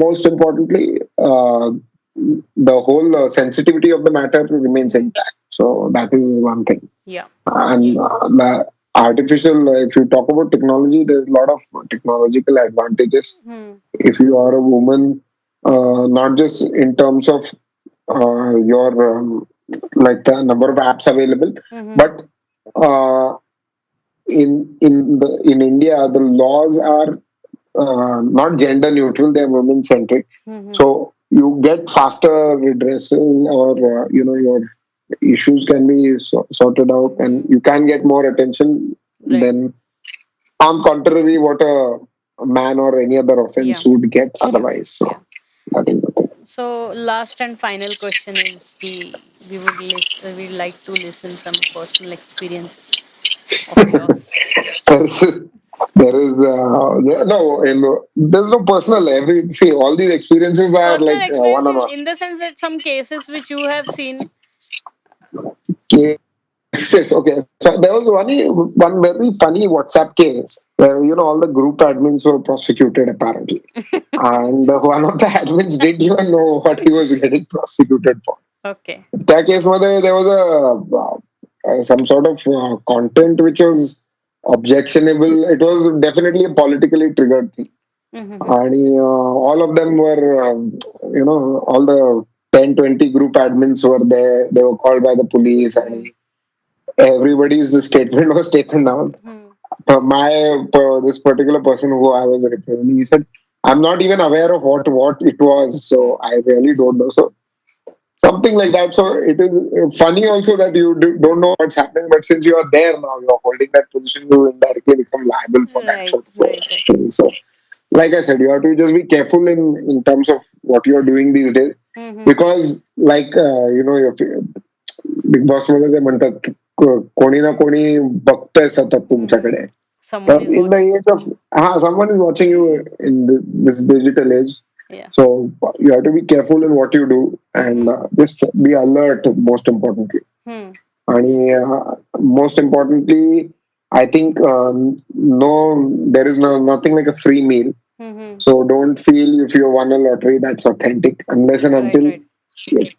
most importantly, the whole sensitivity of the matter remains Hmm. intact. So that is one thing. Yeah. And the artificial, if you talk about technology, there's a lot of technological advantages Hmm. if you are a woman, not just in terms of your like the number of apps available, Hmm. but uh, in India, the laws are not gender neutral; they are women centric. Hmm. So you get faster redressal, or your issues can be sorted out, and Hmm. you can get more attention Right. than, on contrary, what a man or any other offense Yeah. would get Yeah. otherwise. Yeah. So that is the thing. So last and final question is we'd like to listen some personal experiences of yours. There is there's no personal. All these experiences are Personal like experience one on in the sense that some cases which you have seen. one. Yes, okay. So there was one very funny WhatsApp case where all the group admins were prosecuted apparently, and one of the admins didn't even know what he was getting prosecuted for. Okay. त्या केसमध्ये there was some sort of content which was objectionable. It was definitely a politically triggered thing. Mm-hmm. And all of them were, all the 10, 20 group admins were there. They were called by the police, and everybody's statement was taken down. this particular person who I was representing, he said, "I'm not even aware of what it was, so I really don't know." So something like that. So it is funny also that you don't know what's happening, but since you are there now, you're holding that position, you indirectly become liable for that Right, sort of right, right. thing. So, like I said, you have to just be careful in terms of what you're doing these days, because like your big boss मध्ये ते म्हणतात कोणी ना कोणी बघतंय सतत तुमच्याकडे. Someone is In the watching. age of someone is watching you in this digital age. Yeah. So you have to be careful in what you do and just be alert. Most importantly, and most importantly, I think no, there is nothing like a free meal. So don't feel if you won a lottery that's authentic unless and until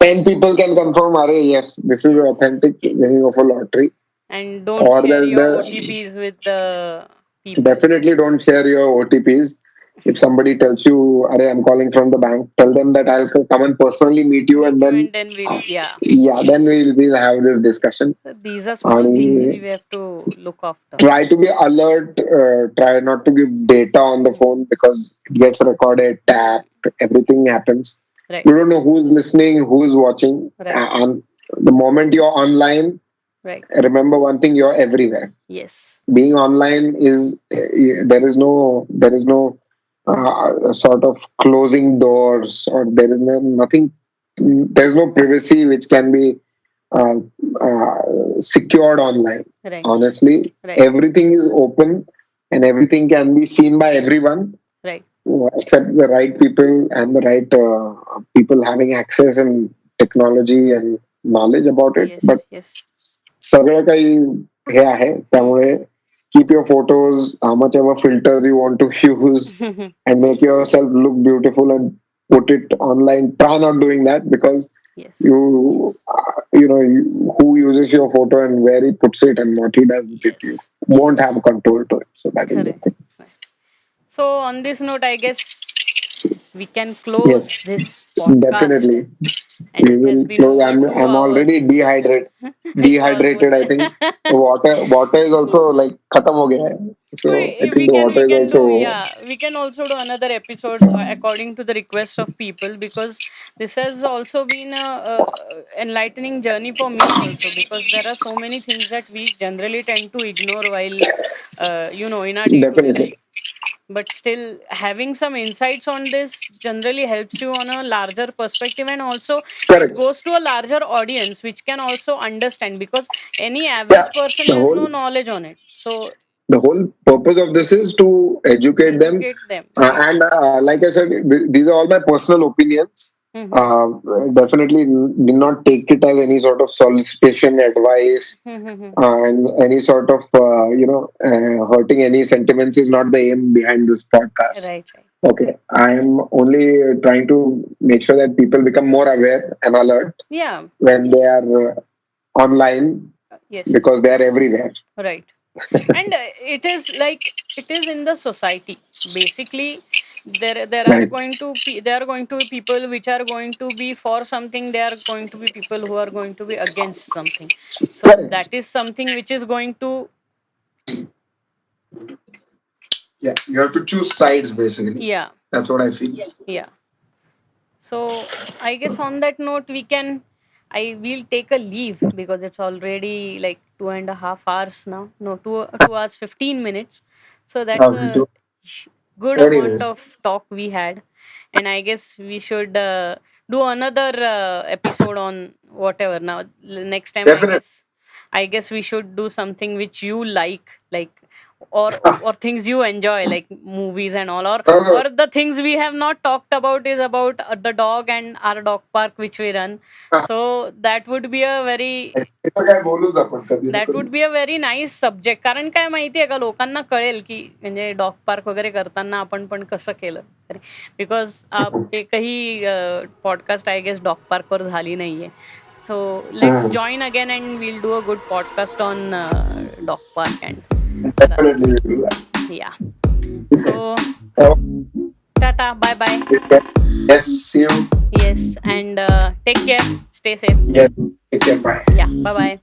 10 people can confirm, yes, this is authentic winning of a lottery. And don't share your OTPs with the people. Definitely don't share your OTPs. If somebody tells you, I'm calling from the bank, tell them that I'll come and personally meet you, and then then we'll have this discussion. These are small things we have to look after. Try to be alert. Try not to give data on the phone because it gets recorded, tapped, everything happens. Right. You don't know who's listening, who's watching. Right. And the moment you're online, remember one thing: you're everywhere. Yes. Being online is there is no sort of closing doors, or there is nothing. There's no privacy which can be secured online. Right. Honestly, everything is open and everything can be seen by everyone. Right. Except the right people and the right people having access and technology and knowledge about it. Yes, but सगळं काही हे आहे त्यामुळे keep your photos, how much ever filters you want to use, and make yourself look beautiful and put it online. Try not doing that because who uses your photo and where he puts it and what he does with it, you won't have control to it. So that is the thing. So on this note, I guess we can close this podcast. Definitely. And it has been over I'm already dehydrated. I think water is also like khatam ho gaya hai. So I think the water is also we can also do another episodes according to the request of people, because this has also been a enlightening journey for me also, because there are so many things that we generally tend to ignore while in our day-to-day life. But still, having some insights on this generally helps you on a larger perspective, and also it goes to a larger audience which can also understand, because any average person has no knowledge on it. So the whole purpose of this is to educate them. And like I said, these are all my personal opinions. Definitely do not take it as any sort of solicitation advice, and any sort of hurting any sentiments is not the aim behind this podcast. Right. Okay, I am only trying to make sure that people become more aware and alert when they are online, because they are everywhere. Right. And it is in the society. Basically, there are going to be people which are going to be for something. There are going to be people who are going to be against something. So that is something which is going to. Yeah, you have to choose sides basically. Yeah, that's what I feel. Yeah. So I guess on that note, I will take a leave because it's already like 2.5 hours now. No, 2 hours 15 minutes. So that's a good amount of talk we had, and I guess we should do another episode on whatever. Now next time, I guess we should do something which you like or things you enjoy, like movies and all, or the things we have not talked about is about the dog and our dog park which we run. So that would be a very nice subject. कारण काय माहितीये का, लोकांना कळेल की म्हणजे dog park वगैरे करताना आपण पण कसं केलं, बिकॉज एकही podcast I guess dog park वर झाली नाहीये. So let's join again and we'll do a good podcast on dog park and definitely we'll do that. Yeah. So tata, bye bye. Yes, see you. Yes, and take care. Stay safe. Yes, take care. Bye. Yeah, bye bye.